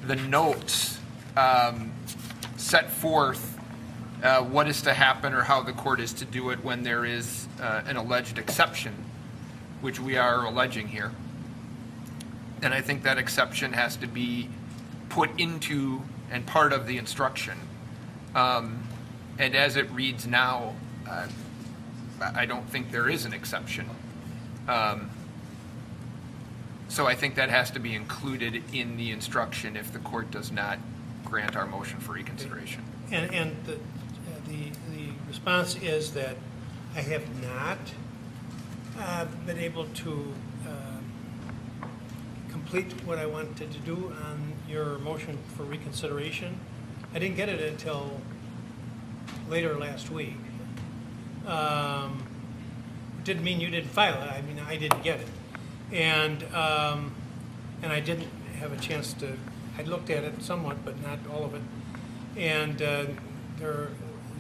the notes set forth what is to happen or how the court is to do it when there is an alleged exception, which we are alleging here. And I think that exception has to be put into and part of the instruction. And as it reads now, I don't think there is an exception. So I think that has to be included in the instruction if the court does not grant our motion for reconsideration. And the response is that I have not been able to complete what I wanted to do on your motion for reconsideration. I didn't get it until later last week. It didn't mean you didn't file it. I mean, I didn't get it. And I didn't have a chance to, I looked at it somewhat, but not all of it. And there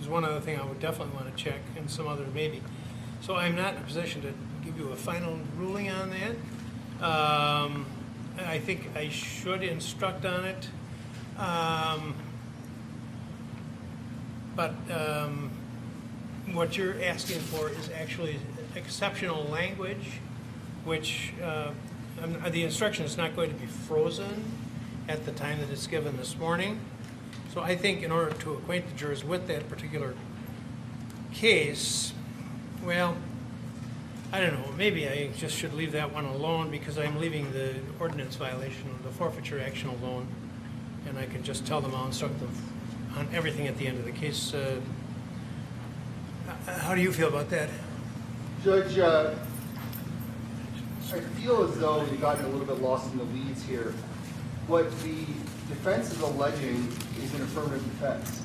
is one other thing I would definitely want to check, and some other maybe. So I'm not in a position to give you a final ruling on that. I think I should instruct on it. But what you're asking for is actually exceptional language, which the instruction is not going to be frozen at the time that it's given this morning. So I think in order to acquaint the jurors with that particular case, well, I don't know, maybe I just should leave that one alone because I'm leaving the ordinance violation, the forfeiture action alone, and I can just tell them I'll instruct them on everything at the end of the case. How do you feel about that? Judge, I feel as though we've gotten a little bit lost in the weeds here. What the defense is alleging is an affirmative defense.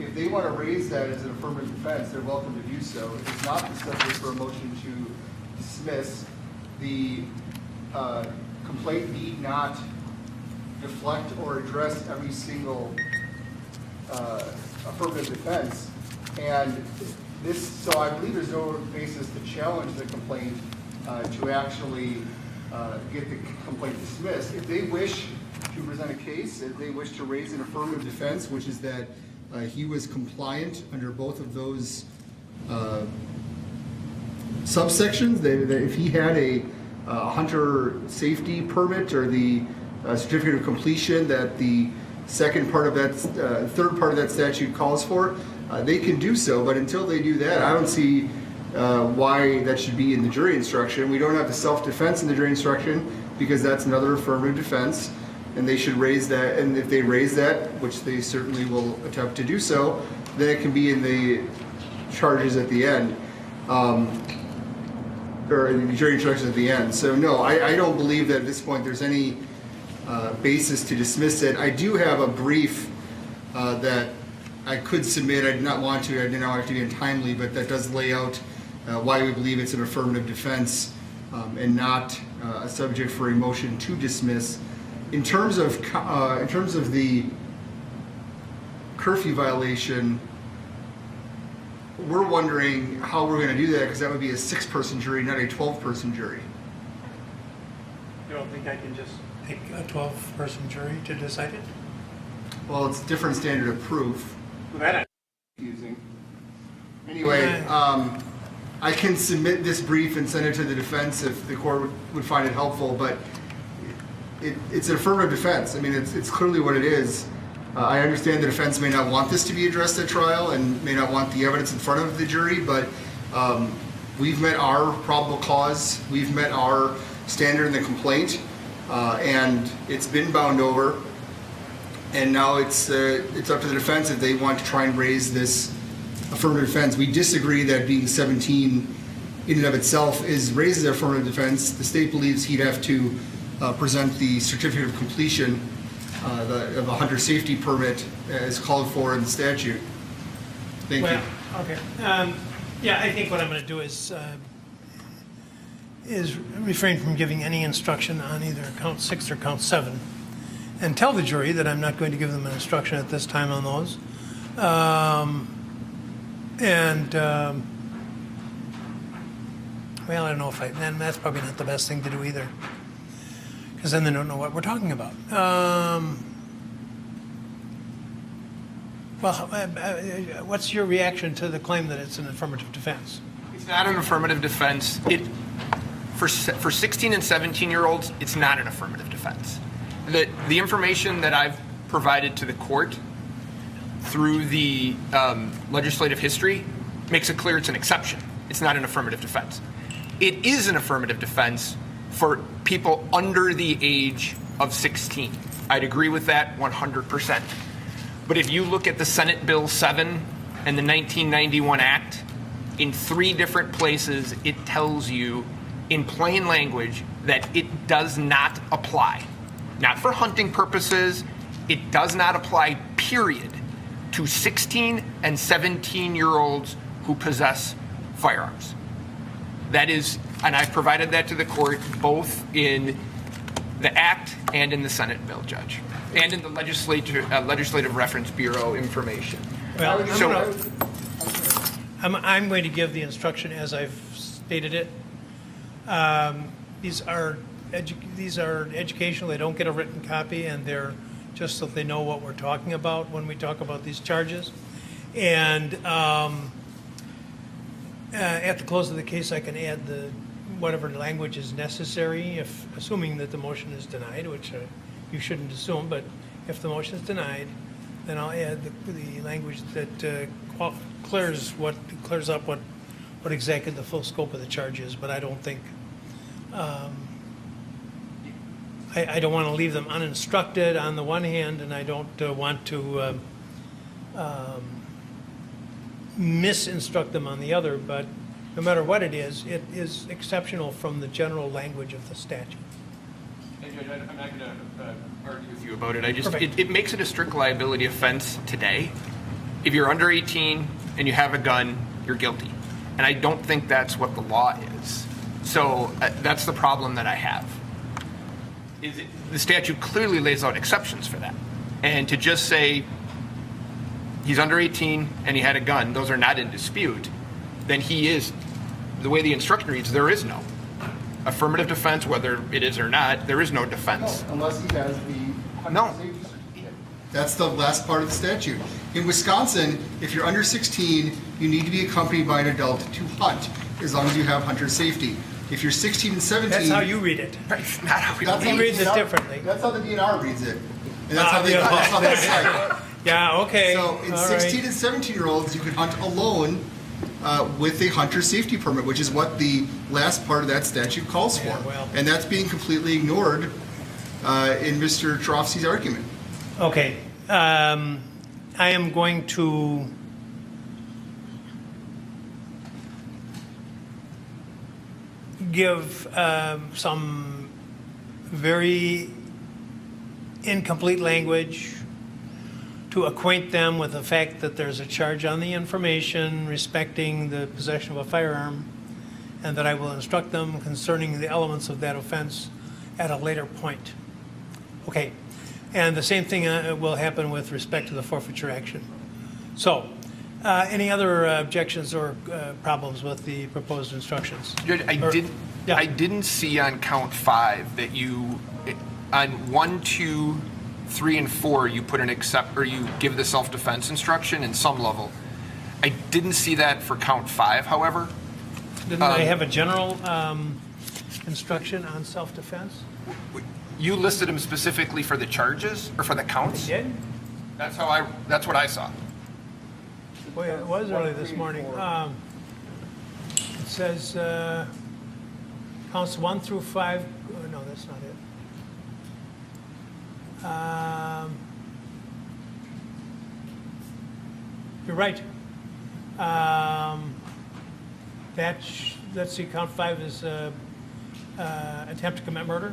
If they want to raise that as an affirmative defense, they're welcome to do so. It is not the subject for a motion to dismiss. The complaint need not deflect or address every single affirmative defense. And this, so I believe there's no basis to challenge the complaint to actually get the complaint dismissed. If they wish to present a case, if they wish to raise an affirmative defense, which is that he was compliant under both of those subsections, that if he had a hunter safety permit or the certificate of completion that the second part of that, third part of that statute calls for, they can do so. But until they do that, I don't see why that should be in the jury instruction. We don't have the self-defense in the jury instruction because that's another affirmative defense, and they should raise that. And if they raise that, which they certainly will attempt to do so, then it can be in the charges at the end, or in the jury instructions at the end. So no, I don't believe that at this point there's any basis to dismiss it. I do have a brief that I could submit. I did not want to. I didn't want it to be untimely, but that does lay out why we believe it's an affirmative defense and not a subject for a motion to dismiss. In terms of the curfew violation, we're wondering how we're going to do that because that would be a 6-person jury, not a 12-person jury. You don't think I can just pick a 12-person jury to decide it? Well, it's a different standard of proof. Well, that Confusing. Anyway, I can submit this brief and send it to the defense if the court would find it helpful, but it's an affirmative defense. I mean, it's clearly what it is. I understand the defense may not want this to be addressed at trial and may not want the evidence in front of the jury, but we've met our probable cause, we've met our standard in the complaint, and it's been bound over. And now it's up to the defense if they want to try and raise this affirmative defense. We disagree that being 17 in and of itself raises affirmative defense. The state believes he'd have to present the certificate of completion of a hunter safety permit as called for in the statute. Thank you. Okay. Yeah, I think what I'm going to do is refrain from giving any instruction on either count 6 or count 7. And tell the jury that I'm not going to give them an instruction at this time on those. Well, I don't know if and that's probably not the best thing to do either, because then they don't know what we're talking about. Well, what's your reaction to the claim that it's an affirmative defense? It's not an affirmative defense. For 16 and 17-year-olds, it's not an affirmative defense. The information that I've provided to the court through the legislative history makes it clear it's an exception. It's not an affirmative defense. It is an affirmative defense for people under the age of 16. I'd agree with that 100%. But if you look at the Senate Bill 7 and the 1991 Act, in 3 different places it tells you in plain language that it does not apply. Not for hunting purposes, it does not apply, period, to 16 and 17-year-olds who possess firearms. That is, and I've provided that to the court both in the Act and in the Senate bill, Judge, and in the Legislative Reference Bureau information. Well, So- I'm going to give the instruction as I've stated it. These are educational. They don't get a written copy, and they're just so they know what we're talking about when we talk about these charges. And at the close of the case, I can add whatever language is necessary, assuming that the motion is denied, which you shouldn't assume. But if the motion is denied, then I'll add the language that clears up what exactly the full scope of the charge is. But I don't think I don't want to leave them uninstructed on the one hand, and I don't want to misinstruct them on the other. But no matter what it is exceptional from the general language of the statute. Hey, Judge, I'm not going to argue with you about it. Perfect. It makes it a strict liability offense today. If you're under 18 and you have a gun, you're guilty. And I don't think that's what the law is. So that's the problem that I have. The statute clearly lays out exceptions for that. And to just say he's under 18 and he had a gun, those are not in dispute, then he is, the way the instruction reads, there is no affirmative defense, whether it is or not, there is no defense. No, unless he has the No. hunter safety certificate. That's the last part of the statute. In Wisconsin, if you're under 16, you need to be accompanied by an adult to hunt, as long as you have hunter safety. If you're 16 and 17... That's how you read it. It's not how we That's He how read reads it DNR differently. That's how the DNR reads it. And that's how they cite. Yeah, okay. So in all 16 right. and 17-year-olds, you can hunt alone with a hunter safety permit, which is what the last part of that statute calls for. Yeah, well. And that's being completely ignored in Mr. Trofsky's argument. Okay. I am going to give some very incomplete language to acquaint them with the fact that there's a charge on the information respecting the possession of a firearm, and that I will instruct them concerning the elements of that offense at a later point. Okay. And the same thing will happen with respect to the forfeiture action. So, any other objections or problems with the proposed instructions? Judge, Yeah. I didn't see on count 5 that you, on 1, 2, 3, and 4, you put an or you give the self-defense instruction in some level. I didn't see that for count 5, however. Didn't I have a general instruction on self-defense? You listed them specifically for the charges or for the counts? Did? That's what I saw. Boy, it was early this morning. It says counts 1 through 5. Oh, no, that's not it. You're right. Let's see, count 5 is attempt to commit murder.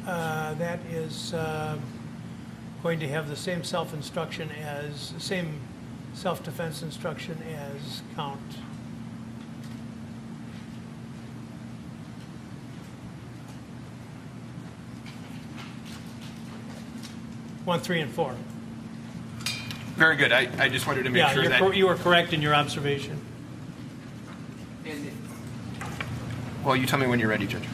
That is going to have the same self-defense instruction as count. One, 3, and 4. Very good. I just wanted to make sure that. You were correct in your observation. Well, you tell me when you're ready, Judge.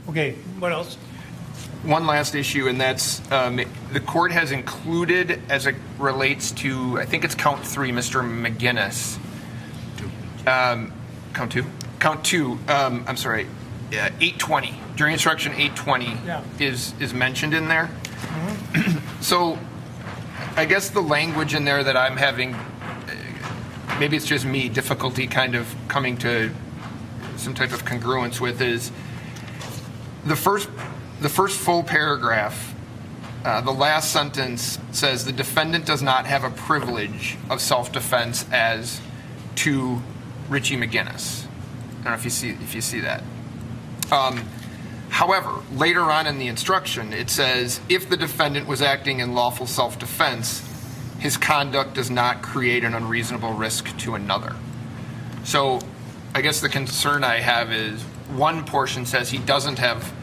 Okay, what else? One last issue, and that's the court has included, as it relates to, I think it's count 3, Mr. McGinnis. Count 2? Count 2, I'm sorry, 820. Jury instruction 820 Yeah. is mentioned in there. So I guess the language in there that I'm having, maybe it's just me, difficulty kind of coming to some type of congruence with is the first full paragraph, the last sentence says the defendant does not have a privilege of self-defense as to Richie McGinnis. I don't know if you see that. However, later on in the instruction, it says if the defendant was acting in lawful self-defense, his conduct does not create an unreasonable risk to another. So I guess the concern I have is one portion says he doesn't have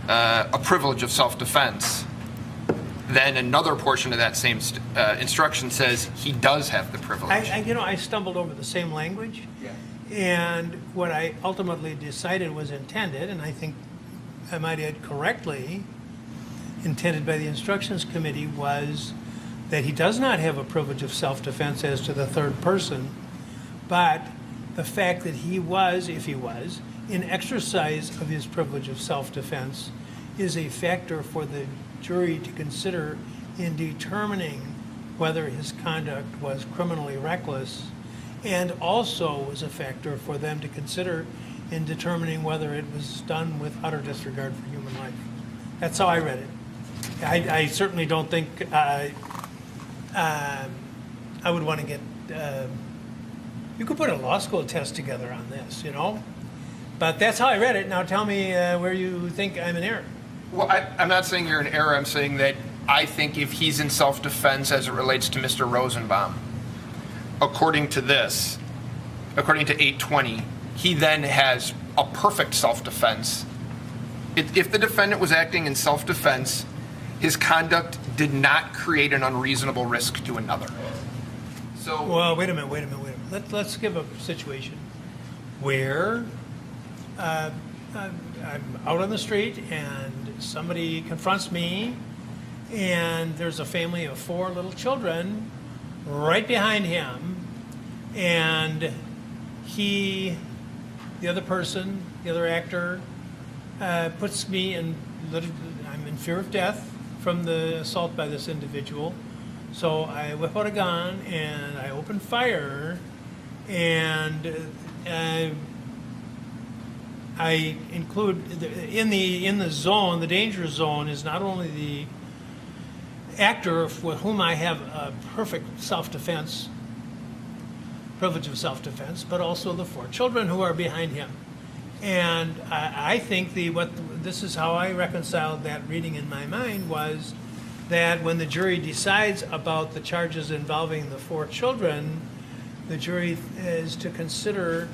a privilege of self-defense. Then another portion of that same instruction says he does have the privilege. I stumbled over the same language. Yeah. And what I ultimately decided was intended, and I think I might add correctly, intended by the instructions committee, was that he does not have a privilege of self-defense as to the third person, but the fact that he was, if he was, in exercise of his privilege of self-defense is a factor for the jury to consider in determining whether his conduct was criminally reckless, and also was a factor for them to consider in determining whether it was done with utter disregard for human life. That's how I read it. I certainly don't think I would want to get, you could put a law school test together on this, you know? But that's how I read it. Now tell me where you think I'm in error. Well, I'm not saying you're in error. I'm saying that I think if he's in self-defense as it relates to Mr. Rosenbaum, according to this, according to 820, he then has a perfect self-defense. If the defendant was acting in self-defense, his conduct did not create an unreasonable risk to another. So, Well, wait a minute. Let's give a situation where I'm out on the street and somebody confronts me, and there's a family of 4 little children right behind him, and the other person, the other actor, puts me in, I'm in fear of death from the assault by this individual. So I whip out a gun and I open fire, and I include in the zone, the danger zone is not only the actor with whom I have a perfect self-defense, privilege of self-defense, but also the 4 children who are behind him. And I think this is how I reconciled that reading in my mind, was that when the jury decides about the charges involving the 4 children, the jury is to consider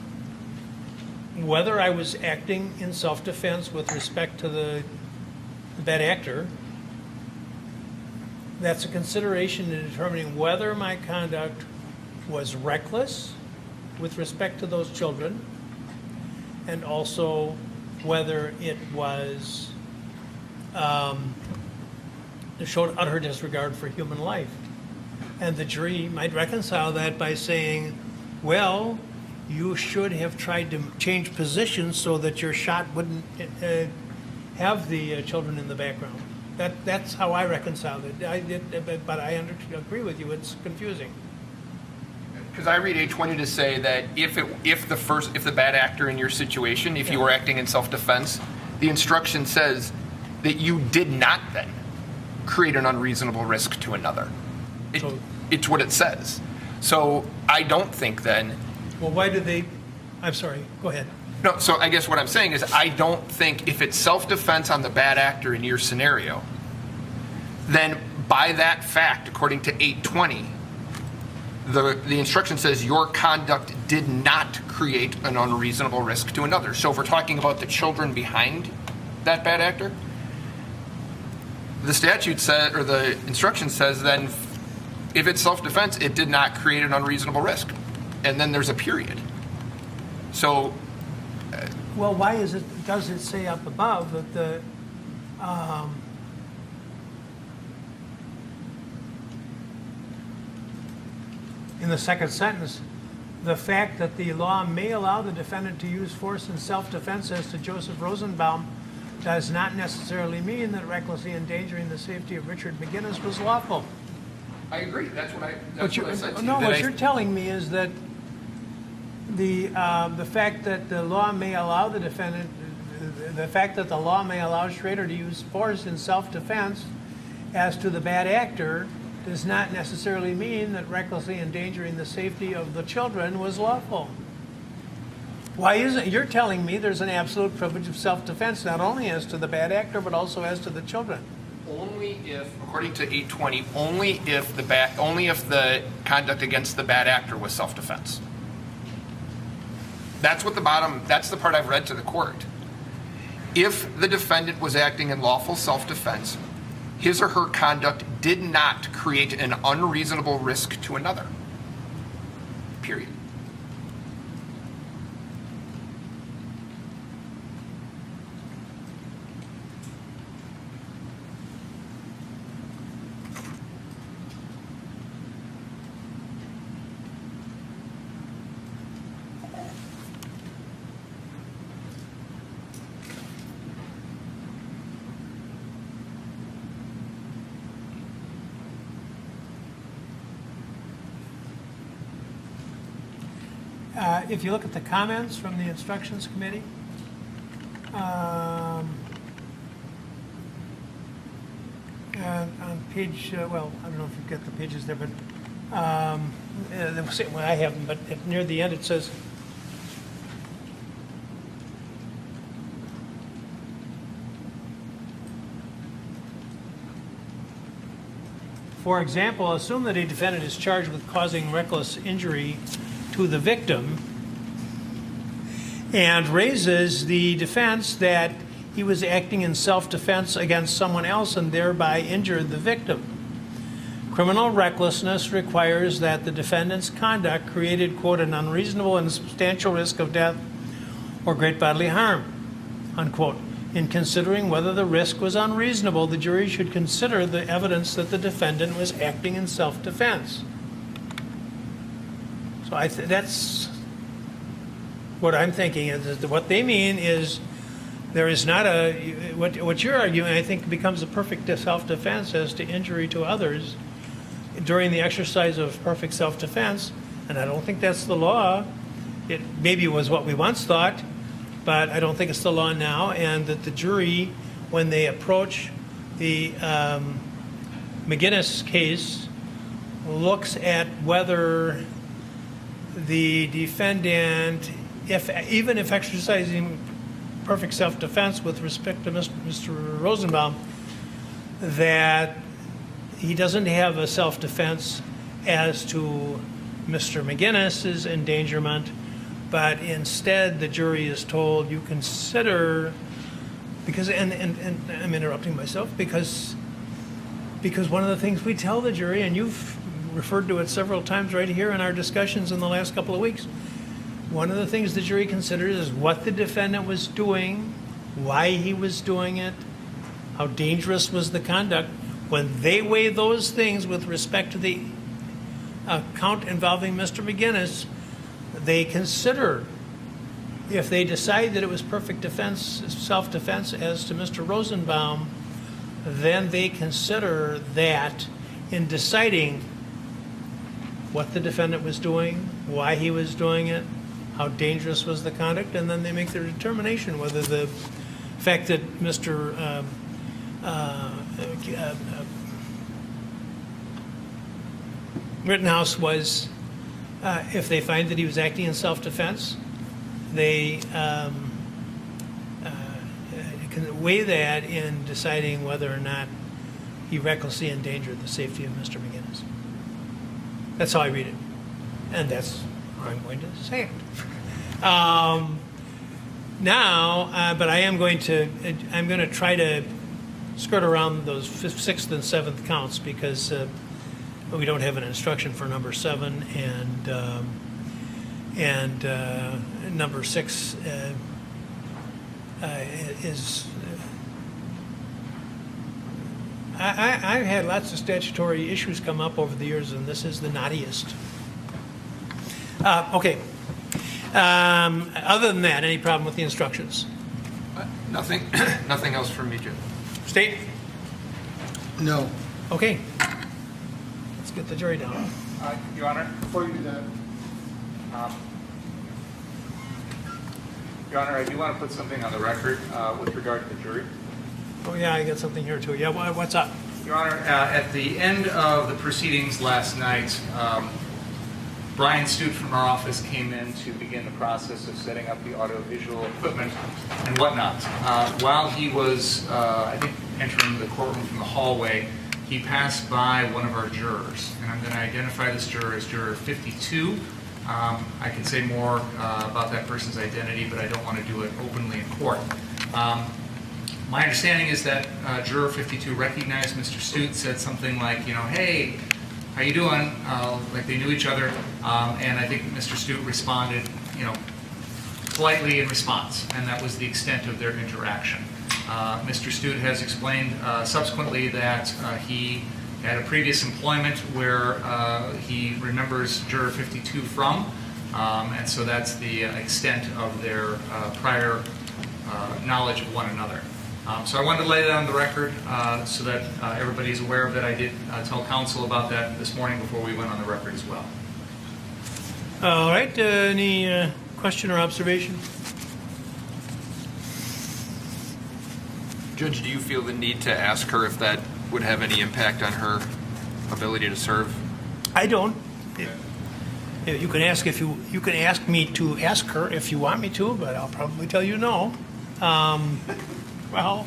whether I was acting in self-defense with respect to the bad actor. That's a consideration in determining whether my conduct was reckless with respect to those children, and also whether it was it showed utter disregard for human life. And the jury might reconcile that by saying, well, you should have tried to change positions so that your shot wouldn't have the children in the background. That's how I reconciled it. But I agree with you, it's confusing. because I read 820 to say that if the bad actor in your situation, if you were acting in self-defense, the instruction says that you did not then create an unreasonable risk to another. It's what it says. So I don't think then. Well, why did they? I'm sorry. Go ahead. No, so I guess what I'm saying is I don't think if it's self-defense on the bad actor in your scenario, then by that fact, according to 820, the instruction says your conduct did not create an unreasonable risk to another. So if we're talking about the children behind that bad actor, the statute says, or the instruction says, then if it's self-defense, it did not create an unreasonable risk. And then there's a period. So Well, why does it say up above that in the second sentence, the fact that the law may allow the defendant to use force in self-defense as to Joseph Rosenbaum does not necessarily mean that recklessly endangering the safety of Richard McGinnis was lawful. I agree, that's what I said to you. No, that what I- you're telling me is that the fact that the law may allow the defendant, the fact that the law may allow Schrader to use force in self-defense as to the bad actor does not necessarily mean that recklessly endangering the safety of the children was lawful. Why isn't, you're telling me there's an absolute privilege of self-defense, not only as to the bad actor, but also as to the children. Only if, according to 820, only if the conduct against the bad actor was self-defense. That's the part I've read to the court. If the defendant was acting in lawful self-defense, his or her conduct did not create an unreasonable risk to another. Period. If you look at the comments from the instructions committee, on page, well, I don't know if you've got the pages there, but well, I have them, but near the end it says, for example, assume that a defendant is charged with causing reckless injury to the victim and raises the defense that he was acting in self-defense against someone else and thereby injured the victim. Criminal recklessness requires that the defendant's conduct created, quote, an unreasonable and substantial risk of death or great bodily harm, unquote. In considering whether the risk was unreasonable, the jury should consider the evidence that the defendant was acting in self-defense. So that's what I'm thinking is that what they mean is there is not what you're arguing, I think, becomes a perfect self-defense as to injury to others during the exercise of perfect self-defense, and I don't think that's the law. It maybe was what we once thought, but I don't think it's the law now, and that the jury, when they approach the McGinnis case, looks at whether the defendant, even if exercising perfect self-defense with respect to Mr. Rosenbaum, that he doesn't have a self-defense as to Mr. McGinnis's endangerment, but instead the jury is told you consider, because, and I'm interrupting myself, because one of the things we tell the jury, and you've referred to it several times right here in our discussions in the last couple of weeks, one of the things the jury considers is what the defendant was doing, why he was doing it, how dangerous was the conduct. When they weigh those things with respect to the count involving Mr. McGinnis, they consider, if they decide that it was perfect defense, self-defense as to Mr. Rosenbaum, then they consider that in deciding what the defendant was doing, why he was doing it, how dangerous was the conduct, and then they make their determination whether the fact that Mr. Rittenhouse was, if they find that he was acting in self-defense, they can weigh that in deciding whether or not he recklessly endangered the safety of Mr. McGinnis. That's how I read it, and that's how I'm going to say it. But I'm going to try to skirt around those fifth, sixth, and seventh counts because we don't have an instruction for number 7 and number 6. is. I've had lots of statutory issues come up over the years, and this is the naughtiest. Okay. Other than that, any problem with the instructions? Nothing, nothing else from me, Jim. State? No. Okay. Let's get the jury down. Your Honor, Before you do that, Your Honor, I do want to put something on the record with regard to the jury. Oh, yeah, I got something here, too. Yeah, what's up? Your Honor, at the end of the proceedings last night, Brian Stute from our office came in to begin the process of setting up the audiovisual equipment and whatnot. While he was, I think, entering the courtroom from the hallway, he passed by one of our jurors, and I'm going to identify this juror as juror 52. I can say more about that person's identity, but I don't want to do it openly in court. My understanding is that juror 52 recognized Mr. Stute, said something like, you know, hey, how you doing? Like they knew each other, and I think Mr. Stute responded, you know, politely in response, and that was the extent of their interaction. Mr. Stute has explained subsequently that he had a previous employment where he remembers juror 52 from, and so that's the extent of their prior knowledge of one another. So I wanted to lay that on the record so that everybody is aware of that. I did tell counsel about that this morning before we went on the record as well. All right, any question or observation? Judge, do you feel the need to ask her if that would have any impact on her ability to serve? I don't. You can ask you can ask me to ask her if you want me to, but I'll probably tell you no. Well,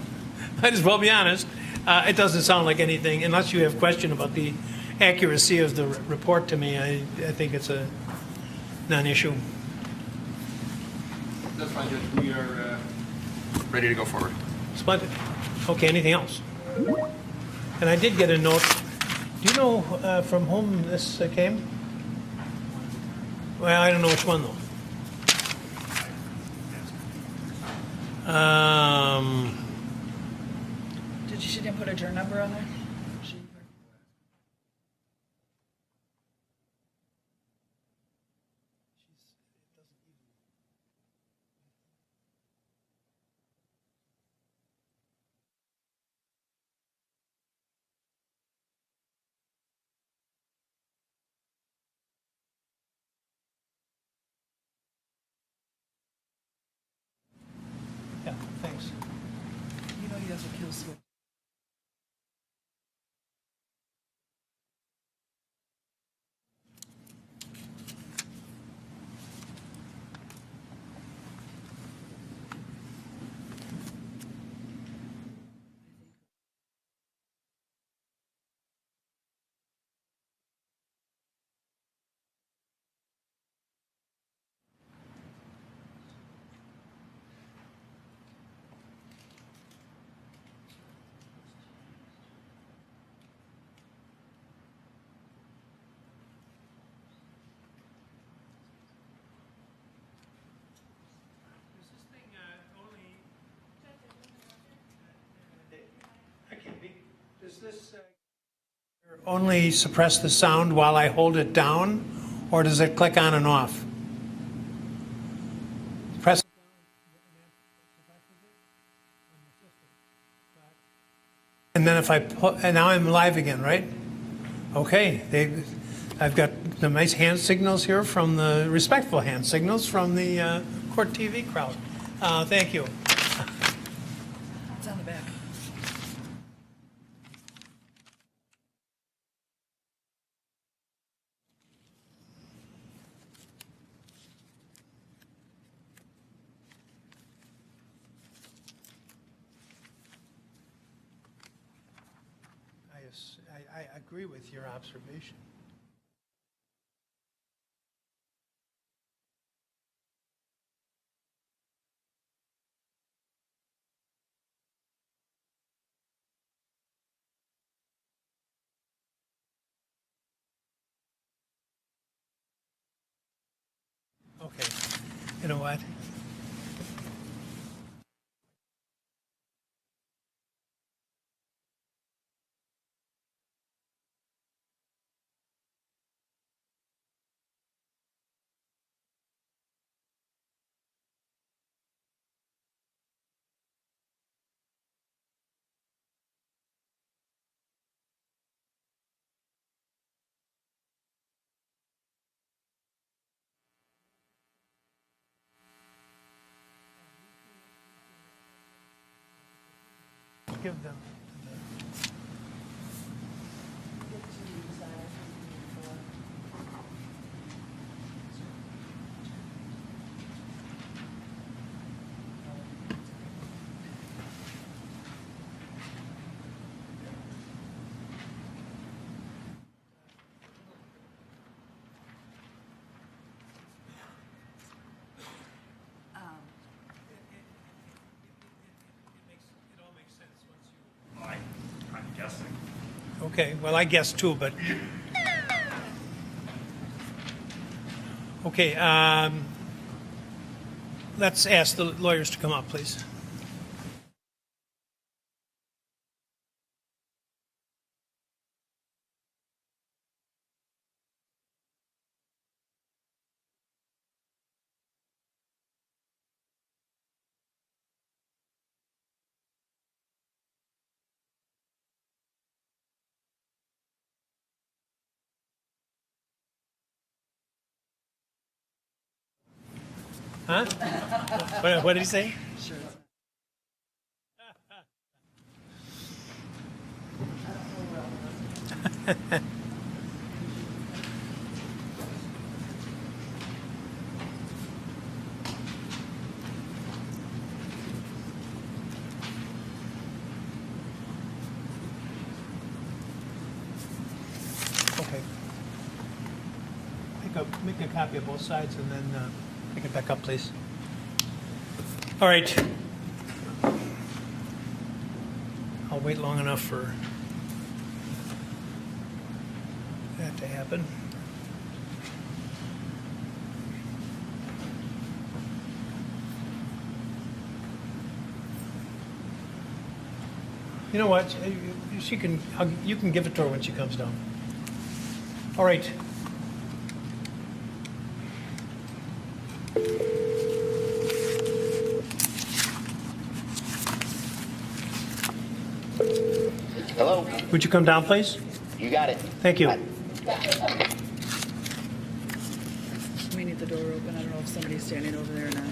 might as well be honest. It doesn't sound like anything, unless you have question about the accuracy of the report to me. I think it's a non-issue. That's fine, Judge. We are ready to go forward. Splendid. Okay, anything else? And I did get a note. Do you know from whom this came? Well, I don't know which one, though. She didn't put a journal number on there? Yeah, thanks. You know he has a kill switch. Does this only suppress the sound while I hold it down, or does it click on and off? Press. And then if I put, and now I'm live again, right? Okay, I've got the nice hand signals here from the respectful hand signals from the Court TV crowd. Thank you. It's on the back. I agree with your observation. Okay, you know what? give them. It all makes sense once you. I'm guessing. Okay, well, I guess too, but. Okay, let's ask the lawyers to come up, please. Huh? What did he say? Sure. Okay. Make a copy of both sides and then pick it back up, please. All right. I'll wait long enough for that to happen. You know what? You can give it to her when she comes down. All right. Hello, Would you come down, please? you got it. Thank you. We need the door open. I don't know if somebody's standing over there or not.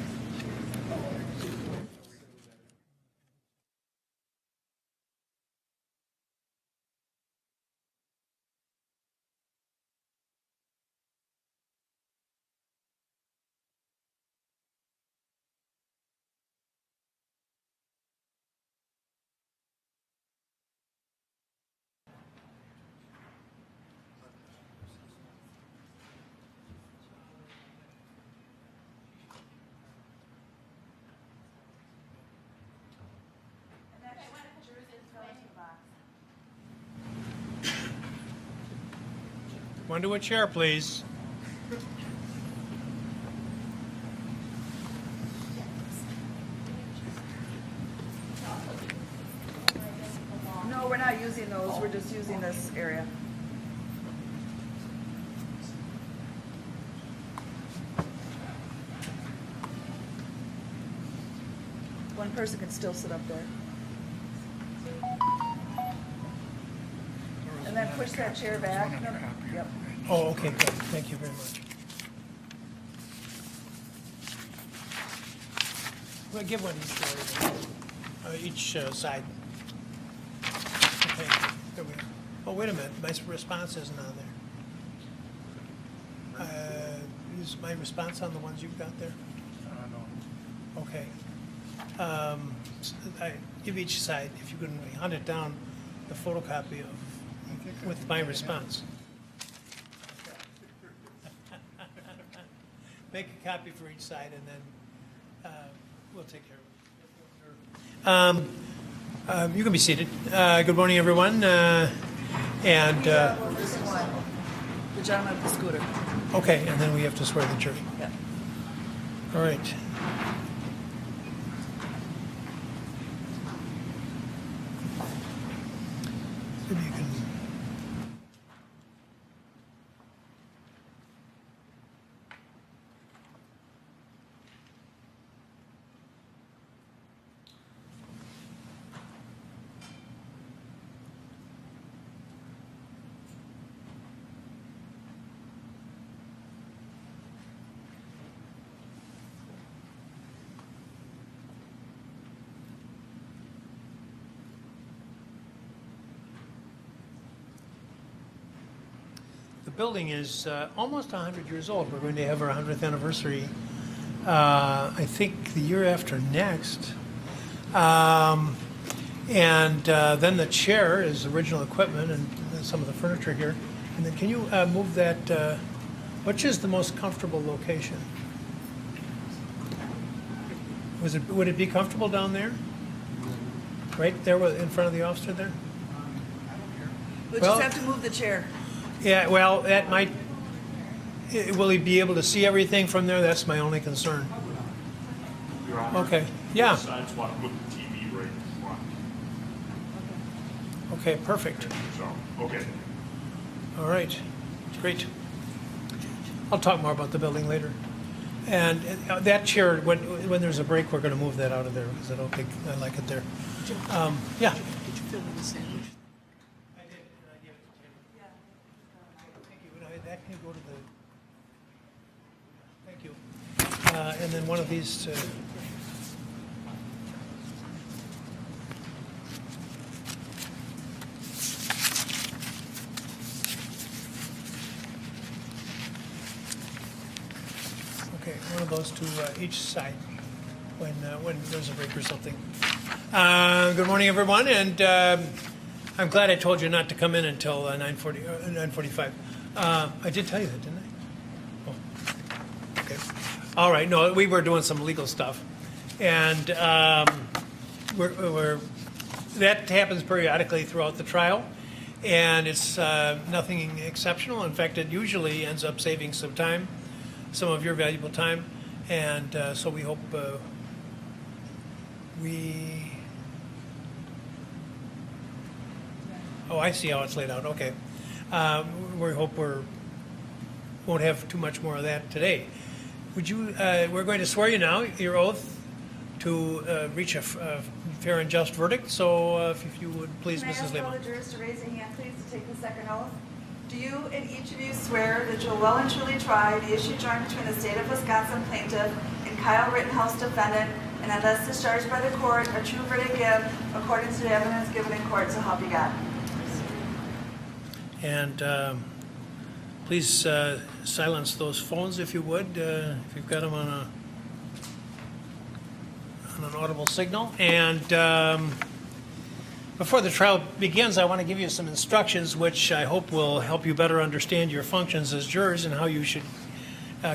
One to a chair, please. No, we're not using those. We're just using this area. One person can still sit up there. And then push that chair back. Yep. Oh, okay, good. Thank you very much. Well, give one each side. Okay, there we go. Oh, wait a minute, my response isn't on there. Is my response on the ones you've got there? No. Okay. I give each side, if you can hunt it down, the photocopy of, with my response. Make a copy for each side and then we'll take care of it. You can be seated. Good morning, everyone. Well, this one. The gentleman with the scooter. Okay, and then we have to swear the jury. Yep. All right. Maybe you can. building is almost 100 years old. We're going to have our 100th anniversary, I think, the year after next. And then the chair is original equipment and some of the furniture here. And then can you move that, which is the most comfortable location? Would it be comfortable down there? Right there in front of the officer there? We'll Well- just have to move the chair. Yeah, well, that might, will he be able to see everything from there? That's my only concern. Your Honor. Okay, yeah, I just want to put the TV right in front, okay, perfect. so, okay. All right, great. I'll talk more about the building later. And that chair, when there's a break, we're going to move that out of there because I don't think I like it there. Yeah. Did you fill in the sandwich? I did, and I gave it to Tim. Thank you. And that can go to the, thank you. And then one of these, okay, one of those to each side when there's a break or something. Good morning, everyone, and I'm glad I told you not to come in until 9:45. I did tell you that, didn't I? Oh, okay. All right. No, we were doing some legal stuff, and that happens periodically throughout the trial, and it's nothing exceptional. In fact, it usually ends up saving some time, some of your valuable time, and so we hope we. Oh, I see how it's laid out. Okay. We hope won't have too much more of that today. Would you? We're going to swear you now, your oath, to reach a fair and just verdict. So, if you would please, Can I Mrs. ask all Lehman. the jurors to raise a hand, please, to take the second oath? Do you and each of you swear that you will well and truly try the issue joined between the state of Wisconsin plaintiff and Kyle Rittenhouse defendant, and unless discharged by the court, a true verdict give according to the evidence given in court, so help you God? And please silence those phones if you would, if you've got them on an audible signal. And before the trial begins, I want to give you some instructions which I hope will help you better understand your functions as jurors and how you should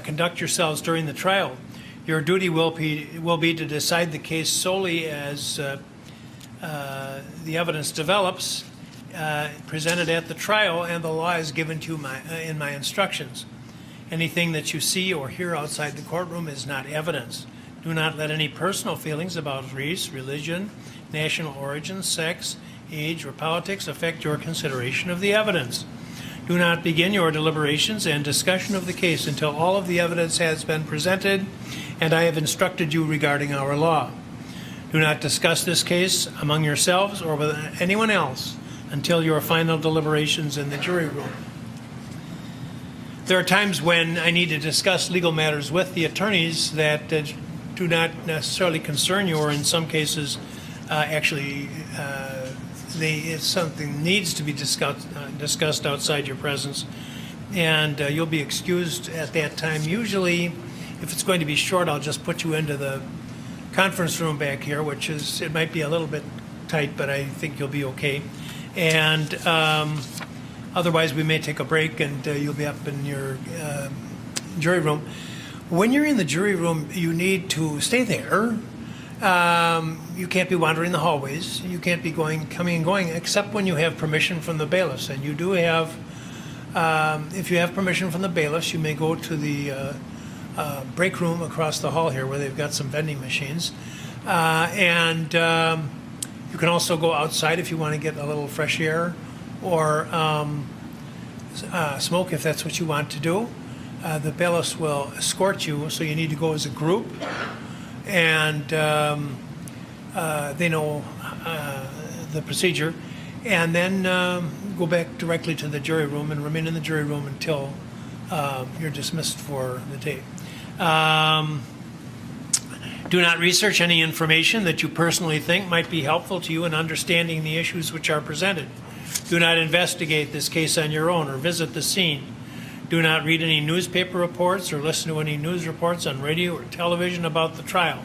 conduct yourselves during the trial. Your duty will be to decide the case solely as the evidence develops, presented at the trial, and the law is given to you in my instructions. Anything that you see or hear outside the courtroom is not evidence. Do not let any personal feelings about race, religion, national origin, sex, age, or politics affect your consideration of the evidence. Do not begin your deliberations and discussion of the case until all of the evidence has been presented and I have instructed you regarding our law. Do not discuss this case among yourselves or with anyone else until your final deliberations in the jury room. There are times when I need to discuss legal matters with the attorneys that do not necessarily concern you, or in some cases, if something needs to be discussed outside your presence, and you'll be excused at that time. Usually, if it's going to be short, I'll just put you into the conference room back here, it might be a little bit tight, but I think you'll be okay. And otherwise, we may take a break, and you'll be up in your jury room. When you're in the jury room, you need to stay there. You can't be wandering the hallways. You can't be coming and going, except when you have permission from the bailiffs. And you do have, if you have permission from the bailiffs, you may go to the break room across the hall here, where they've got some vending machines. And you can also go outside if you want to get a little fresh air, or smoke if that's what you want to do. The bailiffs will escort you, so you need to go as a group. And they know the procedure. And then go back directly to the jury room and remain in the jury room until you're dismissed for the day. Do not research any information that you personally think might be helpful to you in understanding the issues which are presented. Do not investigate this case on your own or visit the scene. Do not read any newspaper reports or listen to any news reports on radio or television about the trial.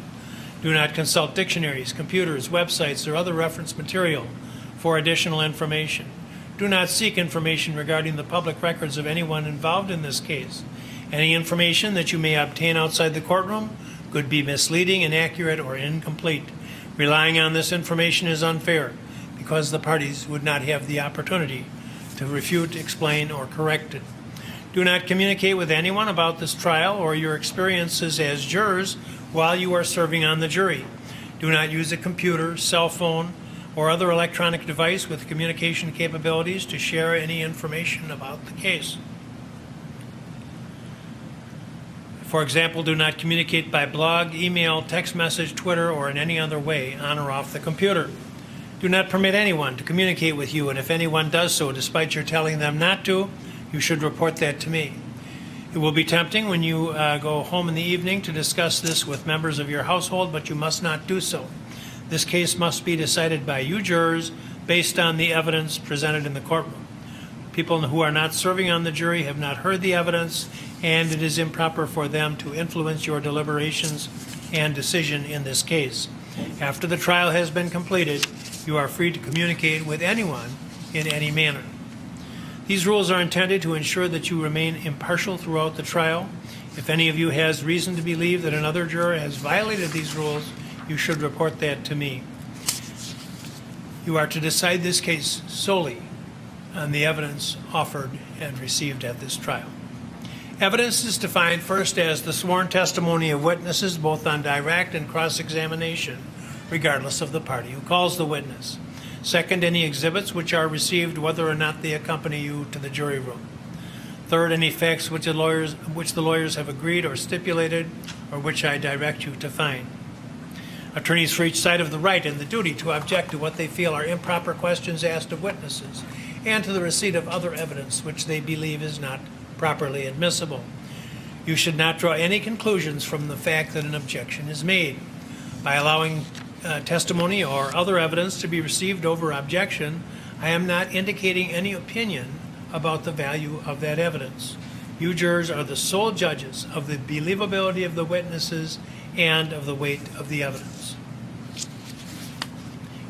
Do not consult dictionaries, computers, websites, or other reference material for additional information. Do not seek information regarding the public records of anyone involved in this case. Any information that you may obtain outside the courtroom could be misleading, inaccurate, or incomplete. Relying on this information is unfair because the parties would not have the opportunity to refute, explain, or correct it. Do not communicate with anyone about this trial or your experiences as jurors while you are serving on the jury. Do not use a computer, cell phone, or other electronic device with communication capabilities to share any information about the case. For example, do not communicate by blog, email, text message, Twitter, or in any other way on or off the computer. Do not permit anyone to communicate with you, and if anyone does so despite your telling them not to, you should report that to me. It will be tempting when you go home in the evening to discuss this with members of your household, but you must not do so. This case must be decided by you jurors based on the evidence presented in the courtroom. People who are not serving on the jury have not heard the evidence, and it is improper for them to influence your deliberations and decision in this case. After the trial has been completed, you are free to communicate with anyone in any manner. These rules are intended to ensure that you remain impartial throughout the trial. If any of you has reason to believe that another juror has violated these rules, you should report that to me. You are to decide this case solely on the evidence offered and received at this trial. Evidence is defined first as the sworn testimony of witnesses, both on direct and cross-examination, regardless of the party who calls the witness. Second, any exhibits which are received, whether or not they accompany you to the jury room. Third, any facts which the lawyers have agreed or stipulated, or which I direct you to find. Attorneys for each side have the right and the duty to object to what they feel are improper questions asked of witnesses, and to the receipt of other evidence which they believe is not properly admissible. You should not draw any conclusions from the fact that an objection is made. By allowing testimony or other evidence to be received over objection, I am not indicating any opinion about the value of that evidence. You jurors are the sole judges of the believability of the witnesses and of the weight of the evidence.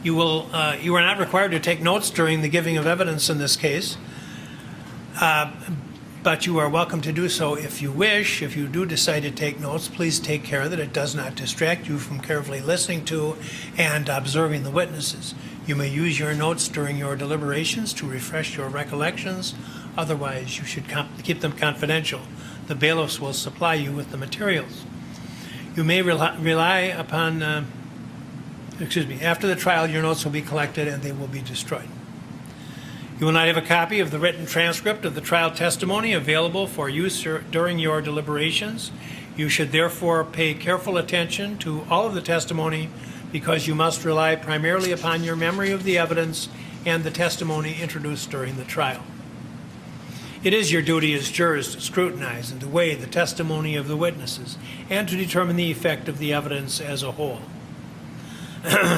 You are not required to take notes during the giving of evidence in this case, but you are welcome to do so if you wish. If you do decide to take notes, please take care that it does not distract you from carefully listening to and observing the witnesses. You may use your notes during your deliberations to refresh your recollections. Otherwise, you should keep them confidential. The bailiffs will supply you with the materials. You may rely upon, after the trial, your notes will be collected and they will be destroyed. You will not have a copy of the written transcript of the trial testimony available for use during your deliberations. You should therefore pay careful attention to all of the testimony because you must rely primarily upon your memory of the evidence and the testimony introduced during the trial. It is your duty as jurors to scrutinize and to weigh the testimony of the witnesses and to determine the effect of the evidence as a whole.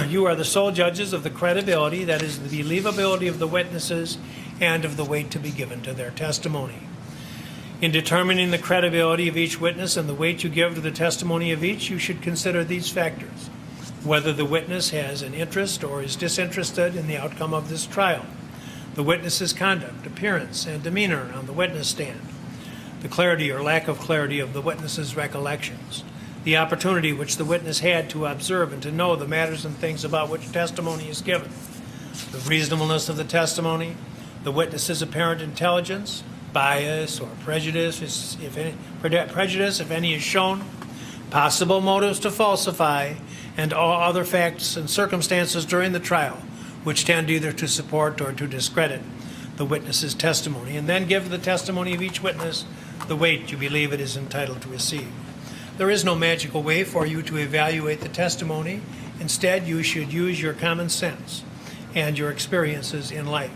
You are the sole judges of the credibility, that is, the believability of the witnesses and of the weight to be given to their testimony. In determining the credibility of each witness and the weight you give to the testimony of each, you should consider these factors: whether the witness has an interest or is disinterested in the outcome of this trial, the witness's conduct, appearance, and demeanor on the witness stand, the clarity or lack of clarity of the witness's recollections, the opportunity which the witness had to observe and to know the matters and things about which testimony is given, the reasonableness of the testimony, the witness's apparent intelligence, bias or prejudice, if any is shown, possible motives to falsify, and all other facts and circumstances during the trial which tend either to support or to discredit the witness's testimony, and then give the testimony of each witness the weight you believe it is entitled to receive. There is no magical way for you to evaluate the testimony. Instead, you should use your common sense and your experiences in life.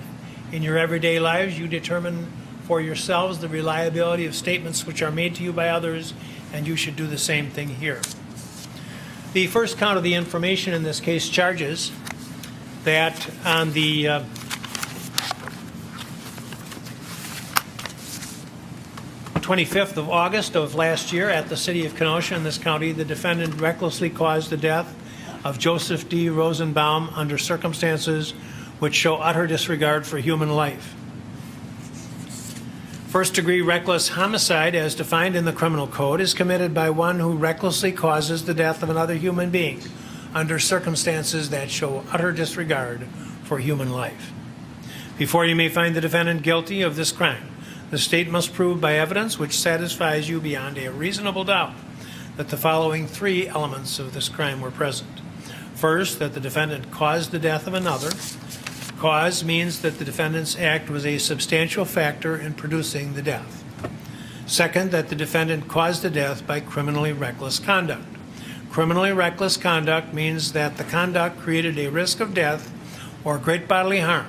In your everyday lives, you determine for yourselves the reliability of statements which are made to you by others, and you should do the same thing here. The first count of the information in this case charges that on the 25th of August of last year at the city of Kenosha in this county, the defendant recklessly caused the death of Joseph D. Rosenbaum under circumstances which show utter disregard for human life. First-degree reckless homicide, as defined in the criminal code, is committed by one who recklessly causes the death of another human being under circumstances that show utter disregard for human life. Before you may find the defendant guilty of this crime, the state must prove by evidence which satisfies you beyond a reasonable doubt that the following three elements of this crime were present. First, that the defendant caused the death of another. Cause means that the defendant's act was a substantial factor in producing the death. Second, that the defendant caused the death by criminally reckless conduct. Criminally reckless conduct means that the conduct created a risk of death or great bodily harm,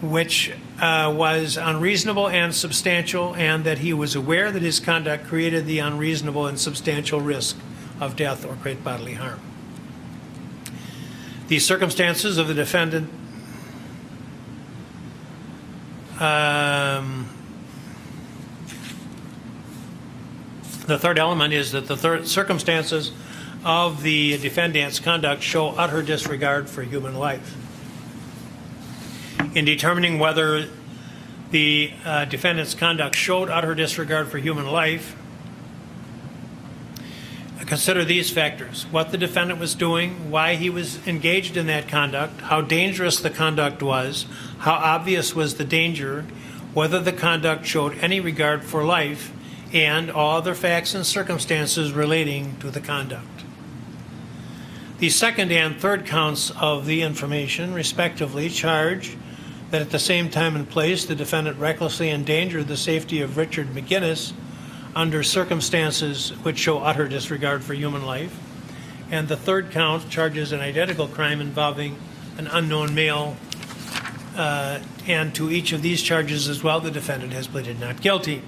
which was unreasonable and substantial, and that he was aware that his conduct created the unreasonable and substantial risk of death or great bodily harm. The circumstances of the defendant the third element is that the circumstances of the defendant's conduct show utter disregard for human life. In determining whether the defendant's conduct showed utter disregard for human life, consider these factors: what the defendant was doing, why he was engaged in that conduct, how dangerous the conduct was, how obvious was the danger, whether the conduct showed any regard for life, and all other facts and circumstances relating to the conduct. The second and third counts of the information, respectively, charge that at the same time and place the defendant recklessly endangered the safety of Richard McGinnis under circumstances which show utter disregard for human life. And the third count charges an identical crime involving an unknown male, and to each of these charges as well, the defendant has pleaded not guilty.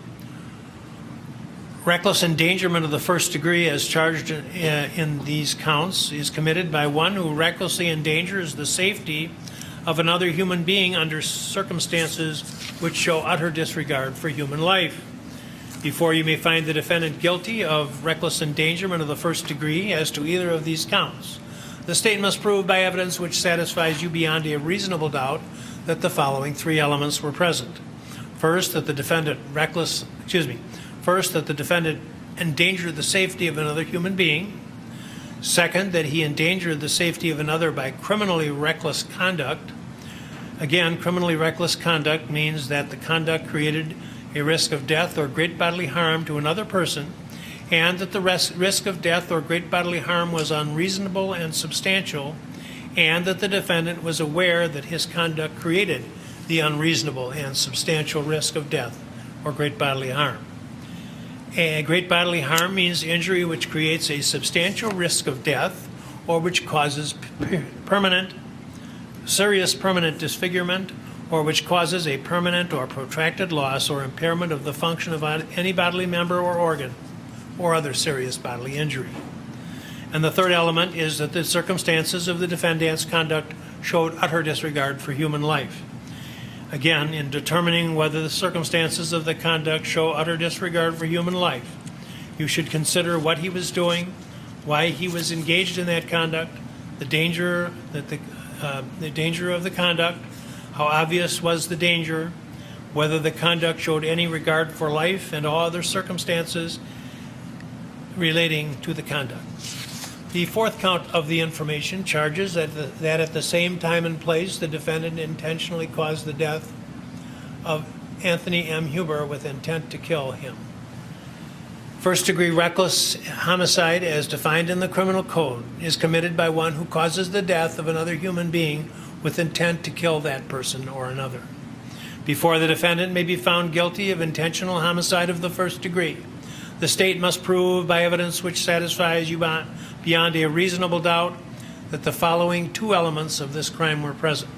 Reckless endangerment of the first degree, as charged in these counts, is committed by one who recklessly endangers the safety of another human being under circumstances which show utter disregard for human life. Before you may find the defendant guilty of reckless endangerment of the first degree as to either of these counts, the state must prove by evidence which satisfies you beyond a reasonable doubt that the following three elements were present. First, that the defendant endangered the safety of another human being. Second, that he endangered the safety of another by criminally reckless conduct. Again, criminally reckless conduct means that the conduct created a risk of death or great bodily harm to another person, and that the risk of death or great bodily harm was unreasonable and substantial, and that the defendant was aware that his conduct created the unreasonable and substantial risk of death or great bodily harm. A great bodily harm means injury which creates a substantial risk of death or which causes serious permanent disfigurement, or which causes a permanent or protracted loss or impairment of the function of any bodily member or organ, or other serious bodily injury. And the third element is that the circumstances of the defendant's conduct showed utter disregard for human life. Again, in determining whether the circumstances of the conduct show utter disregard for human life, you should consider what he was doing, why he was engaged in that conduct, the danger of the conduct, how obvious was the danger, whether the conduct showed any regard for life, and all other circumstances relating to the conduct. The fourth count of the information charges that at the same time and place the defendant intentionally caused the death of Anthony M. Huber with intent to kill him. First-degree reckless homicide, as defined in the criminal code, is committed by one who causes the death of another human being with intent to kill that person or another. Before the defendant may be found guilty of intentional homicide of the first degree, the state must prove by evidence which satisfies you beyond a reasonable doubt that the following two elements of this crime were present.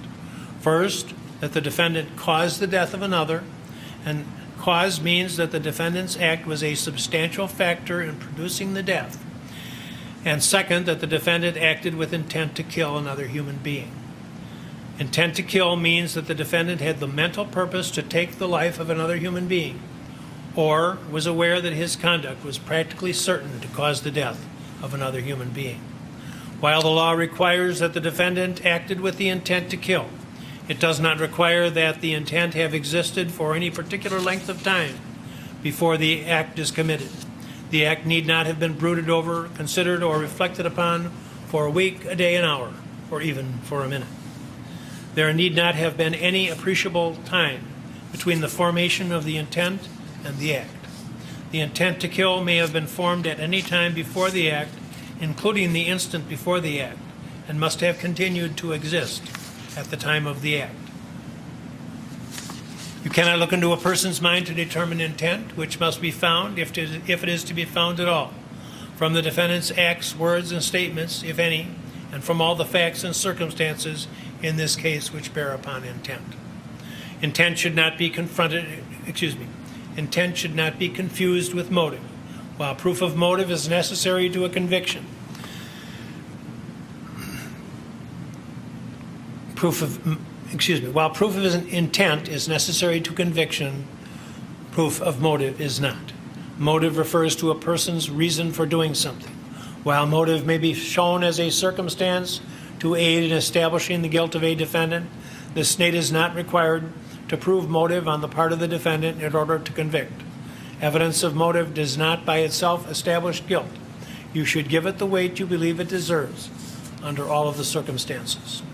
First, that the defendant caused the death of another, and cause means that the defendant's act was a substantial factor in producing the death. And second, that the defendant acted with intent to kill another human being. Intent to kill means that the defendant had the mental purpose to take the life of another human being, or was aware that his conduct was practically certain to cause the death of another human being. While the law requires that the defendant acted with the intent to kill, it does not require that the intent have existed for any particular length of time before the act is committed. The act need not have been brooded over, considered, or reflected upon for a week, a day, an hour, or even for a minute. There need not have been any appreciable time between the formation of the intent and the act. The intent to kill may have been formed at any time before the act, including the instant before the act, and must have continued to exist at the time of the act. You cannot look into a person's mind to determine intent, which must be found, if it is to be found at all, from the defendant's acts, words, and statements, if any, and from all the facts and circumstances in this case which bear upon intent. Intent should not be Intent should not be confused with motive. While proof of motive is necessary to a conviction, While proof of intent is necessary to conviction, proof of motive is not. Motive refers to a person's reason for doing something. While motive may be shown as a circumstance to aid in establishing the guilt of a defendant, the state is not required to prove motive on the part of the defendant in order to convict. Evidence of motive does not by itself establish guilt. You should give it the weight you believe it deserves under all of the circumstances.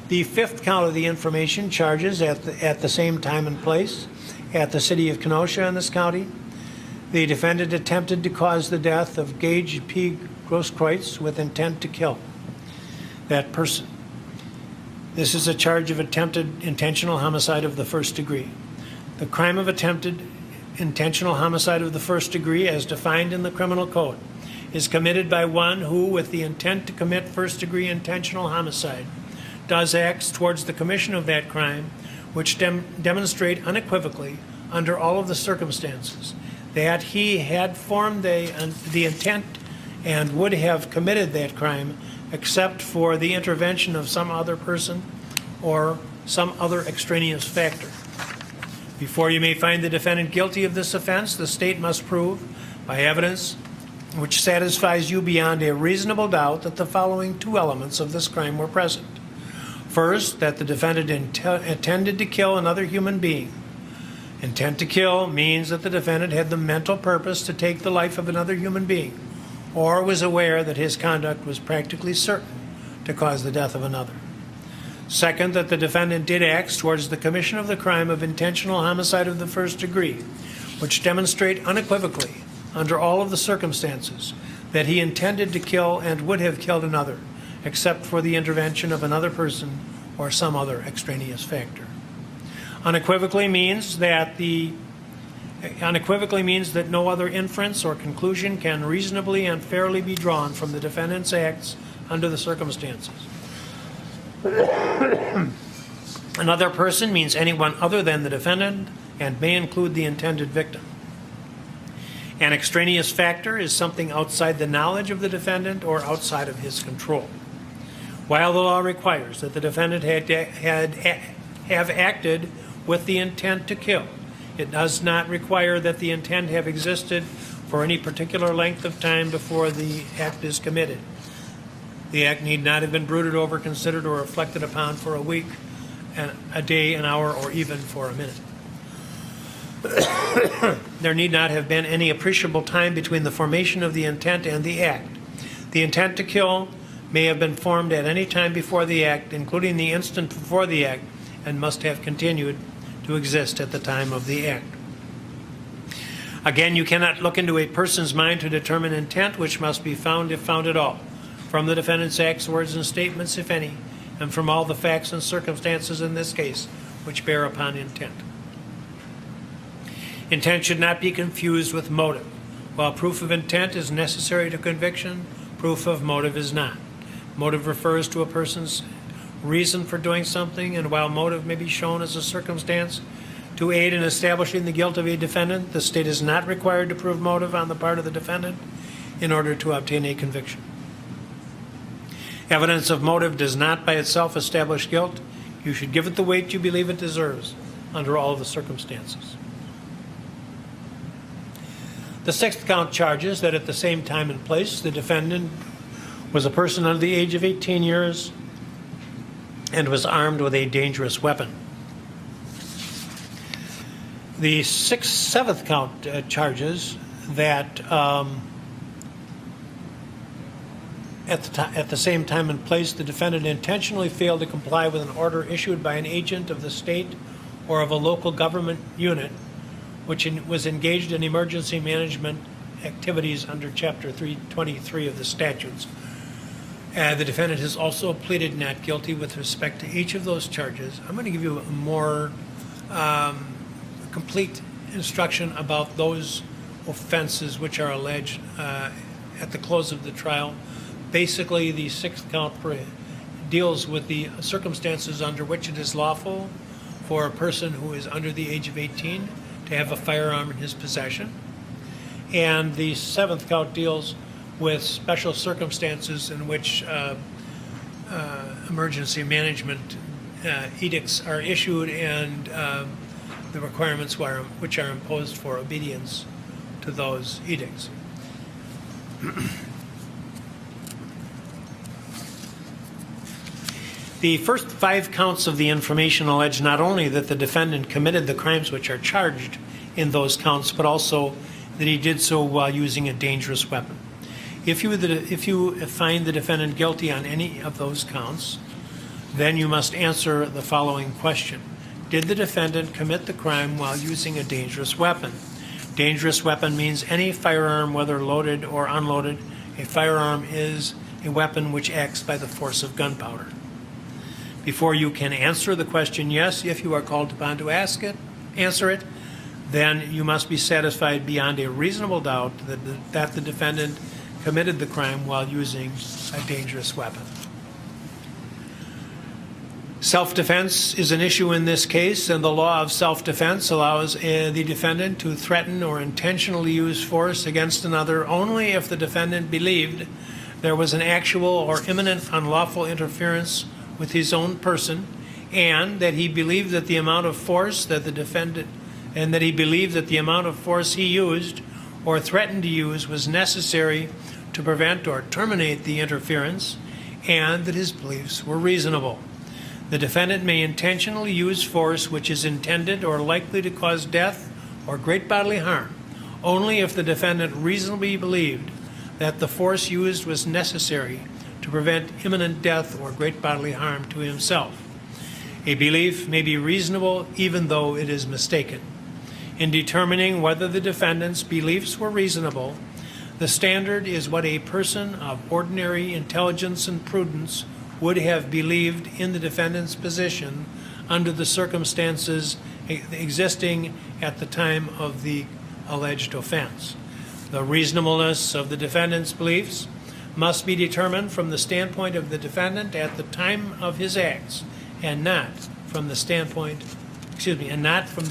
The fifth count of the information charges at the same time and place at the city of Kenosha in this county. The defendant attempted to cause the death of Gage P. Grosskreutz with intent to kill that person. This is a charge of attempted intentional homicide of the first degree. The crime of attempted intentional homicide of the first degree, as defined in the criminal code, is committed by one who, with the intent to commit first-degree intentional homicide, does acts towards the commission of that crime which demonstrate unequivocally, under all of the circumstances, that he had formed the intent and would have committed that crime except for the intervention of some other person or some other extraneous factor. Before you may find the defendant guilty of this offense, the state must prove, by evidence which satisfies you beyond a reasonable doubt, that the following two elements of this crime were present. First, that the defendant intended to kill another human being. Intent to kill means that the defendant had the mental purpose to take the life of another human being, or was aware that his conduct was practically certain to cause the death of another. Second, that the defendant did acts towards the commission of the crime of intentional homicide of the first degree, which demonstrate unequivocally, under all of the circumstances, that he intended to kill and would have killed another, except for the intervention of another person or some other extraneous factor. Unequivocally means that no other inference or conclusion can reasonably and fairly be drawn from the defendant's acts under the circumstances. Another person means anyone other than the defendant and may include the intended victim. An extraneous factor is something outside the knowledge of the defendant or outside of his control. While the law requires that the defendant have acted with the intent to kill, it does not require that the intent have existed for any particular length of time before the act is committed. The act need not have been brooded over, considered, or reflected upon for a week, a day, an hour, or even for a minute. There need not have been any appreciable time between the formation of the intent and the act. The intent to kill may have been formed at any time before the act, including the instant before the act, and must have continued to exist at the time of the act. Again, you cannot look into a person's mind to determine intent, which must be found, if found at all, from the defendant's acts, words, and statements, if any, and from all the facts and circumstances in this case which bear upon intent. Intent should not be confused with motive. While proof of intent is necessary to conviction, proof of motive is not. Motive refers to a person's reason for doing something, and while motive may be shown as a circumstance to aid in establishing the guilt of a defendant, the state is not required to prove motive on the part of the defendant in order to obtain a conviction. Evidence of motive does not by itself establish guilt. You should give it the weight you believe it deserves under all the circumstances. The sixth count charges that at the same time and place, the defendant was a person under the age of 18 years and was armed with a dangerous weapon. The seventh count charges that at the same time and place, the defendant intentionally failed to comply with an order issued by an agent of the state or of a local government unit which was engaged in emergency management activities under Chapter 323 of the statutes. The defendant has also pleaded not guilty with respect to each of those charges. I'm going to give you a more complete instruction about those offenses which are alleged at the close of the trial. Basically, the sixth count deals with the circumstances under which it is lawful for a person who is under the age of 18 to have a firearm in his possession. And the seventh count deals with special circumstances in which emergency management edicts are issued and the requirements which are imposed for obedience to those edicts. The first 5 counts of the information allege not only that the defendant committed the crimes which are charged in those counts, but also that he did so while using a dangerous weapon. If you find the defendant guilty on any of those counts, then you must answer the following question. Did the defendant commit the crime while using a dangerous weapon? Dangerous weapon means any firearm, whether loaded or unloaded. A firearm is a weapon which acts by the force of gunpowder. Before you can answer the question yes, if you are called upon to answer it, then you must be satisfied beyond a reasonable doubt that the defendant committed the crime while using a dangerous weapon. Self-defense is an issue in this case, and the law of self-defense allows the defendant to threaten or intentionally use force against another only if the defendant believed there was an actual or imminent unlawful interference with his own person, and that he believed that the amount of force that the amount of force he used or threatened to use was necessary to prevent or terminate the interference, and that his beliefs were reasonable. The defendant may intentionally use force which is intended or likely to cause death or great bodily harm only if the defendant reasonably believed that the force used was necessary to prevent imminent death or great bodily harm to himself. A belief may be reasonable even though it is mistaken. In determining whether the defendant's beliefs were reasonable, the standard is what a person of ordinary intelligence and prudence would have believed in the defendant's position under the circumstances existing at the time of the alleged offense. The reasonableness of the defendant's beliefs must be determined from the standpoint of the defendant at the time of his acts, and not from the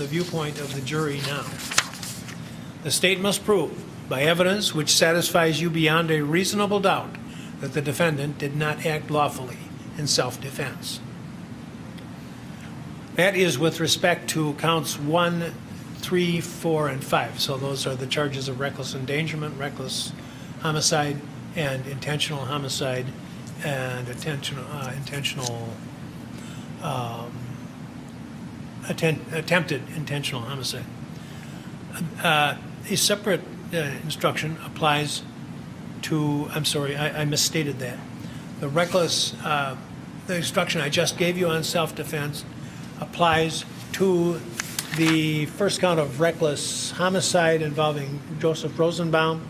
viewpoint of the jury now. The state must prove, by evidence which satisfies you beyond a reasonable doubt, that the defendant did not act lawfully in self-defense. That is with respect to counts 1, 3, 4, and 5. So those are the charges of reckless endangerment, reckless homicide, and intentional homicide, and attempted intentional homicide. A separate instruction applies to, I'm sorry, I misstated that. The the instruction I just gave you on self-defense applies to the first count of reckless homicide involving Joseph Rosenbaum,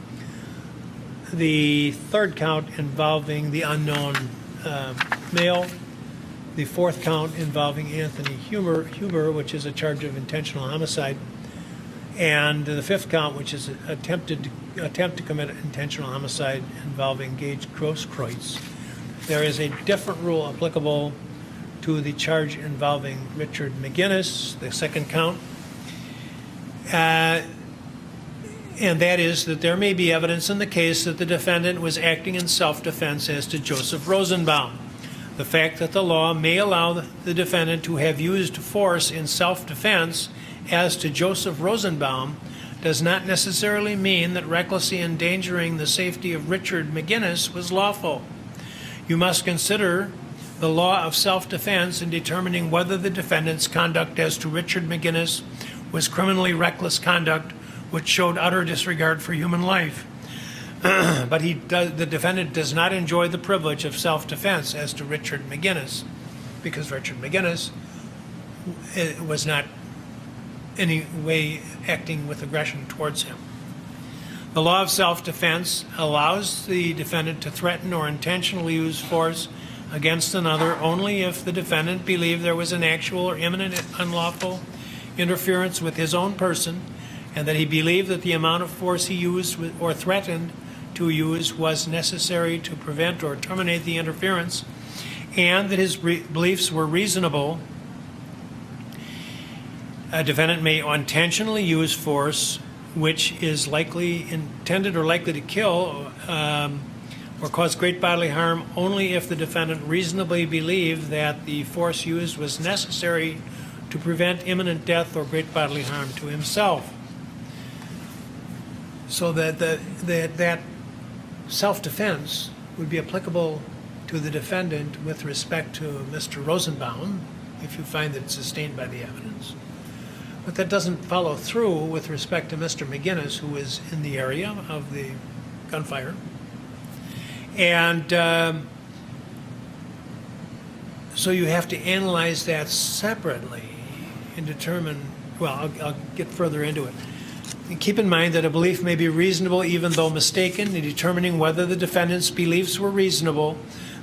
the third count involving the unknown male, the fourth count involving Anthony Huber, which is a charge of intentional homicide, and the fifth count, which is attempt to commit intentional homicide involving Gage Grosskreutz. There is a different rule applicable to the charge involving Richard McGinnis, the second count, and that is that there may be evidence in the case that the defendant was acting in self-defense as to Joseph Rosenbaum. The fact that the law may allow the defendant to have used force in self-defense as to Joseph Rosenbaum does not necessarily mean that recklessly endangering the safety of Richard McGinnis was lawful. You must consider the law of self-defense in determining whether the defendant's conduct as to Richard McGinnis was criminally reckless conduct which showed utter disregard for human life. But the defendant does not enjoy the privilege of self-defense as to Richard McGinnis, because Richard McGinnis was not any way acting with aggression towards him. The law of self-defense allows the defendant to threaten or intentionally use force against another only if the defendant believed there was an actual or imminent unlawful interference with his own person, and that he believed that the amount of force he used or threatened to use was necessary to prevent or terminate the interference, and that his beliefs were reasonable. A defendant may intentionally use force which is likely intended or likely to kill or cause great bodily harm only if the defendant reasonably believed that the force used was necessary to prevent imminent death or great bodily harm to himself. So that self-defense would be applicable to the defendant with respect to Mr. Rosenbaum, if you find that it's sustained by the evidence. But that doesn't follow through with respect to Mr. McGinnis, who was in the area of the gunfire. And so you have to analyze that separately and determine, well, I'll get further into it. And keep in mind that a belief may be reasonable even though mistaken. In determining whether the defendant's beliefs were reasonable,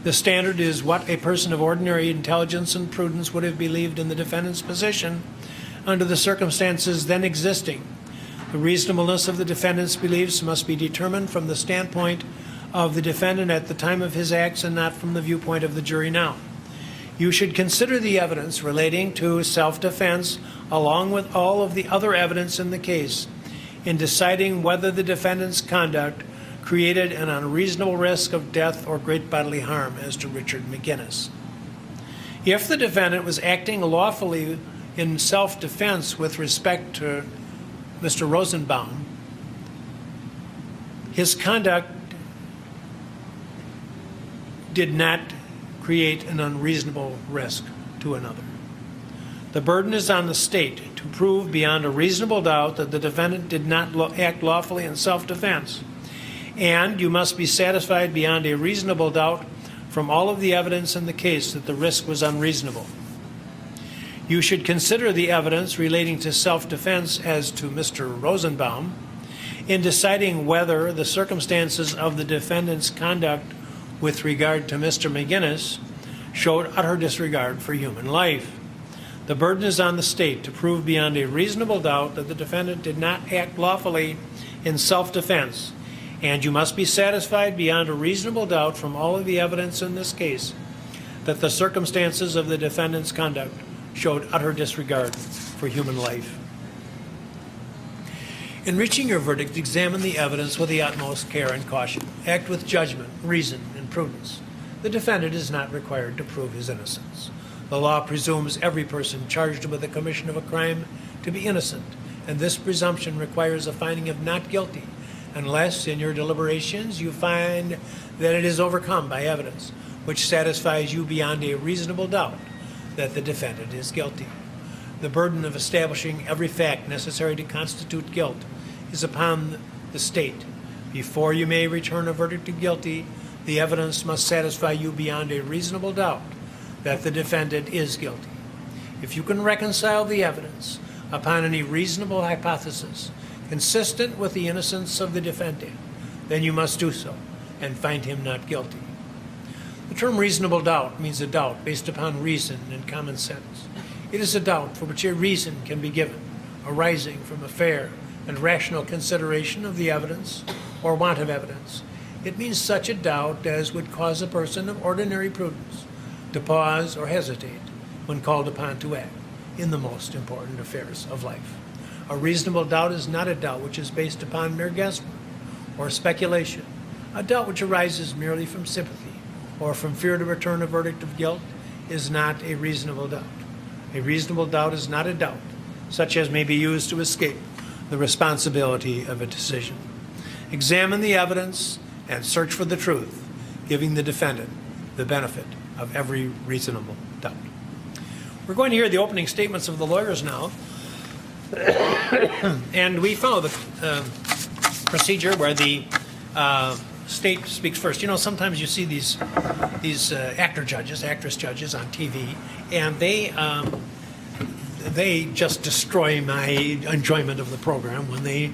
the standard is what a person of ordinary intelligence and prudence would have believed in the defendant's position under the circumstances then existing. The reasonableness of the defendant's beliefs must be determined from the standpoint of the defendant at the time of his acts and not from the viewpoint of the jury now. You should consider the evidence relating to self-defense along with all of the other evidence in the case in deciding whether the defendant's conduct created an unreasonable risk of death or great bodily harm as to Richard McGinnis. If the defendant was acting lawfully in self-defense with respect to Mr. Rosenbaum, his conduct did not create an unreasonable risk to another. The burden is on the state to prove beyond a reasonable doubt that the defendant did not act lawfully in self-defense, and you must be satisfied beyond a reasonable doubt from all of the evidence in the case that the risk was unreasonable. You should consider the evidence relating to self-defense as to Mr. Rosenbaum in deciding whether the circumstances of the defendant's conduct with regard to Mr. McGinnis showed utter disregard for human life. The burden is on the state to prove beyond a reasonable doubt that the defendant did not act lawfully in self-defense, and you must be satisfied beyond a reasonable doubt from all of the evidence in this case that the circumstances of the defendant's conduct showed utter disregard for human life. In reaching your verdict, examine the evidence with the utmost care and caution. Act with judgment, reason, and prudence. The defendant is not required to prove his innocence. The law presumes every person charged with the commission of a crime to be innocent, and this presumption requires a finding of not guilty, unless in your deliberations you find that it is overcome by evidence which satisfies you beyond a reasonable doubt that the defendant is guilty. The burden of establishing every fact necessary to constitute guilt is upon the state. Before you may return a verdict of guilty, the evidence must satisfy you beyond a reasonable doubt that the defendant is guilty. If you can reconcile the evidence upon any reasonable hypothesis consistent with the innocence of the defendant, then you must do so and find him not guilty. The term reasonable doubt means a doubt based upon reason and common sense. It is a doubt for which a reason can be given, arising from a fair and rational consideration of the evidence or want of evidence. It means such a doubt as would cause a person of ordinary prudence to pause or hesitate when called upon to act in the most important affairs of life. A reasonable doubt is not a doubt which is based upon mere guesswork or speculation. A doubt which arises merely from sympathy or from fear to return a verdict of guilt is not a reasonable doubt. A reasonable doubt is not a doubt, such as may be used to escape the responsibility of a decision. Examine the evidence and search for the truth, giving the defendant the benefit of every reasonable doubt. We're going to hear the opening statements of the lawyers now. And we follow the procedure where the state speaks first. You know, sometimes you see these actress judges on TV, and they just destroy my enjoyment of the program when they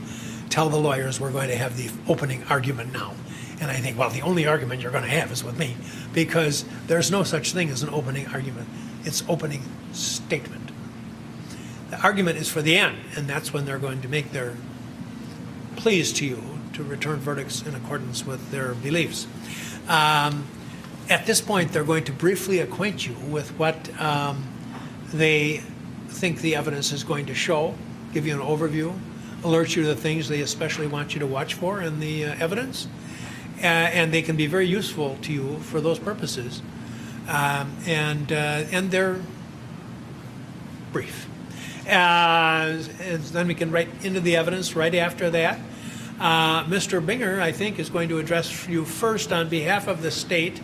tell the lawyers we're going to have the opening argument now. And I think, well, the only argument you're going to have is with me, because there's no such thing as an opening argument. It's opening statement. The argument is for the end, and that's when they're going to make their pleas to you to return verdicts in accordance with their beliefs. At this point, they're going to briefly acquaint you with what they think the evidence is going to show, give you an overview, alert you to the things they especially want you to watch for in the evidence, and they can be very useful to you for those purposes. And they're brief. And then we can right into the evidence right after that. Mr. Binger, I think, is going to address you first on behalf of the state,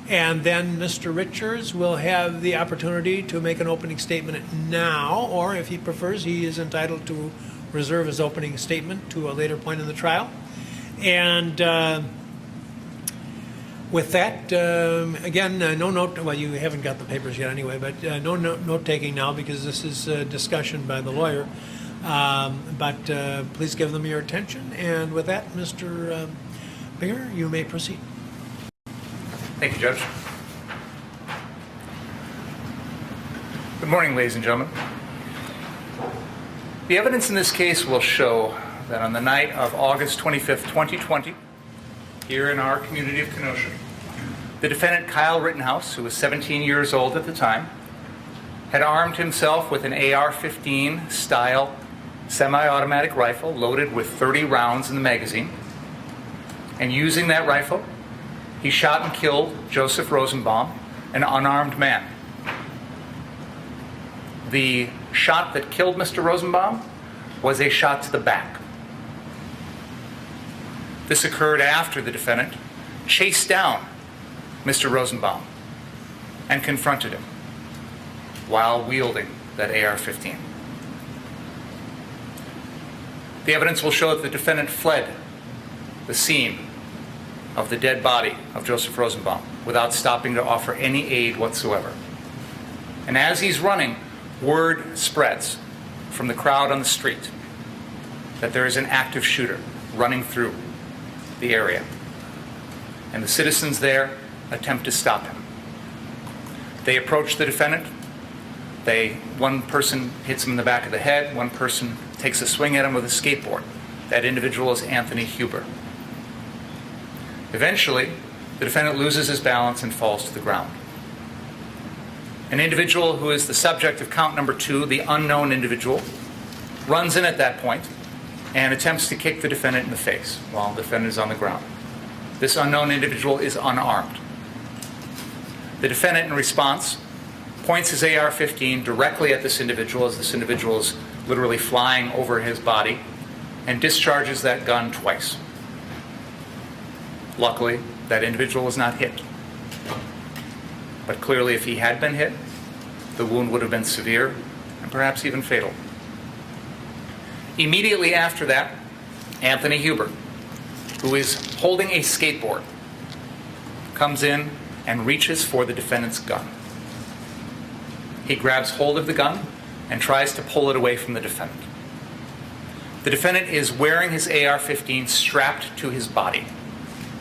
and then Mr. Richards will have the opportunity to make an opening statement now, or if he prefers, he is entitled to reserve his opening statement to a later point in the trial. And with that, again, no note, well, you haven't got the papers yet anyway, but no note-taking now because this is discussion by the lawyer. But please give them your attention. And with that, Mr. Binger, you may proceed. Thank you, Judge. Good morning, ladies and gentlemen. The evidence in this case will show that on the night of August 25th, 2020, here in our community of Kenosha, the defendant Kyle Rittenhouse, who was 17 years old at the time, had armed himself with an AR-15 style semi-automatic rifle loaded with 30 rounds in the magazine. And using that rifle, he shot and killed Joseph Rosenbaum, an unarmed man. The shot that killed Mr. Rosenbaum was a shot to the back. This occurred after the defendant chased down Mr. Rosenbaum and confronted him while wielding that AR-15. The evidence will show that the defendant fled the scene of the dead body of Joseph Rosenbaum without stopping to offer any aid whatsoever. And as he's running, word spreads from the crowd on the street that there is an active shooter running through the area. And the citizens there attempt to stop him. They approach the defendant. One person hits him in the back of the head. One person takes a swing at him with a skateboard. That individual is Anthony Huber. Eventually, the defendant loses his balance and falls to the ground. An individual who is the subject of count number 2, the unknown individual, runs in at that point and attempts to kick the defendant in the face while the defendant is on the ground. This unknown individual is unarmed. The defendant, in response, points his AR-15 directly at this individual as this individual is literally flying over his body and discharges that gun twice. Luckily, that individual was not hit. But clearly, if he had been hit, the wound would have been severe and perhaps even fatal. Immediately after that, Anthony Huber, who is holding a skateboard, comes in and reaches for the defendant's gun. He grabs hold of the gun and tries to pull it away from the defendant. The defendant is wearing his AR-15 strapped to his body.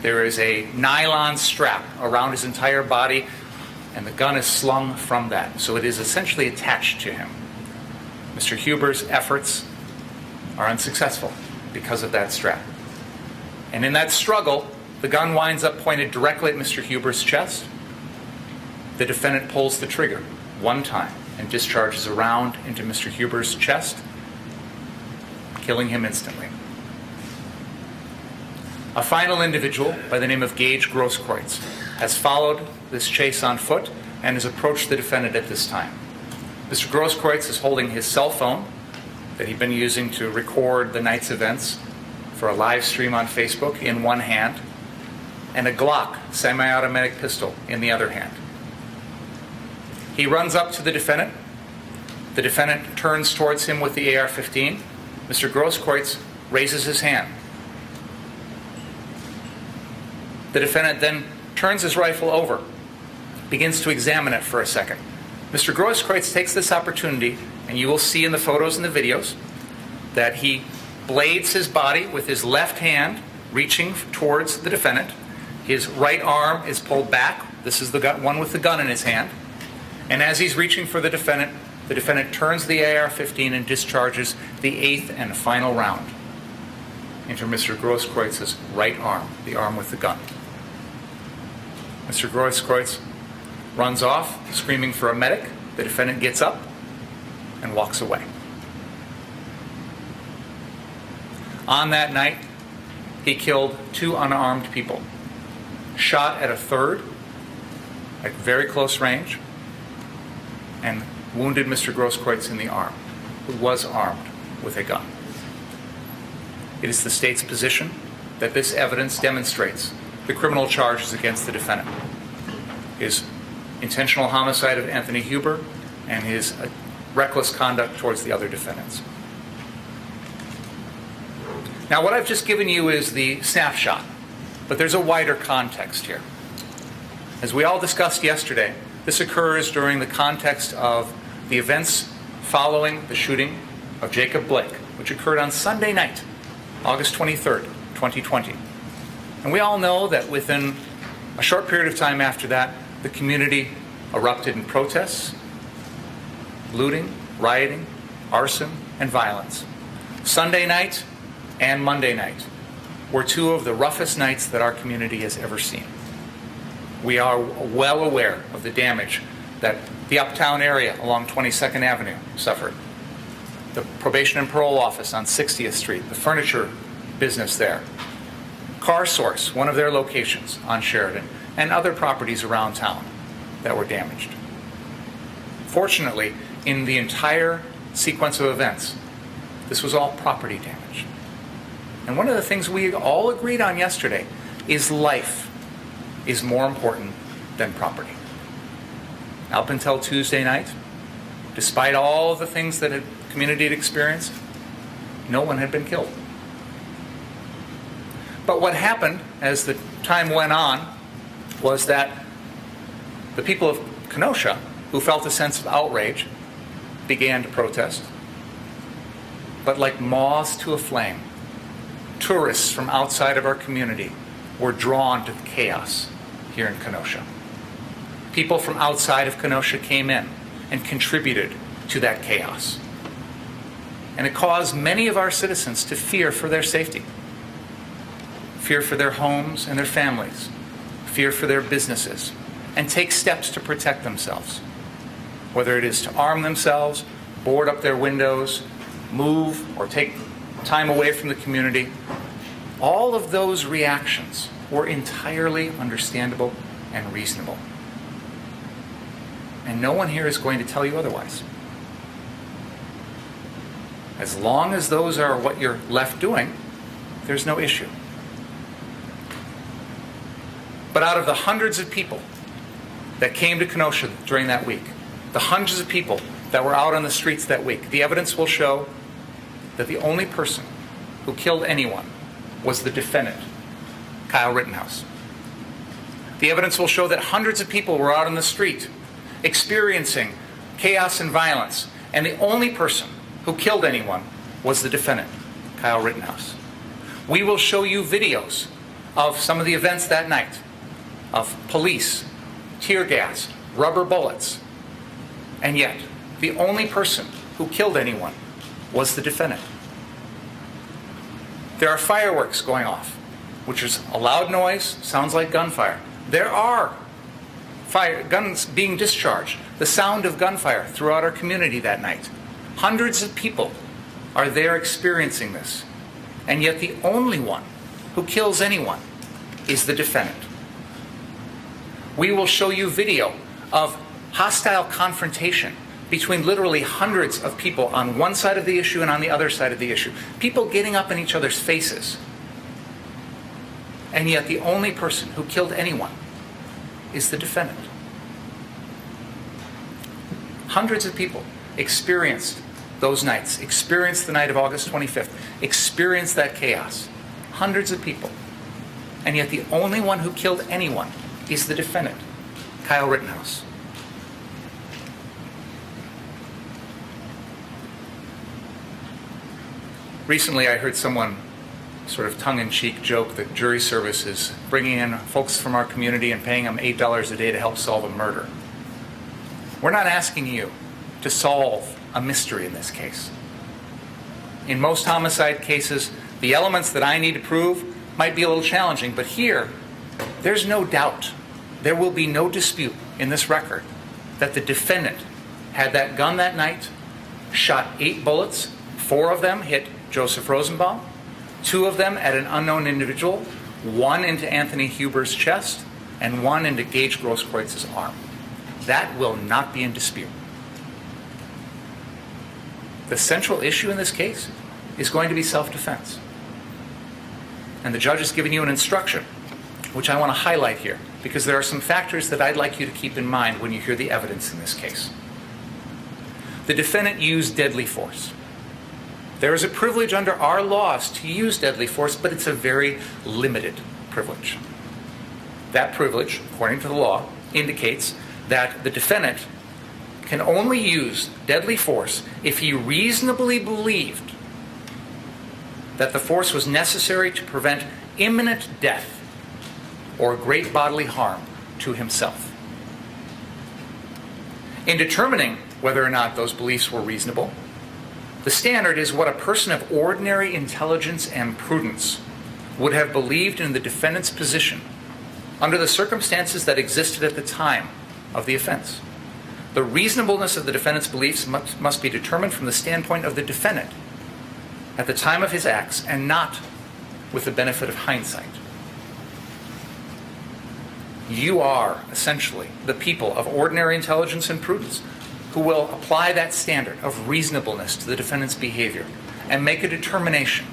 There is a nylon strap around his entire body, and the gun is slung from that, so it is essentially attached to him. Mr. Huber's efforts are unsuccessful because of that strap. And in that struggle, the gun winds up pointed directly at Mr. Huber's chest. The defendant pulls the trigger one time and discharges a round into Mr. Huber's chest, killing him instantly. A final individual by the name of Gage Grosskreutz has followed this chase on foot and has approached the defendant at this time. Mr. Grosskreutz is holding his cell phone that he'd been using to record the night's events for a live stream on Facebook in one hand, and a Glock semi-automatic pistol in the other hand. He runs up to the defendant. The defendant turns towards him with the AR-15. Mr. Grosskreutz raises his hand. The defendant then turns his rifle over, begins to examine it for a second. Mr. Grosskreutz takes this opportunity, and you will see in the photos and the videos, that he blades his body with his left hand, reaching towards the defendant. His right arm is pulled back. This is the one with the gun in his hand. And as he's reaching for the defendant turns the AR-15 and discharges the 8th and final round into Mr. Grosskreutz's right arm, the arm with the gun. Mr. Grosskreutz runs off, screaming for a medic. The defendant gets up and walks away. On that night, he killed 2 unarmed people, shot at a third at very close range, and wounded Mr. Grosskreutz in the arm, who was armed with a gun. It is the state's position that this evidence demonstrates the criminal charges against the defendant: his intentional homicide of Anthony Huber and his reckless conduct towards the other defendants. Now, what I've just given you is the snapshot, but there's a wider context here. As we all discussed yesterday, this occurs during the context of the events following the shooting of Jacob Blake, which occurred on Sunday night, August 23rd, 2020. And we all know that within a short period of time after that, the community erupted in protests, looting, rioting, arson, and violence. Sunday night and Monday night were 2 of the roughest nights that our community has ever seen. We are well aware of the damage that the uptown area along 22nd Avenue suffered. The probation and parole office on 60th Street, the furniture business there, Car Source, one of their locations on Sheridan, and other properties around town that were damaged. Fortunately, in the entire sequence of events, this was all property damage. And one of the things we all agreed on yesterday is life is more important than property. Up until Tuesday night, despite all of the things that the community had experienced, no one had been killed. But what happened as the time went on was that the people of Kenosha, who felt a sense of outrage, began to protest. But like moths to a flame, tourists from outside of our community were drawn to the chaos here in Kenosha. People from outside of Kenosha came in and contributed to that chaos. And it caused many of our citizens to fear for their safety, fear for their homes and their families, fear for their businesses, and take steps to protect themselves, whether it is to arm themselves, board up their windows, move, or take time away from the community. All of those reactions were entirely understandable and reasonable. And no one here is going to tell you otherwise. As long as those are what you're left doing, there's no issue. But out of the hundreds of people that came to Kenosha during that week, the hundreds of people that were out on the streets that week, the evidence will show that the only person who killed anyone was the defendant, Kyle Rittenhouse. The evidence will show that hundreds of people were out on the street experiencing chaos and violence, and the only person who killed anyone was the defendant, Kyle Rittenhouse. We will show you videos of some of the events that night, of police, tear gas, rubber bullets, and yet the only person who killed anyone was the defendant. There are fireworks going off, which is a loud noise, sounds like gunfire. There are guns being discharged, the sound of gunfire throughout our community that night. Hundreds of people are there experiencing this, and yet the only one who kills anyone is the defendant. We will show you video of hostile confrontation between literally hundreds of people on one side of the issue and on the other side of the issue. People getting up in each other's faces. And yet the only person who killed anyone is the defendant. Hundreds of people experienced those nights, experienced the night of August 25th, experienced that chaos. Hundreds of people. And yet the only one who killed anyone is the defendant, Kyle Rittenhouse. Recently, I heard someone sort of tongue-in-cheek joke that jury service is bringing in folks from our community and paying them $8 a day to help solve a murder. We're not asking you to solve a mystery in this case. In most homicide cases, the elements that I need to prove might be a little challenging, but here, there's no doubt, there will be no dispute in this record that the defendant had that gun that night, shot 8 bullets, 4 of them hit Joseph Rosenbaum, 2 of them at an unknown individual, 1 into Anthony Huber's chest, and 1 into Gage Grosskreuz's arm. That will not be in dispute. The central issue in this case is going to be self-defense. And the judge has given you an instruction, which I want to highlight here, because there are some factors that I'd like you to keep in mind when you hear the evidence in this case. The defendant used deadly force. There is a privilege under our laws to use deadly force, but it's a very limited privilege. That privilege, according to the law, indicates that the defendant can only use deadly force if he reasonably believed that the force was necessary to prevent imminent death or great bodily harm to himself. In determining whether or not those beliefs were reasonable, the standard is what a person of ordinary intelligence and prudence would have believed in the defendant's position under the circumstances that existed at the time of the offense. The reasonableness of the defendant's beliefs must be determined from the standpoint of the defendant at the time of his acts and not with the benefit of hindsight. You are essentially the people of ordinary intelligence and prudence who will apply that standard of reasonableness to the defendant's behavior and make a determination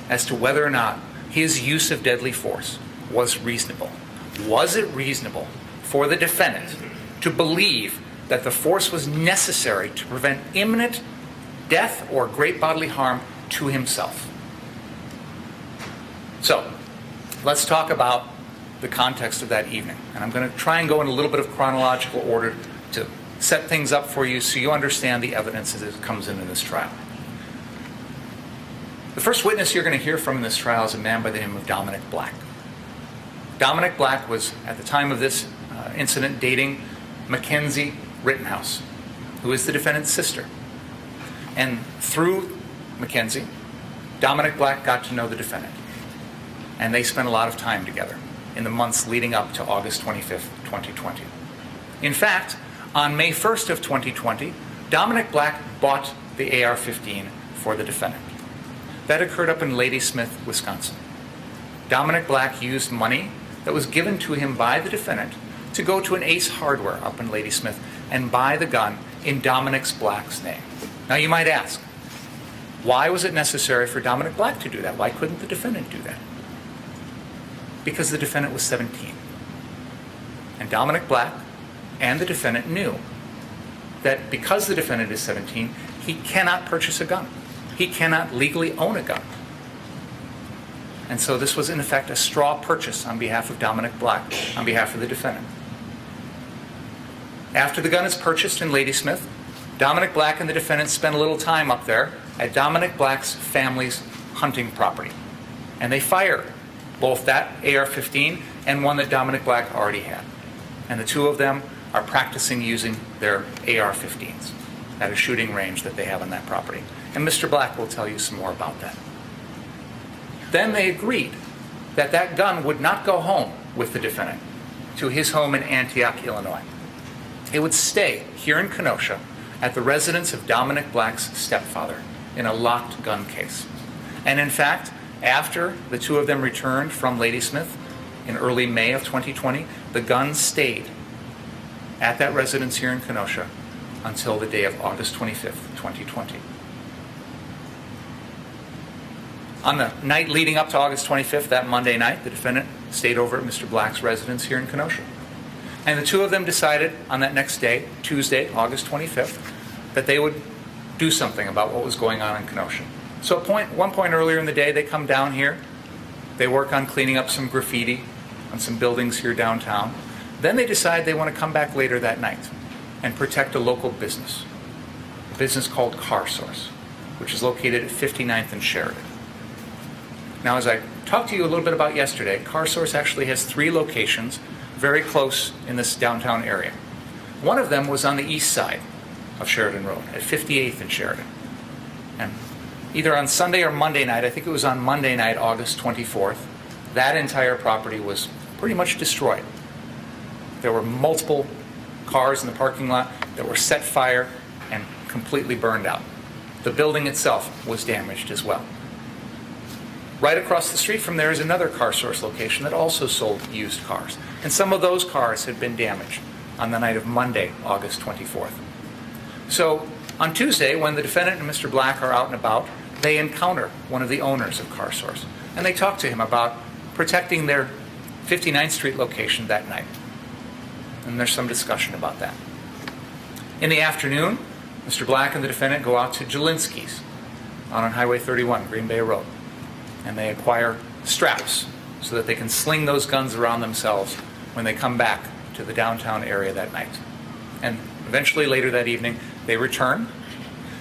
as to whether or not his use of deadly force was reasonable. Was it reasonable for the defendant to believe that the force was necessary to prevent imminent death or great bodily harm to himself? So, let's talk about the context of that evening. And I'm going to try and go in a little bit of chronological order to set things up for you so you understand the evidence as it comes in this trial. The first witness you're going to hear from in this trial is a man by the name of Dominic Black. Dominic Black was, at the time of this incident, dating Mackenzie Rittenhouse, who is the defendant's sister. And through Mackenzie, Dominic Black got to know the defendant. And they spent a lot of time together in the months leading up to August 25th, 2020. In fact, on May 1st of 2020, Dominic Black bought the AR-15 for the defendant. That occurred up in Ladysmith, Wisconsin. Dominic Black used money that was given to him by the defendant to go to an Ace Hardware up in Ladysmith and buy the gun in Dominic Black's name. Now you might ask, why was it necessary for Dominic Black to do that? Why couldn't the defendant do that? Because the defendant was 17. And Dominic Black and the defendant knew that because the defendant is 17, he cannot purchase a gun. He cannot legally own a gun. And so this was in effect a straw purchase on behalf of Dominic Black, on behalf of the defendant. After the gun is purchased in Ladysmith, Dominic Black and the defendant spent a little time up there at Dominic Black's family's hunting property. And they fire both that AR-15 and one that Dominic Black already had. And the two of them are practicing using their AR-15s at a shooting range that they have on that property. And Mr. Black will tell you some more about that. Then they agreed that that gun would not go home with the defendant to his home in Antioch, Illinois. It would stay here in Kenosha at the residence of Dominic Black's stepfather in a locked gun case. And in fact, after the two of them returned from Ladysmith in early May of 2020, the gun stayed at that residence here in Kenosha until the day of August 25th, 2020. On the night leading up to August 25th, that Monday night, the defendant stayed over at Mr. Black's residence here in Kenosha. And the two of them decided on that next day, Tuesday, August 25th, that they would do something about what was going on in Kenosha. So at one point earlier in the day, they come down here. They work on cleaning up some graffiti on some buildings here downtown. Then they decide they want to come back later that night and protect a local business, a business called Car Source, which is located at 59th and Sheridan. Now, as I talked to you a little bit about yesterday, Car Source actually has 3 locations very close in this downtown area. One of them was on the east side of Sheridan Road at 58th and Sheridan. And either on Sunday or Monday night, I think it was on Monday night, August 24th, that entire property was pretty much destroyed. There were multiple cars in the parking lot that were set fire and completely burned out. The building itself was damaged as well. Right across the street from there is another Car Source location that also sold used cars. And some of those cars had been damaged on the night of Monday, August 24th. So on Tuesday, when the defendant and Mr. Black are out and about, they encounter one of the owners of Car Source. And they talk to him about protecting their 59th Street location that night. And there's some discussion about that. In the afternoon, Mr. Black and the defendant go out to Jelinski's on Highway 31, Green Bay Road. And they acquire straps so that they can sling those guns around themselves when they come back to the downtown area that night. And eventually, later that evening, they return.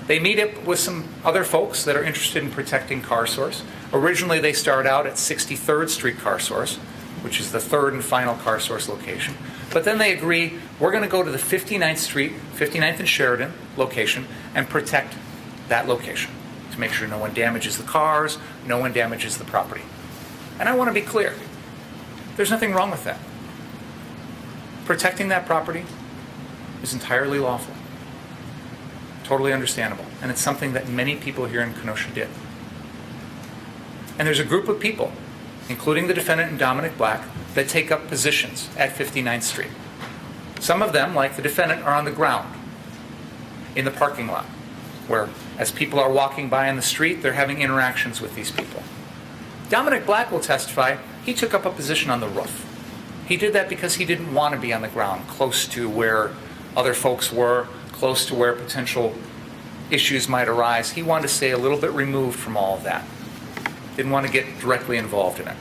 They meet up with some other folks that are interested in protecting Car Source. Originally, they start out at 63rd Street Car Source, which is the third and final Car Source location. But then they agree, we're going to go to the 59th Street, 59th and Sheridan location, and protect that location to make sure no one damages the cars, no one damages the property. And I want to be clear, there's nothing wrong with that. Protecting that property is entirely lawful, totally understandable, and it's something that many people here in Kenosha did. And there's a group of people, including the defendant and Dominic Black, that take up positions at 59th Street. Some of them, like the defendant, are on the ground in the parking lot, where as people are walking by on the street, they're having interactions with these people. Dominic Black will testify he took up a position on the roof. He did that because he didn't want to be on the ground, close to where other folks were, close to where potential issues might arise. He wanted to stay a little bit removed from all of that. Didn't want to get directly involved in it.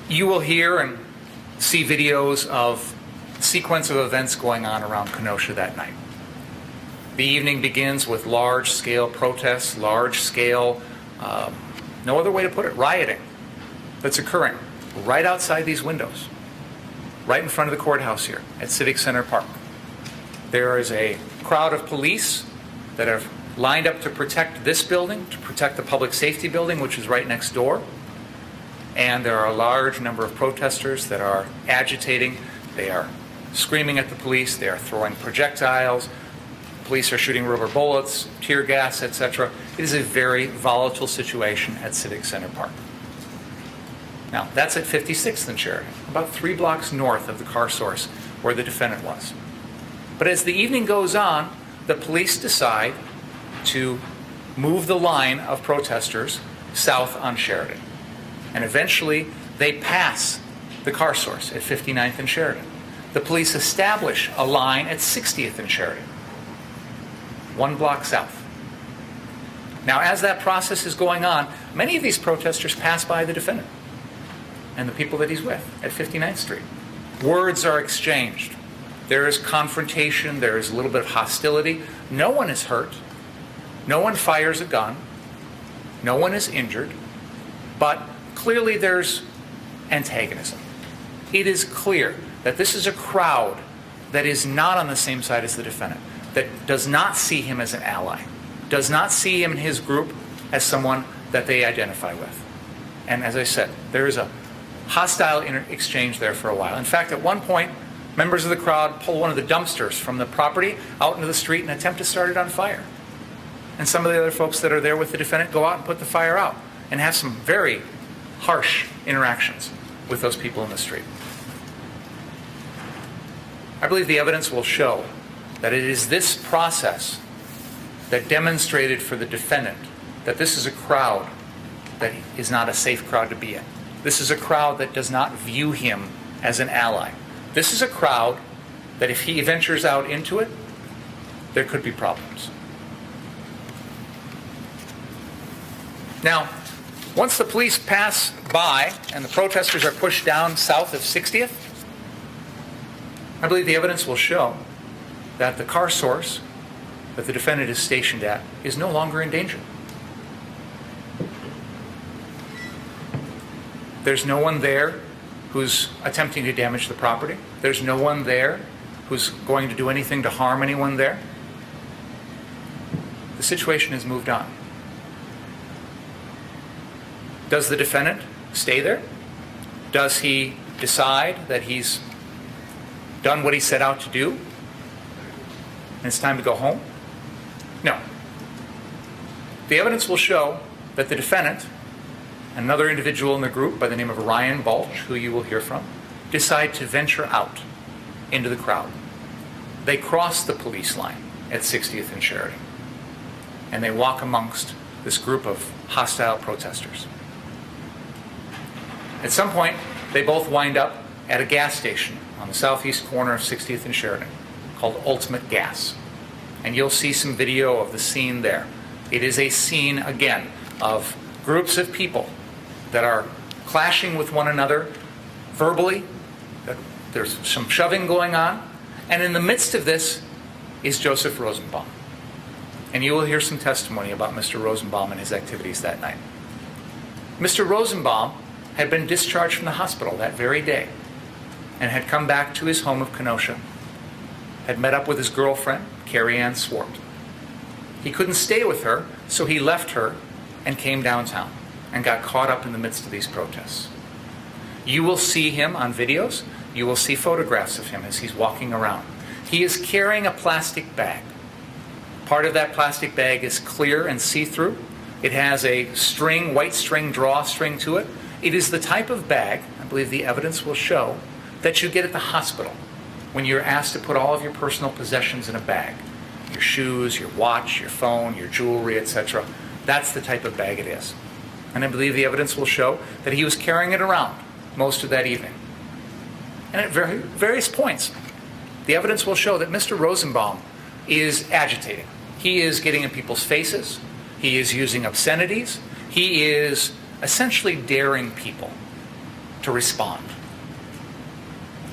You will hear and see videos of a sequence of events going on around Kenosha that night. The evening begins with large-scale protests, large-scale, no other way to put it, rioting that's occurring right outside these windows, right in front of the courthouse here at Civic Center Park. There is a crowd of police that have lined up to protect this building, to protect the public safety building, which is right next door. And there are a large number of protesters that are agitating. They are screaming at the police. They are throwing projectiles. Police are shooting rubber bullets, tear gas, etc. It is a very volatile situation at Civic Center Park. Now, that's at 56th and Sheridan, about 3 blocks north of the Car Source where the defendant was. But as the evening goes on, the police decide to move the line of protesters south on Sheridan. And eventually, they pass the Car Source at 59th and Sheridan. The police establish a line at 60th and Sheridan, 1 block south. Now, as that process is going on, many of these protesters pass by the defendant and the people that he's with at 59th Street. Words are exchanged. There is confrontation. There is a little bit of hostility. No one is hurt. No one fires a gun. No one is injured. But clearly there's antagonism. It is clear that this is a crowd that is not on the same side as the defendant, that does not see him as an ally, does not see him and his group as someone that they identify with. And as I said, there is a hostile exchange there for a while. In fact, at one point, members of the crowd pull one of the dumpsters from the property out into the street and attempt to start it on fire. And some of the other folks that are there with the defendant go out and put the fire out and have some very harsh interactions with those people in the street. I believe the evidence will show that it is this process that demonstrated for the defendant that this is a crowd that is not a safe crowd to be in. This is a crowd that does not view him as an ally. This is a crowd that if he ventures out into it, there could be problems. Now, once the police pass by and the protesters are pushed down south of 60th, I believe the evidence will show that the car source that the defendant is stationed at is no longer in danger. There's no one there who's attempting to damage the property. There's no one there who's going to do anything to harm anyone there. The situation has moved on. Does the defendant stay there? Does he decide that he's done what he set out to do and it's time to go home? No. The evidence will show that the defendant, another individual in the group by the name of Ryan Balch, who you will hear from, decide to venture out into the crowd. They cross the police line at 60th and Sheridan, and they walk amongst this group of hostile protesters. At some point, they both wind up at a gas station on the southeast corner of 60th and Sheridan called Ultimate Gas. And you'll see some video of the scene there. It is a scene, again, of groups of people that are clashing with one another verbally. There's some shoving going on. And in the midst of this is Joseph Rosenbaum. And you will hear some testimony about Mr. Rosenbaum and his activities that night. Mr. Rosenbaum had been discharged from the hospital that very day and had come back to his home of Kenosha, had met up with his girlfriend, Carrie Ann Swart. He couldn't stay with her, so he left her and came downtown and got caught up in the midst of these protests. You will see him on videos. You will see photographs of him as he's walking around. He is carrying a plastic bag. Part of that plastic bag is clear and see-through. It has a string, white string, drawstring to it. It is the type of bag, I believe the evidence will show, that you get at the hospital when you're asked to put all of your personal possessions in a bag. Your shoes, your watch, your phone, your jewelry, etc. That's the type of bag it is. And I believe the evidence will show that he was carrying it around most of that evening. And at various points, the evidence will show that Mr. Rosenbaum is agitating. He is getting in people's faces. He is using obscenities. He is essentially daring people to respond.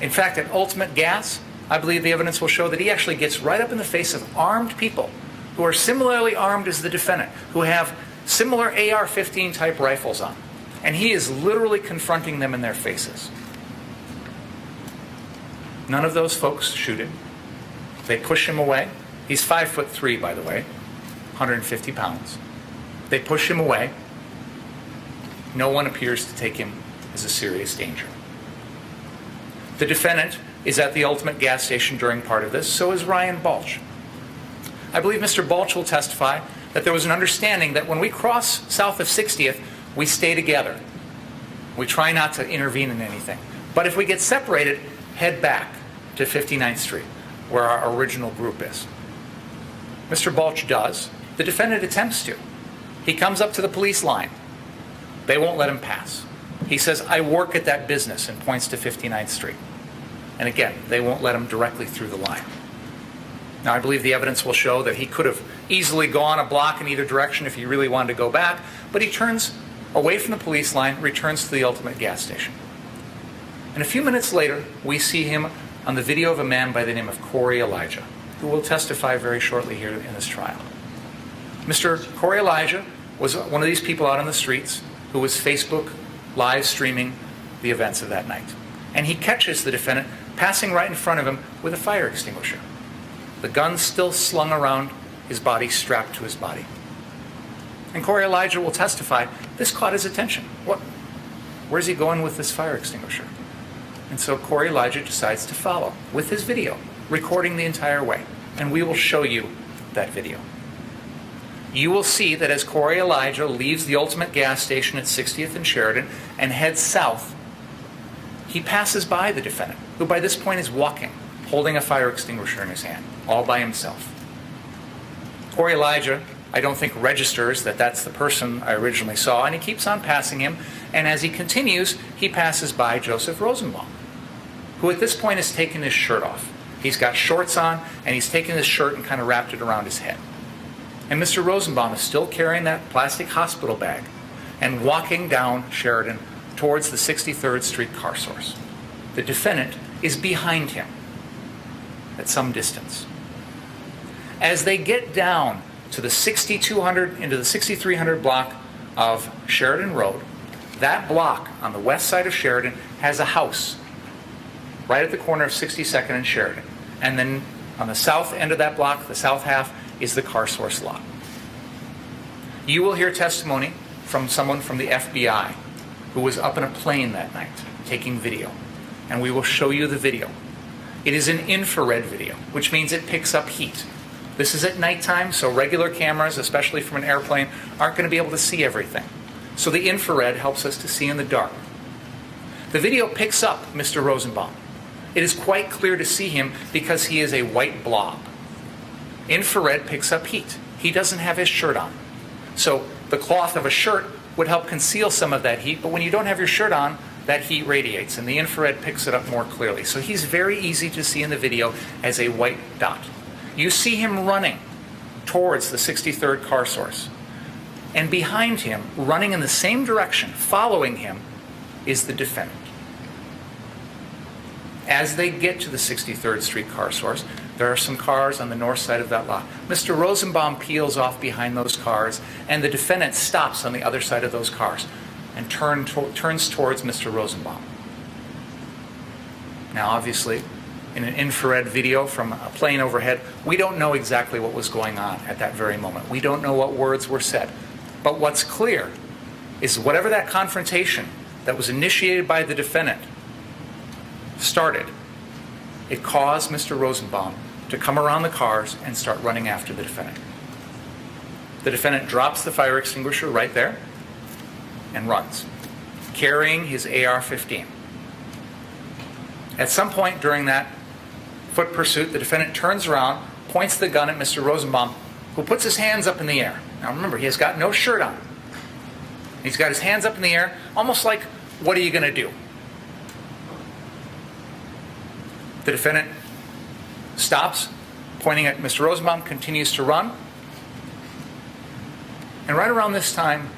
In fact, at Ultimate Gas, I believe the evidence will show that he actually gets right up in the face of armed people who are similarly armed as the defendant, who have similar AR-15 type rifles on. And he is literally confronting them in their faces. None of those folks shoot him. They push him away. He's 5'3", by the way, 150 pounds. They push him away. No one appears to take him as a serious danger. The defendant is at the Ultimate Gas station during part of this, so is Ryan Balch. I believe Mr. Balch will testify that there was an understanding that when we cross south of 60th, we stay together. We try not to intervene in anything. But if we get separated, head back to 59th Street, where our original group is. Mr. Balch does. The defendant attempts to. He comes up to the police line. They won't let him pass. He says, "I work at that business," and points to 59th Street. And again, they won't let him directly through the line. Now, I believe the evidence will show that he could have easily gone a block in either direction if he really wanted to go back, but he turns away from the police line, returns to the Ultimate Gas station. And a few minutes later, we see him on the video of a man by the name of Corey Elijah, who will testify very shortly here in this trial. Mr. Corey Elijah was one of these people out on the streets who was Facebook live streaming the events of that night. And he catches the defendant passing right in front of him with a fire extinguisher. The gun still slung around his body, strapped to his body. And Corey Elijah will testify, this caught his attention. Where's he going with this fire extinguisher? And so Corey Elijah decides to follow with his video, recording the entire way. And we will show you that video. You will see that as Corey Elijah leaves the Ultimate Gas station at 60th and Sheridan and heads south, he passes by the defendant, who by this point is walking, holding a fire extinguisher in his hand, all by himself. Corey Elijah, I don't think, registers that that's the person I originally saw, and he keeps on passing him, and as he continues, he passes by Joseph Rosenbaum, who at this point has taken his shirt off. He's got shorts on, and he's taken his shirt and kind of wrapped it around his head. And Mr. Rosenbaum is still carrying that plastic hospital bag and walking down Sheridan towards the 63rd Street car source. The defendant is behind him at some distance. As they get down to the 6200 into the 6300 block of Sheridan Road, that block on the west side of Sheridan has a house right at the corner of 62nd and Sheridan. And then on the south end of that block, the south half, is the car source lot. You will hear testimony from someone from the FBI who was up in a plane that night taking video. And we will show you the video. It is an infrared video, which means it picks up heat. This is at nighttime, so regular cameras, especially from an airplane, aren't going to be able to see everything. So the infrared helps us to see in the dark. The video picks up Mr. Rosenbaum. It is quite clear to see him because he is a white blob. Infrared picks up heat. He doesn't have his shirt on. So the cloth of a shirt would help conceal some of that heat, but when you don't have your shirt on, that heat radiates, and the infrared picks it up more clearly. So he's very easy to see in the video as a white dot. You see him running towards the 63rd car source. And behind him, running in the same direction, following him, is the defendant. As they get to the 63rd Street car source, there are some cars on the north side of that lot. Mr. Rosenbaum peels off behind those cars, and the defendant stops on the other side of those cars and turns towards Mr. Rosenbaum. Now, obviously, in an infrared video from a plane overhead, we don't know exactly what was going on at that very moment. We don't know what words were said. But what's clear is whatever that confrontation that was initiated by the defendant started, it caused Mr. Rosenbaum to come around the cars and start running after the defendant. The defendant drops the fire extinguisher right there and runs, carrying his AR-15. At some point during that foot pursuit, the defendant turns around, points the gun at Mr. Rosenbaum, who puts his hands up in the air. Now remember, he has got no shirt on. He's got his hands up in the air, almost like, what are you going to do? The defendant stops, pointing at Mr. Rosenbaum, continues to run. And right around this time,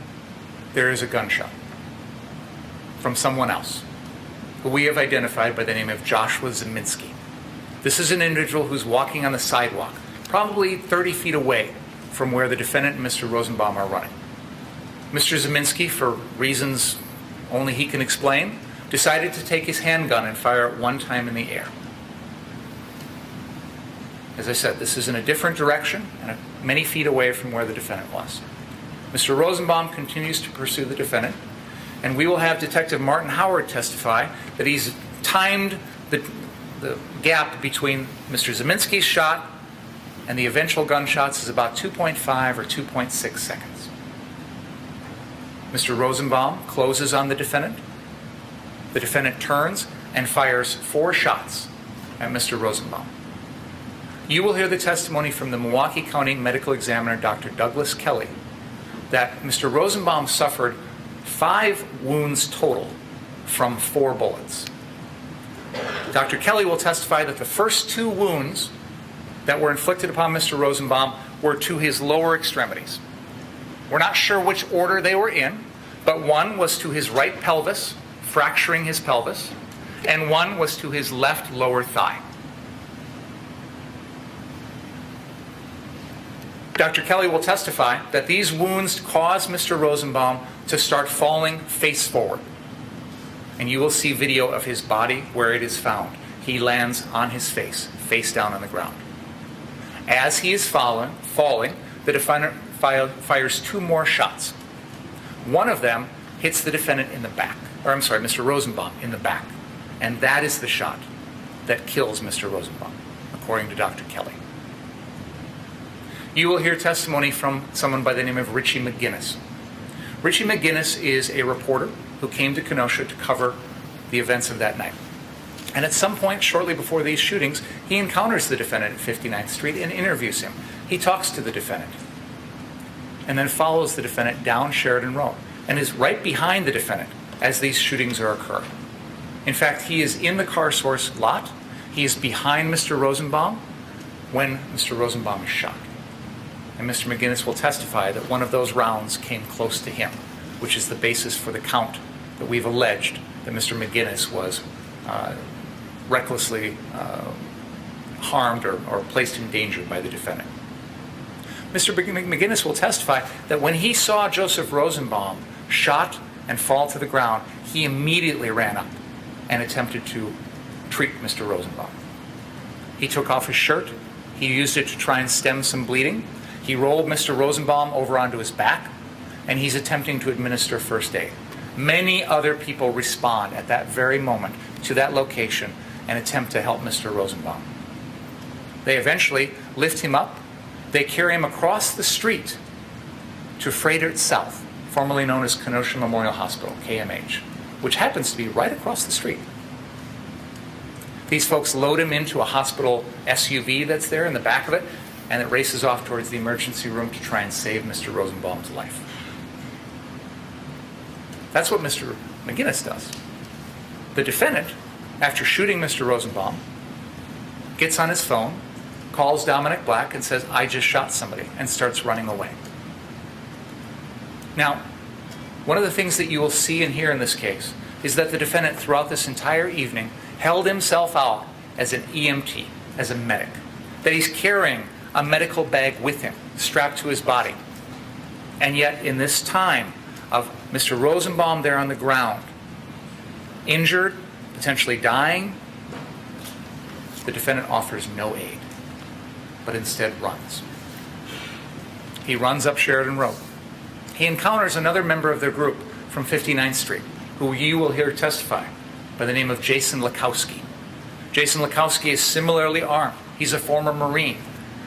there is a gunshot from someone else, who we have identified by the name of Joshua Zeminski. This is an individual who's walking on the sidewalk, probably 30 feet away from where the defendant and Mr. Rosenbaum are running. Mr. Zeminski, for reasons only he can explain, decided to take his handgun and fire it one time in the air. As I said, this is in a different direction and many feet away from where the defendant was. Mr. Rosenbaum continues to pursue the defendant, and we will have Detective Martin Howard testify that he's timed the gap between Mr. Zeminski's shot and the eventual gunshots is about 2.5 or 2.6 seconds. Mr. Rosenbaum closes on the defendant. The defendant turns and fires 4 shots at Mr. Rosenbaum. You will hear the testimony from the Milwaukee County Medical Examiner, Dr. Douglas Kelly, that Mr. Rosenbaum suffered 5 wounds total from 4 bullets. Dr. Kelly will testify that the first 2 wounds that were inflicted upon Mr. Rosenbaum were to his lower extremities. We're not sure which order they were in, but one was to his right pelvis, fracturing his pelvis, and one was to his left lower thigh. Dr. Kelly will testify that these wounds caused Mr. Rosenbaum to start falling face forward. And you will see video of his body where it is found. He lands on his face down on the ground. As he is falling, the defendant fires 2 more shots. One of them hits the defendant in the back, Mr. Rosenbaum in the back. And that is the shot that kills Mr. Rosenbaum, according to Dr. Kelly. You will hear testimony from someone by the name of Richie McGinnis. Richie McGinnis is a reporter who came to Kenosha to cover the events of that night. And at some point shortly before these shootings, he encounters the defendant at 59th Street and interviews him. He talks to the defendant and then follows the defendant down Sheridan Road and is right behind the defendant as these shootings are occurring. In fact, he is in the car source lot. He is behind Mr. Rosenbaum when Mr. Rosenbaum is shot. And Mr. McGinnis will testify that one of those rounds came close to him, which is the basis for the count that we've alleged that Mr. McGinnis was recklessly harmed or placed in danger by the defendant. Mr. McGinnis will testify that when he saw Joseph Rosenbaum shot and fall to the ground, he immediately ran up and attempted to treat Mr. Rosenbaum. He took off his shirt. He used it to try and stem some bleeding. He rolled Mr. Rosenbaum over onto his back, and he's attempting to administer first aid. Many other people respond at that very moment to that location and attempt to help Mr. Rosenbaum. They eventually lift him up. They carry him across the street to Frederick South, formerly known as Kenosha Memorial Hospital, KMH, which happens to be right across the street. These folks load him into a hospital SUV that's there in the back of it, and it races off towards the emergency room to try and save Mr. Rosenbaum's life. That's what Mr. McGinnis does. The defendant, after shooting Mr. Rosenbaum, gets on his phone, calls Dominic Black and says, "I just shot somebody," and starts running away. Now, one of the things that you will see and hear in this case is that the defendant throughout this entire evening held himself out as an EMT, as a medic, that he's carrying a medical bag with him, strapped to his body. And yet, in this time of Mr. Rosenbaum there on the ground, injured, potentially dying, the defendant offers no aid, but instead runs. He runs up Sheridan Road. He encounters another member of their group from 59th Street, who you will hear testify, by the name of Jason Lakowski. Jason Lakowski is similarly armed. He's a former Marine.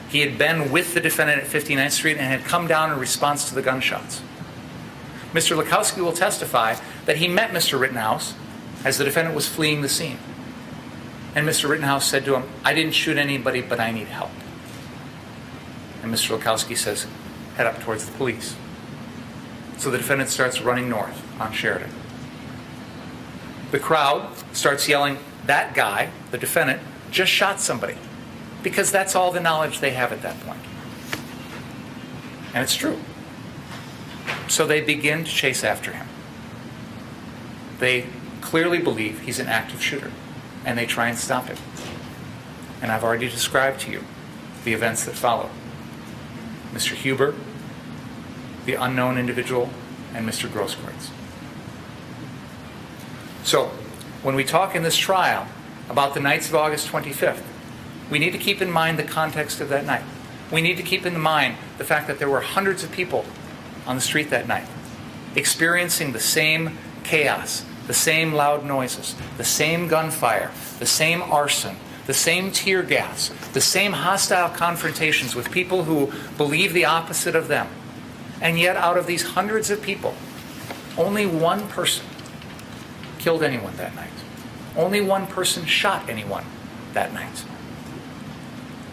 He had been with the defendant at 59th Street and had come down in response to the gunshots. Mr. Lakowski will testify that he met Mr. Rittenhouse as the defendant was fleeing the scene. And Mr. Rittenhouse said to him, "I didn't shoot anybody, but I need help." And Mr. Lakowski says, "Head up towards the police." So the defendant starts running north on Sheridan. The crowd starts yelling, "That guy, the defendant, just shot somebody," because that's all the knowledge they have at that point. And it's true. So they begin to chase after him. They clearly believe he's an active shooter, and they try and stop him. And I've already described to you the events that follow. Mr. Huber, the unknown individual, and Mr. Grosskreutz. So, when we talk in this trial about the nights of August 25th, we need to keep in mind the context of that night. We need to keep in mind the fact that there were hundreds of people on the street that night, experiencing the same chaos, the same loud noises, the same gunfire, the same arson, the same tear gas, the same hostile confrontations with people who believe the opposite of them. And yet, out of these hundreds of people, only one person killed anyone that night. Only one person shot anyone that night.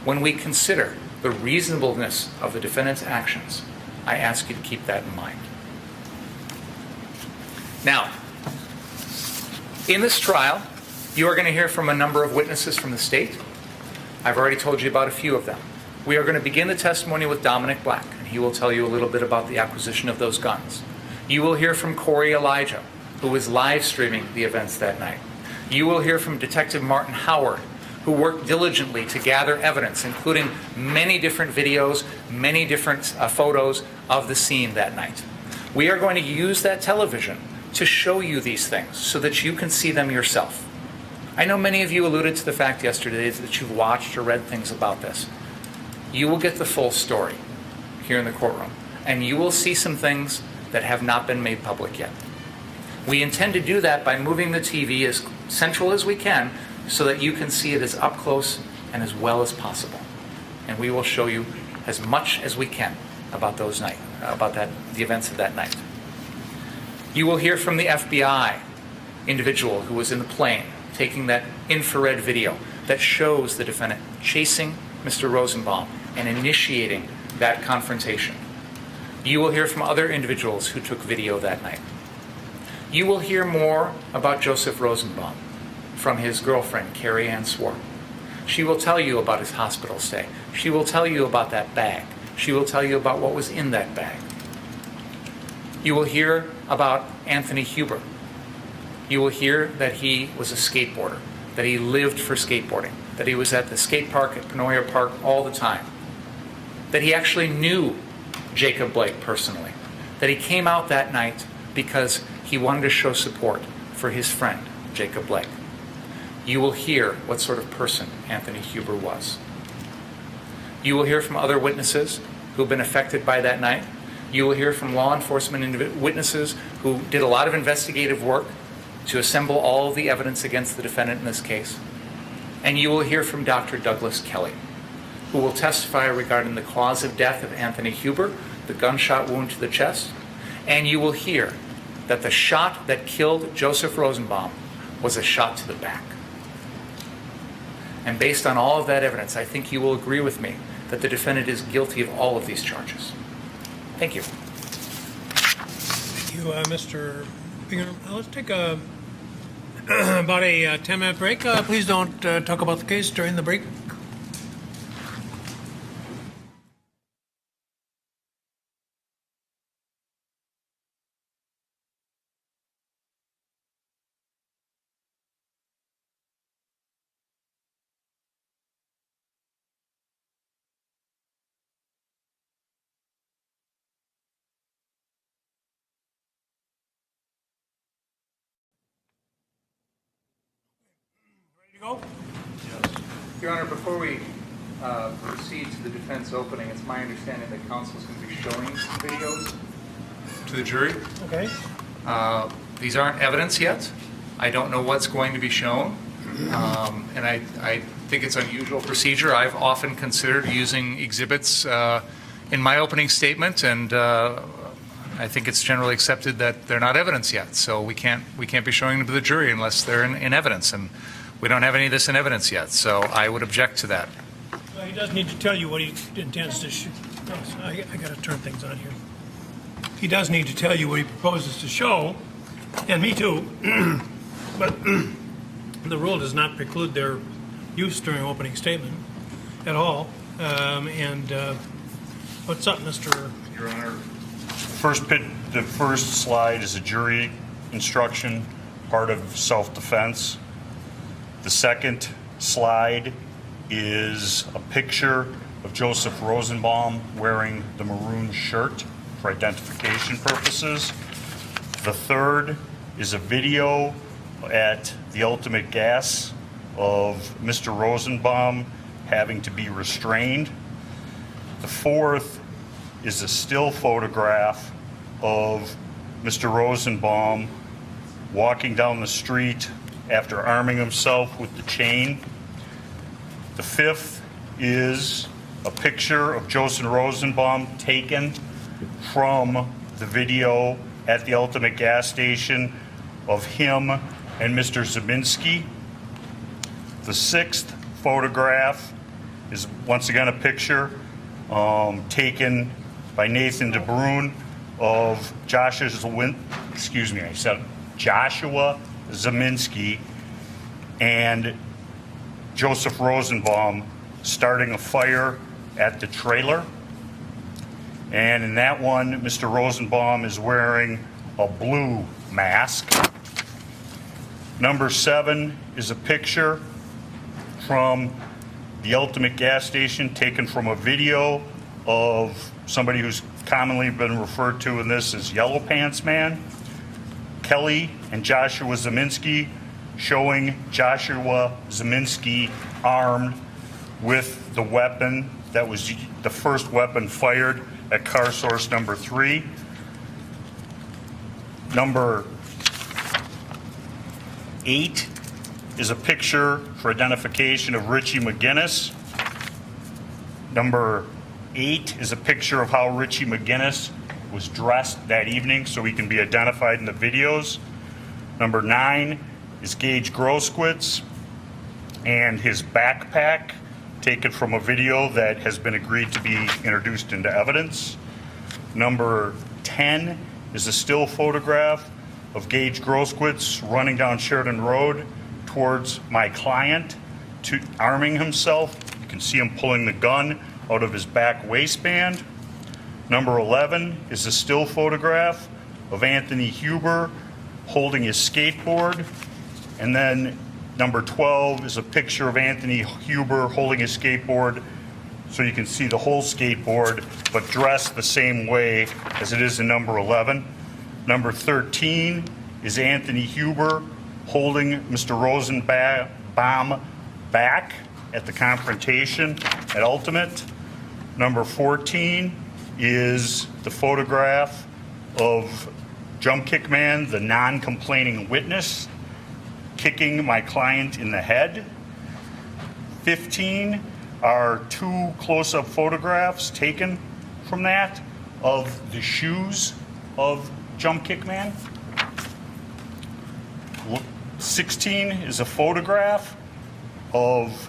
When we consider the reasonableness of the defendant's actions, I ask you to keep that in mind. Now, in this trial, you are going to hear from a number of witnesses from the state. I've already told you about a few of them. We are going to begin the testimony with Dominic Black, and he will tell you a little bit about the acquisition of those guns. You will hear from Corey Elijah, who was live streaming the events that night. You will hear from Detective Martin Howard, who worked diligently to gather evidence, including many different videos, many different photos of the scene that night. We are going to use that television to show you these things so that you can see them yourself. I know many of you alluded to the fact yesterday that you've watched or read things about this. You will get the full story here in the courtroom, and you will see some things that have not been made public yet. We intend to do that by moving the TV as central as we can so that you can see it as up close and as well as possible. And we will show you as much as we can about the events of that night. You will hear from the FBI individual who was in the plane taking that infrared video that shows the defendant chasing Mr. Rosenbaum and initiating that confrontation. You will hear from other individuals who took video that night. You will hear more about Joseph Rosenbaum from his girlfriend, Carrie Ann Swart. She will tell you about his hospital stay. She will tell you about that bag. She will tell you about what was in that bag. You will hear about Anthony Huber. You will hear that he was a skateboarder, that he lived for skateboarding, that he was at the skate park at Penoyer Park all the time, that he actually knew Jacob Blake personally, that he came out that night because he wanted to show support for his friend, Jacob Blake. You will hear what sort of person Anthony Huber was. You will hear from other witnesses who have been affected by that night. You will hear from law enforcement witnesses who did a lot of investigative work to assemble all of the evidence against the defendant in this case. And you will hear from Dr. Douglas Kelly, who will testify regarding the cause of death of Anthony Huber, the gunshot wound to the chest. And you will hear that the shot that killed Joseph Rosenbaum was a shot to the back. And based on all of that evidence, I think you will agree with me that the defendant is guilty of all of these charges. Thank you. Thank you, Mr. Bingham. Let's take about a 10-minute break. Please don't talk about the case during the break. Go. Your Honor, before we proceed to the defense opening, it's my understanding that counsel is going to be showing videos to the jury. Okay. These aren't evidence yet. I don't know what's going to be shown. And I think it's unusual procedure. I've often considered using exhibits in my opening statement, and I think it's generally accepted that they're not evidence yet. So we can't be showing them to the jury unless they're in evidence. And we don't have any of this in evidence yet, so I would object to that. Well, he does need to tell you what he intends to show. I got to turn things on here. He does need to tell you what he proposes to show, and me too. But the rule does not preclude their use during opening statement at all. What's up, Mr. Your Honor, the first slide is a jury instruction, part of self-defense. The second slide is a picture of Joseph Rosenbaum wearing the maroon shirt for identification purposes. The third is a video at the Ultimate Gas of Mr. Rosenbaum having to be restrained. The fourth is a still photograph of Mr. Rosenbaum walking down the street after arming himself with the chain. The fifth is a picture of Joseph Rosenbaum taken from the video at the Ultimate Gas Station of him and Mr. Zeminski. The sixth photograph is once again a picture taken by Nathan DeBrune of Joshua Zeminski and Joseph Rosenbaum starting a fire at the trailer. And in that one, Mr. Rosenbaum is wearing a blue mask. Number 7 is a picture from the Ultimate Gas Station taken from a video of somebody who's commonly been referred to in this as Yellow Pants Man. Kelly and Joshua Zeminski, showing Joshua Zeminski armed with the weapon that was the first weapon fired at car source number 3. Number 8 is a picture for identification of Richie McGinnis. Number 8 is a picture of how Richie McGinnis was dressed that evening so he can be identified in the videos. Number 9 is Gage Groskowitz. and his backpack, taken from a video that has been agreed to be introduced into evidence. Number 10 is a still photograph of Gage Groskowitz running down Sheridan Road towards my client, arming himself. You can see him pulling the gun out of his back waistband. Number 11 is a still photograph of Anthony Huber holding his skateboard. And then number 12 is a picture of Anthony Huber holding his skateboard, so you can see the whole skateboard, but dressed the same way as it is in number 11. Number 13 is Anthony Huber holding Mr. Rosenbaum back at the confrontation at Ultimate. Number 14 is the photograph of Jump Kick Man, the non-complaining witness, kicking my client in the head. 15 are two close-up photographs taken from that of the shoes of Jump Kick Man. 16 is a photograph of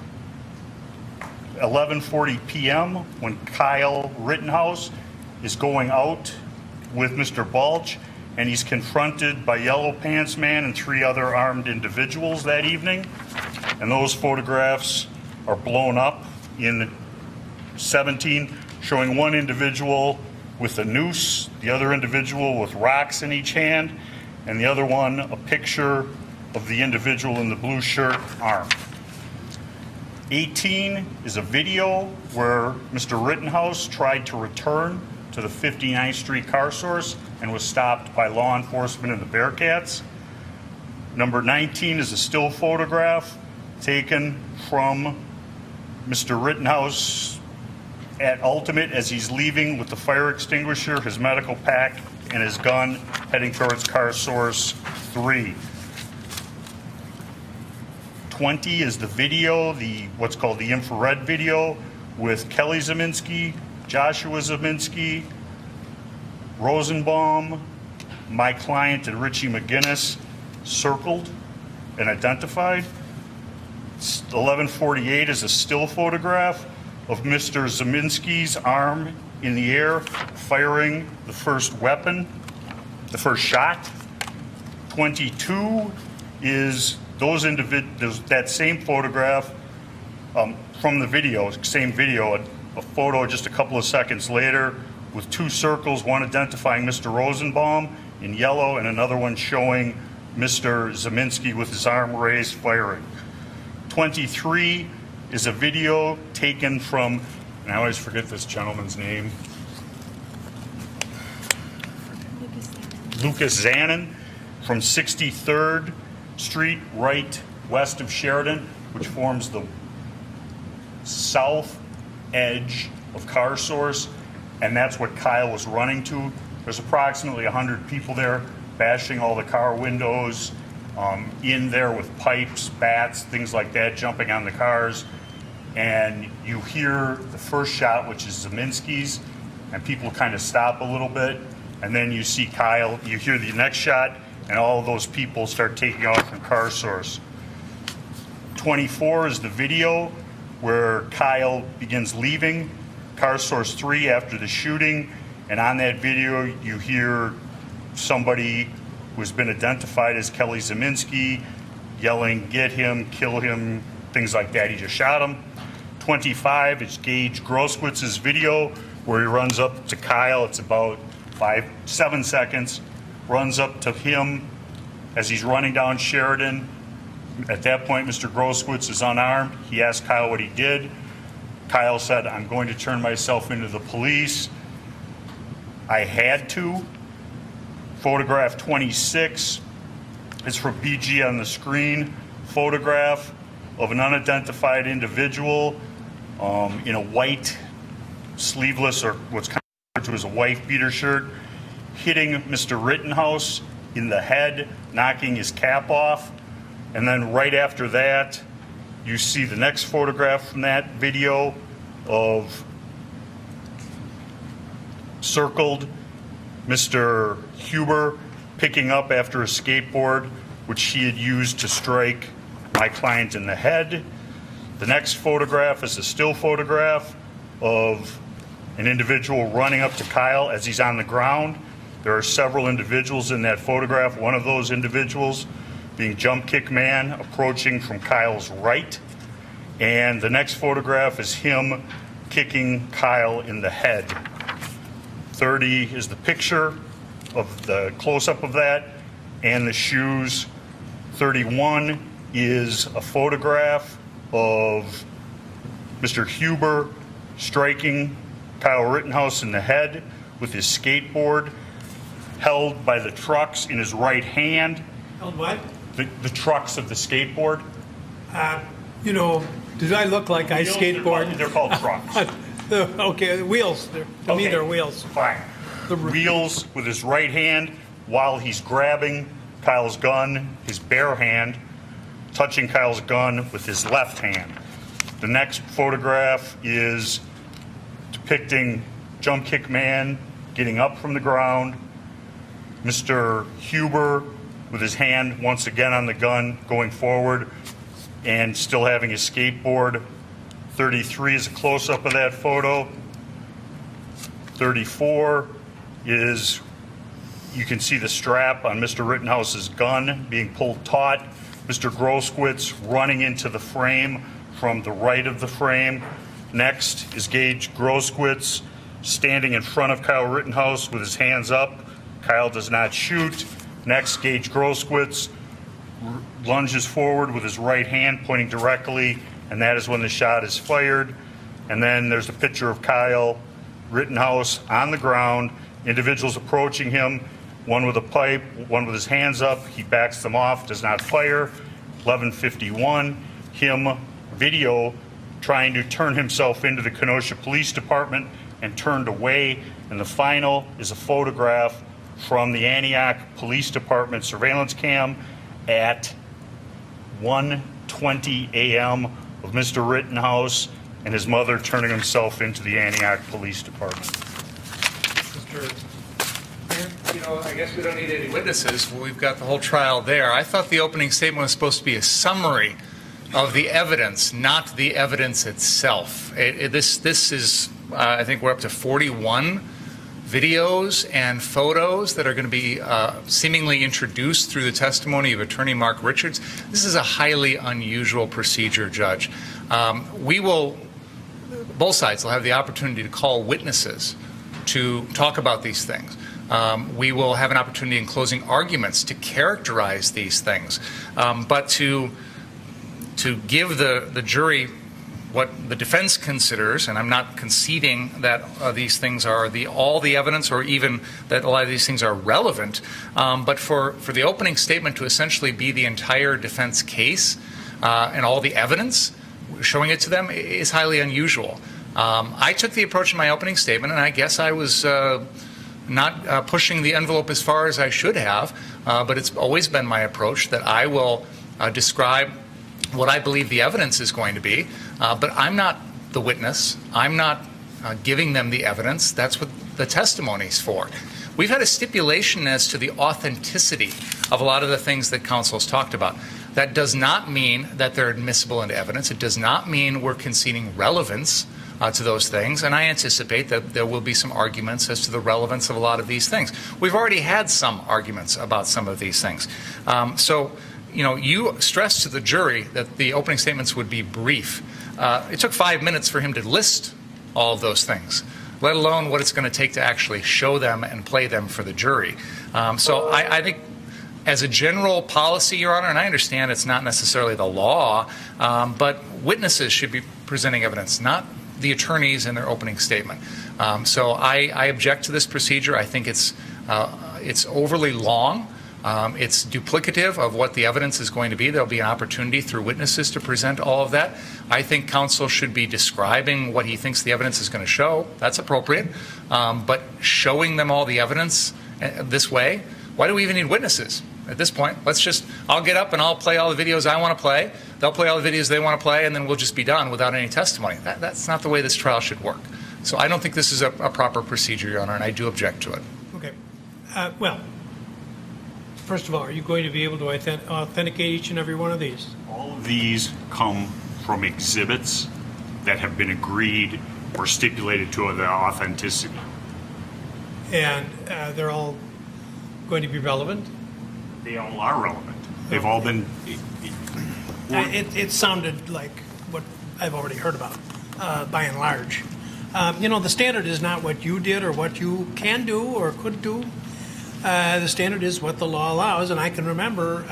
11:40 p.m. when Kyle Rittenhouse is going out with Mr. Balch, and he's confronted by Yellow Pants Man and 3 other armed individuals that evening. And those photographs are blown up in 17, showing one individual with a noose, the other individual with rocks in each hand, and the other one a picture of the individual in the blue shirt armed. 18 is a video where Mr. Rittenhouse tried to return to the 59th Street car source and was stopped by law enforcement and the Bearcats. Number 19 is a still photograph taken from Mr. Rittenhouse at Ultimate as he's leaving with the fire extinguisher, his medical pack, and his gun heading towards car source 3. 20 is the video, what's called the infrared video, with Kelly Zeminski, Joshua Zeminski, Rosenbaum, my client, and Richie McGinnis circled and identified. 11:48 is a still photograph of Mr. Zeminski's arm in the air, firing the first weapon, the first shot. 22 is that same photograph from the video, same video, a photo just a couple of seconds later with 2 circles, one identifying Mr. Rosenbaum in yellow and another one showing Mr. Zeminski with his arm raised firing. 23 is a video taken from, and I always forget this gentleman's name, Lucas Zanin, from 63rd Street, right west of Sheridan, which forms the south edge of car source, and that's what Kyle was running to. There's approximately 100 people there bashing all the car windows, in there with pipes, bats, things like that, jumping on the cars. And you hear the first shot, which is Zeminski's, and people kind of stop a little bit. And then you see Kyle, you hear the next shot, and all of those people start taking off from car source. 24 is the video where Kyle begins leaving car source 3 after the shooting. And on that video, you hear somebody who's been identified as Kelly Zeminski yelling, "Get him, kill him," things like that. He just shot him. 25 is Gage Groskowitz's video where he runs up to Kyle. It's about 7 seconds. Runs up to him as he's running down Sheridan. At that point, Mr. Groskowitz is unarmed. He asked Kyle what he did. Kyle said, "I'm going to turn myself into the police. I had to." Photograph 26 is for BG on the screen. Photograph of an unidentified individual in a white sleeveless, or what's kind of referred to as a wife beater shirt, hitting Mr. Rittenhouse in the head, knocking his cap off. And then right after that, you see the next photograph from that video of circled Mr. Huber picking up after a skateboard, which he had used to strike my client in the head. The next photograph is a still photograph of an individual running up to Kyle as he's on the ground. There are several individuals in that photograph. One of those individuals being Jump Kick Man approaching from Kyle's right. And the next photograph is him kicking Kyle in the head. 30 is the picture of the close-up of that and the shoes. 31 is a photograph of Mr. Huber striking Kyle Rittenhouse in the head with his skateboard, held by the trucks in his right hand. Held what? The trucks of the skateboard. You know, do I look like I skateboard? They're called trucks. Okay, the wheels. To me, they're wheels. Fine. The wheels with his right hand while he's grabbing Kyle's gun, his bare hand, touching Kyle's gun with his left hand. The next photograph is depicting Jump Kick Man getting up from the ground, Mr. Huber with his hand once again on the gun going forward and still having his skateboard. 33 is a close-up of that photo. 34 is, you can see the strap on Mr. Rittenhouse's gun being pulled taut. Mr. Groskowitz running into the frame from the right of the frame. Next is Gage Groskowitz standing in front of Kyle Rittenhouse with his hands up. Kyle does not shoot. Next, Gage Groskowitz lunges forward with his right hand pointing directly, and that is when the shot is fired. And then there's a picture of Kyle Rittenhouse on the ground, individuals approaching him, one with a pipe, one with his hands up. He backs them off, does not fire. 11:51, him video trying to turn himself into the Kenosha Police Department and turned away. And the final is a photograph from the Antioch Police Department surveillance cam at 1:20 a.m. of Mr. Rittenhouse and his mother turning himself into the Antioch Police Department. You know, I guess we don't need any witnesses. Well, we've got the whole trial there. I thought the opening statement was supposed to be a summary of the evidence, not the evidence itself. This is, I think we're up to 41 videos and photos that are going to be seemingly introduced through the testimony of Attorney Mark Richards. This is a highly unusual procedure, Judge. Both sides will have the opportunity to call witnesses to talk about these things. We will have an opportunity in closing arguments to characterize these things. But to give the jury what the defense considers, and I'm not conceding that these things are all the evidence or even that a lot of these things are relevant, but for the opening statement to essentially be the entire defense case and all the evidence, showing it to them is highly unusual. I took the approach in my opening statement, and I guess I was not pushing the envelope as far as I should have, but it's always been my approach that I will describe what I believe the evidence is going to be, but I'm not the witness. I'm not giving them the evidence. That's what the testimony's for. We've had a stipulation as to the authenticity of a lot of the things that counsel's talked about. That does not mean that they're admissible into evidence. It does not mean we're conceding relevance to those things, and I anticipate that there will be some arguments as to the relevance of a lot of these things. We've already had some arguments about some of these things. So, you know, you stressed to the jury that the opening statements would be brief. It took 5 minutes for him to list all of those things, let alone what it's going to take to actually show them and play them for the jury. So I think as a general policy, Your Honor, and I understand it's not necessarily the law, but witnesses should be presenting evidence, not the attorneys in their opening statement. So I object to this procedure. I think it's overly long. It's duplicative of what the evidence is going to be. There'll be an opportunity through witnesses to present all of that. I think counsel should be describing what he thinks the evidence is going to show. That's appropriate. But showing them all the evidence this way, why do we even need witnesses at this point? I'll get up and I'll play all the videos I want to play. They'll play all the videos they want to play, and then we'll just be done without any testimony. That's not the way this trial should work. So I don't think this is a proper procedure, Your Honor, and I do object to it. Okay. Well, first of all, are you going to be able to authenticate each and every one of these? All of these come from exhibits that have been agreed or stipulated to the authenticity. And they're all going to be relevant? They all are relevant. They've all been. It sounded like what I've already heard about, by and large. The standard is not what you did or what you can do or could do. The standard is what the law allows, and I can remember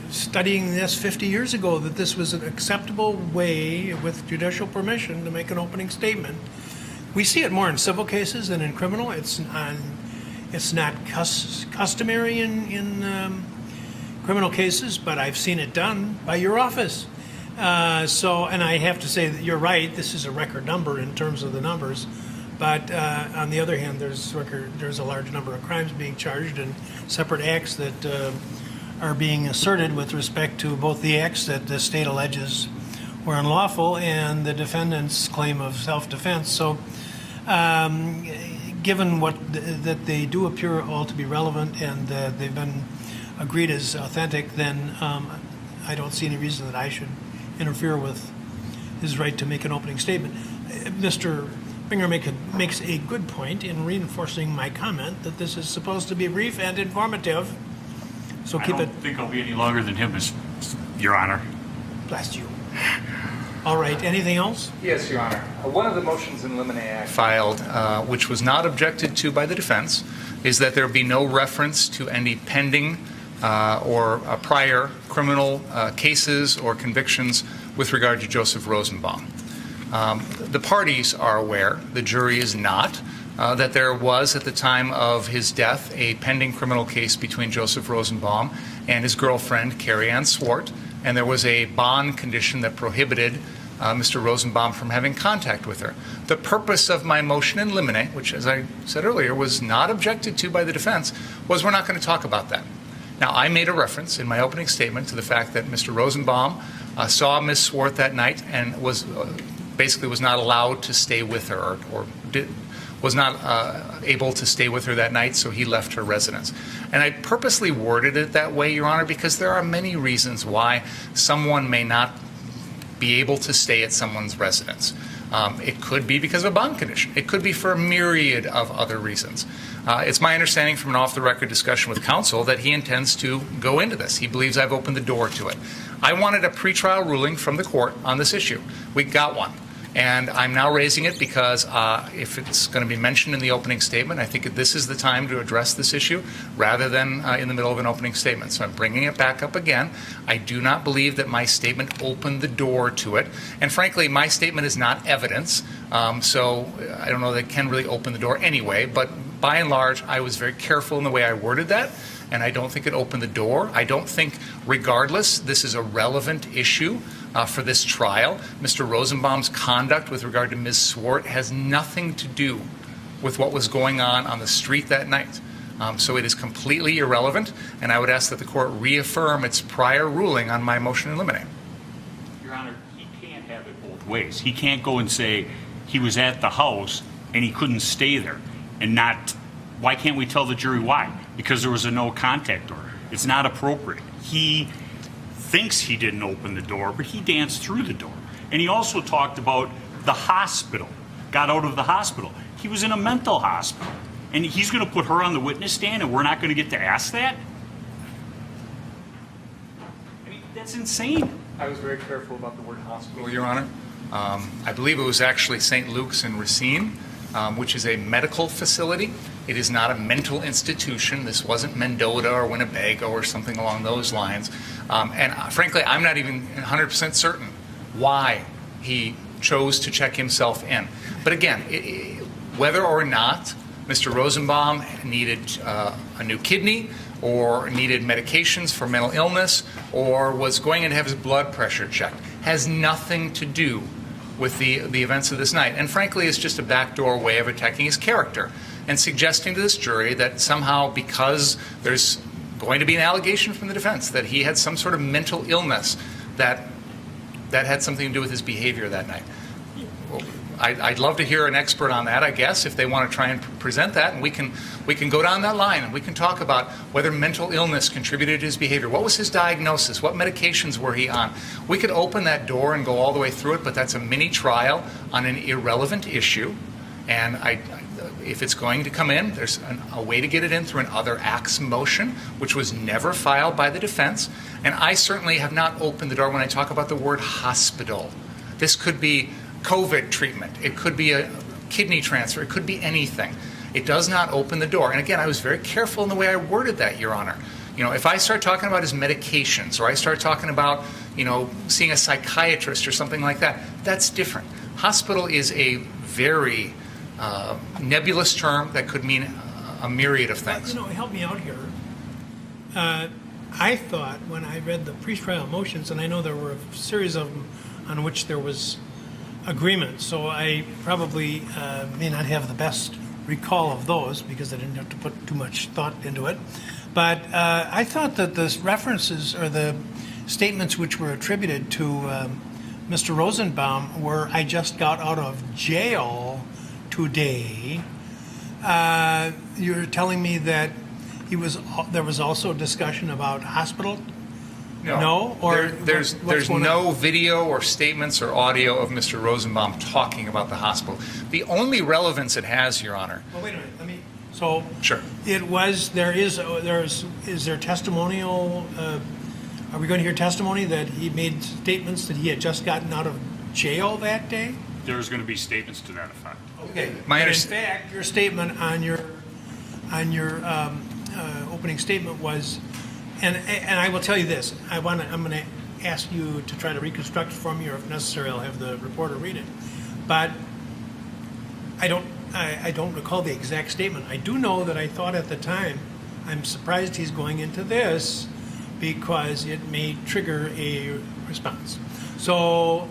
studying this 50 years ago, that this was an acceptable way, with judicial permission, to make an opening statement. We see it more in civil cases than in criminal. It's not customary in criminal cases, but I've seen it done by your office. And I have to say that you're right. This is a record number in terms of the numbers. But on the other hand, there's a large number of crimes being charged and separate acts that are being asserted with respect to both the acts that the state alleges were unlawful and the defendant's claim of self-defense. So given that they do appear all to be relevant and they've been agreed as authentic, then I don't see any reason that I should interfere with his right to make an opening statement. Mr. Binger makes a good point in reinforcing my comment that this is supposed to be brief and informative. So keep it. I don't think I'll be any longer than him, Your Honor. Bless you. All right. Anything else? Yes, Your Honor. One of the motions in limine I filed, which was not objected to by the defense, is that there be no reference to any pending or prior criminal cases or convictions with regard to Joseph Rosenbaum. The parties are aware, the jury is not, that there was at the time of his death a pending criminal case between Joseph Rosenbaum and his girlfriend, Carrie Ann Swart, and there was a bond condition that prohibited Mr. Rosenbaum from having contact with her. The purpose of my motion in limine, which, as I said earlier, was not objected to by the defense, was we're not going to talk about that. Now, I made a reference in my opening statement to the fact that Mr. Rosenbaum saw Ms. Swart that night and was not allowed to stay with her, was not able to stay with her that night, so he left her residence. And I purposely worded it that way, Your Honor, because there are many reasons why someone may not be able to stay at someone's residence. It could be because of a bond condition. It could be for a myriad of other reasons. It's my understanding from an off-the-record discussion with counsel that he intends to go into this. He believes I've opened the door to it. I wanted a pretrial ruling from the court on this issue. We got one. And I'm now raising it because if it's going to be mentioned in the opening statement, I think this is the time to address this issue rather than in the middle of an opening statement. So I'm bringing it back up again. I do not believe that my statement opened the door to it. And frankly, my statement is not evidence. So I don't know that it can really open the door anyway. But by and large, I was very careful in the way I worded that. And I don't think it opened the door. I don't think, regardless, this is a relevant issue for this trial. Mr. Rosenbaum's conduct with regard to Ms. Swart has nothing to do with what was going on the street that night. So it is completely irrelevant, and I would ask that the court reaffirm its prior ruling on my motion in limine. Your Honor, he can't have it both ways. He can't go and say he was at the house and he couldn't stay there and not. Why can't we tell the jury why? Because there was a no contact order. It's not appropriate. He thinks he didn't open the door, but he danced through the door. And he also talked about the hospital, got out of the hospital. He was in a mental hospital. And he's going to put her on the witness stand and we're not going to get to ask that? I mean, that's insane. I was very careful about the word hospital, Your Honor. I believe it was actually St. Luke's in Racine, which is a medical facility. It is not a mental institution. This wasn't Mendota or Winnebago or something along those lines. And frankly, I'm not even 100% certain why he chose to check himself in. But again, whether or not Mr. Rosenbaum needed a new kidney or needed medications for mental illness or was going in to have his blood pressure checked has nothing to do with the events of this night. And frankly, it's just a backdoor way of attacking his character and suggesting to this jury that somehow because there's going to be an allegation from the defense that he had some sort of mental illness that had something to do with his behavior that night. I'd love to hear an expert on that, I guess, if they want to try and present that, and we can go down that line and we can talk about whether mental illness contributed to his behavior. What was his diagnosis? What medications were he on? We could open that door and go all the way through it, but that's a mini trial on an irrelevant issue. And if it's going to come in, there's a way to get it in through an other acts motion, which was never filed by the defense. And I certainly have not opened the door when I talk about the word hospital. This could be COVID treatment. It could be a kidney transfer. It could be anything. It does not open the door. And again, I was very careful in the way I worded that, Your Honor. If I start talking about his medications, or I start talking about, seeing a psychiatrist or something like that, that's different. Hospital is a very nebulous term that could mean a myriad of things. Help me out here. I thought when I read the pretrial motions, and I know there were a series of them on which there was agreement, so I probably may not have the best recall of those because I didn't have to put too much thought into it. But I thought that the references or the statements which were attributed to Mr. Rosenbaum were, "I just got out of jail today." You're telling me that there was also discussion about hospital? No? Or there's no video or statements or audio of Mr. Rosenbaum talking about the hospital. The only relevance it has, Your Honor. Well, wait a minute. So Sure. is there testimonial? Are we going to hear testimony that he made statements that he had just gotten out of jail that day? There's going to be statements to that effect. Okay. My But in underst- fact, your statement on your opening statement was, and I will tell you this. I'm going to ask you to try to reconstruct it for me, or if necessary, I'll have the reporter read it. But I don't recall the exact statement. I do know that I thought at the time, I'm surprised he's going into this because it may trigger a response. So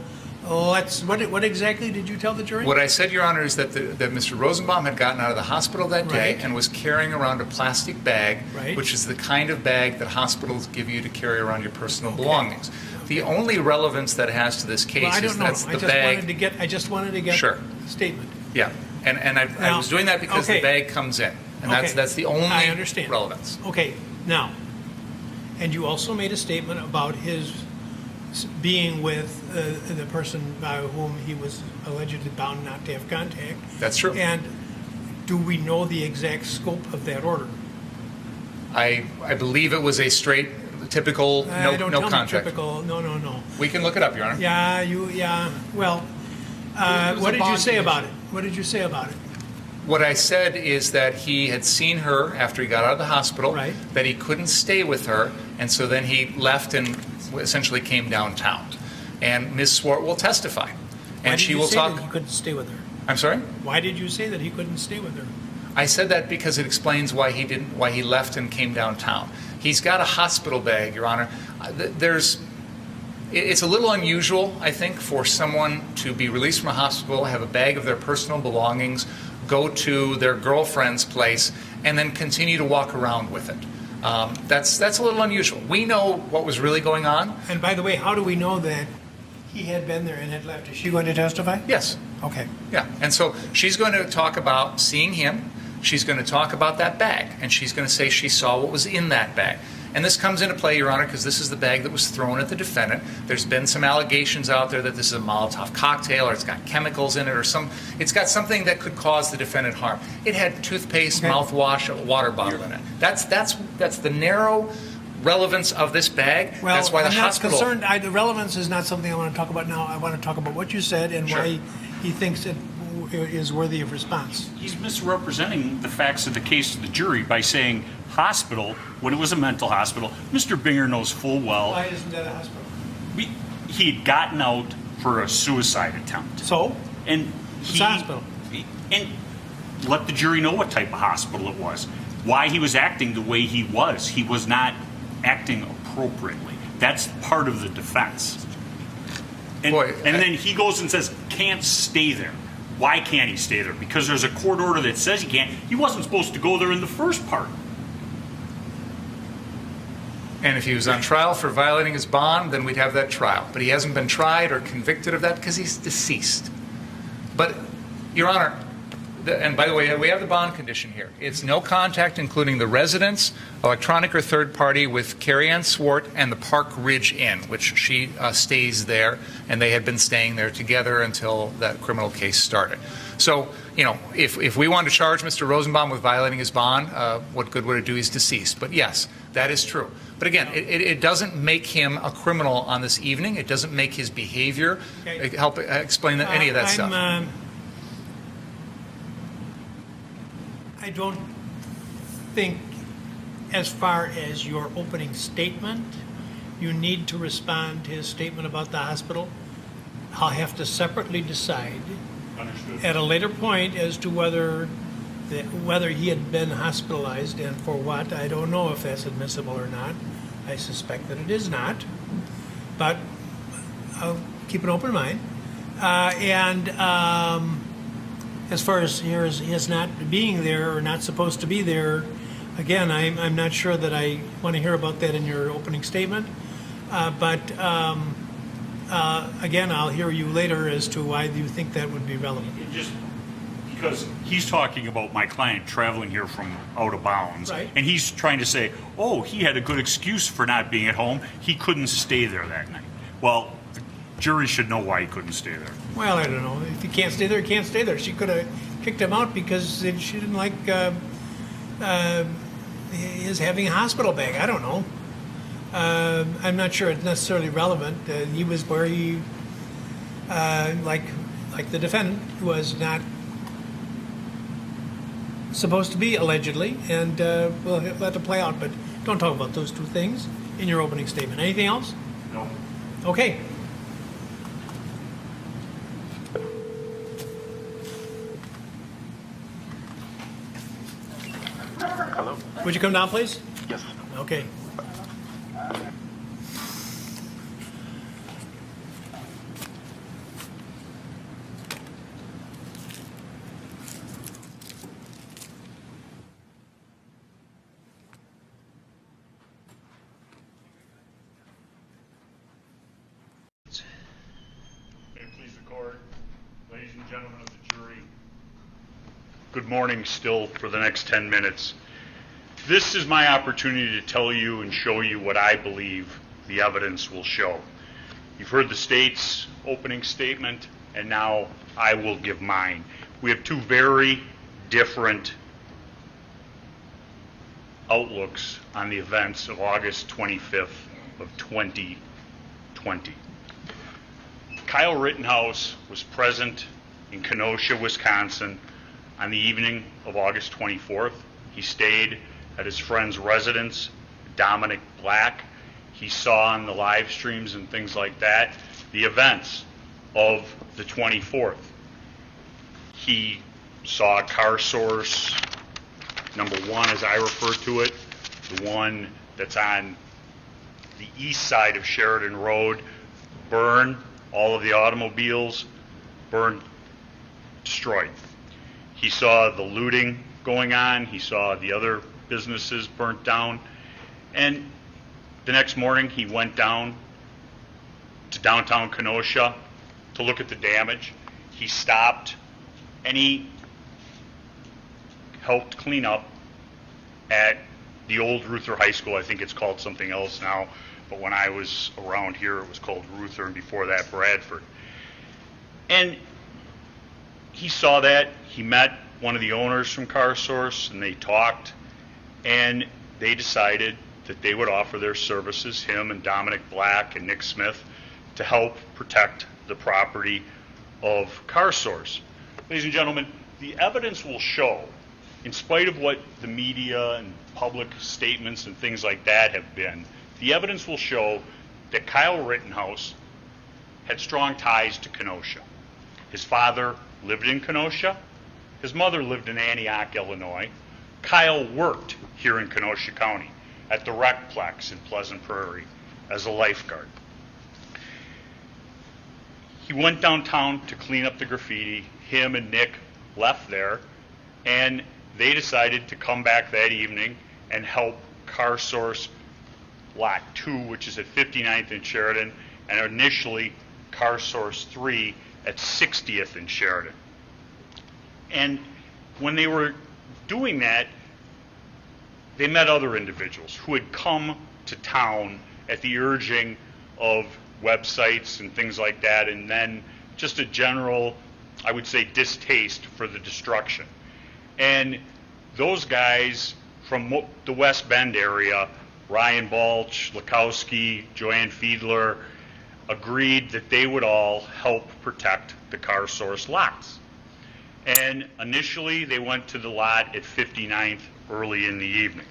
what exactly did you tell the jury? What I said, Your Honor, is that Mr. Rosenbaum had gotten out of the hospital that day Right. and was carrying around a plastic bag, Right. which is the kind of bag that hospitals give you to carry around your personal belongings. The only relevance that has to this case Well, I is don't know. that's the bag. I just wanted to get Sure. the statement. Yeah, and I Now, was doing that because okay. the bag comes in, and Okay. that's the only I understand. relevance. Okay, now, and you also made a statement about his being with the person by whom he was allegedly bound not to have contact. That's true. And do we know the exact scope of that order? I believe it was a straight, typical, Don't no tell me contract. typical. No. We can look it up, Your Honor. Yeah. Well, what did you say about it? What did you say about it? What I said is that he had seen her after he got out of the hospital, Right. that he couldn't stay with her, and so then he left and essentially came downtown. And Ms. Swart will testify, Why and did she you will say talk. that he couldn't stay with her? I'm sorry? Why did you say that he couldn't stay with her? I said that because it explains why he left and came downtown. He's got a hospital bag, Your Honor. It's a little unusual, I think, for someone to be released from a hospital, have a bag of their personal belongings, go to their girlfriend's place, and then continue to walk around with it. That's a little unusual. We know what was really going on. And by the way, how do we know that he had been there and had left? Is she going to testify? Yes. Okay. Yeah. And so she's going to talk about seeing him. She's going to talk about that bag, and she's going to say she saw what was in that bag. And this comes into play, Your Honor, because this is the bag that was thrown at the defendant. There's been some allegations out there that this is a molotov cocktail, or it's got chemicals in it, or it's got something that could cause the defendant harm. It had toothpaste, Okay. mouthwash, a water bottle in it. That's the narrow relevance of this bag. Well, That's why the I'm not hospital. concerned. The relevance is not something I want to talk about now. I want to talk about what you said and Sure. why he thinks it is worthy of response. He's misrepresenting the facts of the case to the jury by saying hospital when it was a mental hospital. Mr. Binger knows full well Why isn't that a hospital? he had gotten out for a suicide attempt. So? And It's a hospital. And let the jury know what type of hospital it was. Why he was acting the way he was. He was not acting appropriately. That's part of the defense. And then he goes and says, can't stay there. Why can't he stay there? Because there's a court order that says he can't. He wasn't supposed to go there in the first part. And if he was on trial for violating his bond, then we'd have that trial. But he hasn't been tried or convicted of that because he's deceased. But, Your Honor, and by the way, we have the bond condition here. It's no contact, including the residence, electronic or third party, with Carrie Ann Swart and the Park Ridge Inn, which she stays there, and they had been staying there together until that criminal case started. So, if we want to charge Mr. Rosenbaum with violating his bond, what good would it do? He's deceased. But yes, that is true. But again, it doesn't make him a criminal on this evening. It doesn't make his behavior help explain any of that stuff. I don't think, as far as your opening statement, you need to respond to his statement about the hospital. I'll have to separately decide at a later point as to whether he had been hospitalized and for what. I don't know if that's admissible or not. I suspect that it is not, but I'll keep an open mind. As far as his not being there or not supposed to be there, again, I'm not sure that I want to hear about that in your opening statement. Again, I'll hear you later as to why you think that would be relevant. Just because he's talking about my client traveling here from out of bounds, right, and he's trying to say, oh, he had a good excuse for not being at home. He couldn't stay there that night. Well, the jury should know why he couldn't stay there. Well, I don't know. If he can't stay there, he can't stay there. She could have kicked him out because she didn't like his having a hospital bag. I don't know. I'm not sure it's necessarily relevant. He was where he, like the defendant, was not supposed to be, allegedly, and we'll have to play out. But don't talk about those two things in your opening statement. Anything else? No. Okay. Hello? Would you come down, please? Yes. Okay. May it please the court, ladies and gentlemen of the jury, good morning still for the next 10 minutes. This is my opportunity to tell you and show you what I believe the evidence will show. You've heard the state's opening statement, and now I will give mine. We have two very different outlooks on the events of August 25th of 2020. Kyle Rittenhouse was present in Kenosha, Wisconsin on the evening of August 24th. He stayed at his friend's residence, Dominic Black. He saw on the live streams and things like that the events of the 24th. He saw car source number one, as I refer to it, the one that's on the east side of Sheridan Road, burn, all of the automobiles burned, destroyed. He saw the looting going on. He saw the other businesses burnt down. And the next morning, he went down to downtown Kenosha to look at the damage. He stopped and he helped clean up at the old Ruther High School. I think it's called something else now, but when I was around here, it was called Ruther, and before that, Bradford. And he saw that. He met one of the owners from CarSource, and they talked, and they decided that they would offer their services, him and Dominic Black and Nick Smith, to help protect the property of CarSource. Ladies and gentlemen, the evidence will show, in spite of what the media and public statements and things like that have been, the evidence will show that Kyle Rittenhouse had strong ties to Kenosha. His father lived in Kenosha. His mother lived in Antioch, Illinois. Kyle worked here in Kenosha County at the Recplex in Pleasant Prairie as a lifeguard. He went downtown to clean up the graffiti. Him and Nick left there, and they decided to come back that evening and help CarSource Lot 2, which is at 59th and Sheridan, and initially CarSource 3 at 60th and Sheridan. And when they were doing that, they met other individuals who had come to town at the urging of websites and things like that, and then just a general, I would say, distaste for the destruction. And those guys from the West Bend area, Ryan Balch, Lukowski, Joanne Fiedler, agreed that they would all help protect the Car Source lots. And initially, they went to the lot at 59th early in the evening.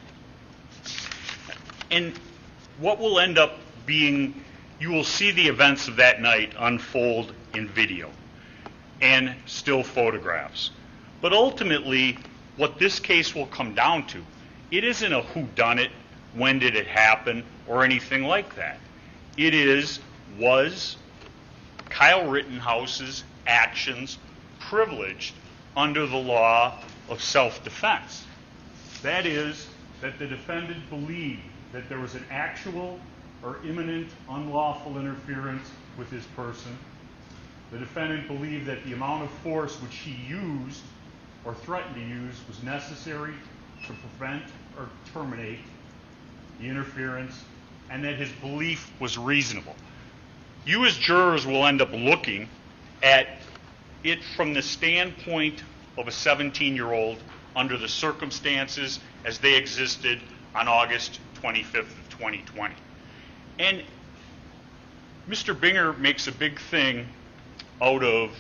And what will end up being, you will see the events of that night unfold in video and still photographs. But ultimately, what this case will come down to, it isn't a whodunit, when did it happen, or anything like that. It is, was Kyle Rittenhouse's actions privileged under the law of self-defense? That is, that the defendant believed that there was an actual or imminent unlawful interference with his person. The defendant believed that the amount of force which he used or threatened to use was necessary to prevent or terminate the interference, and that his belief was reasonable. You as jurors will end up looking at it from the standpoint of a 17-year-old under the circumstances as they existed on August 25th of 2020. And Mr. Binger makes a big thing out of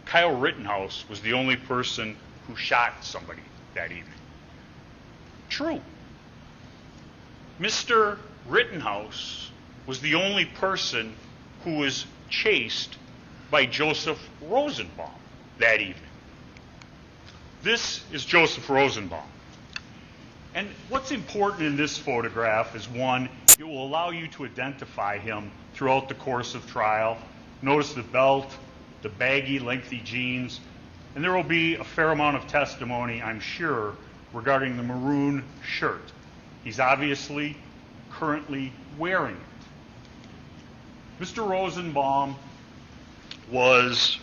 Kyle Rittenhouse was the only person who shot somebody that evening. True. Mr. Rittenhouse was the only person who was chased by Joseph Rosenbaum that evening. This is Joseph Rosenbaum. And what's important in this photograph is, one, it will allow you to identify him throughout the course of trial. Notice the belt, the baggy, lengthy jeans, and there will be a fair amount of testimony, I'm sure, regarding the maroon shirt. He's obviously currently wearing it. Mr. Rosenbaum was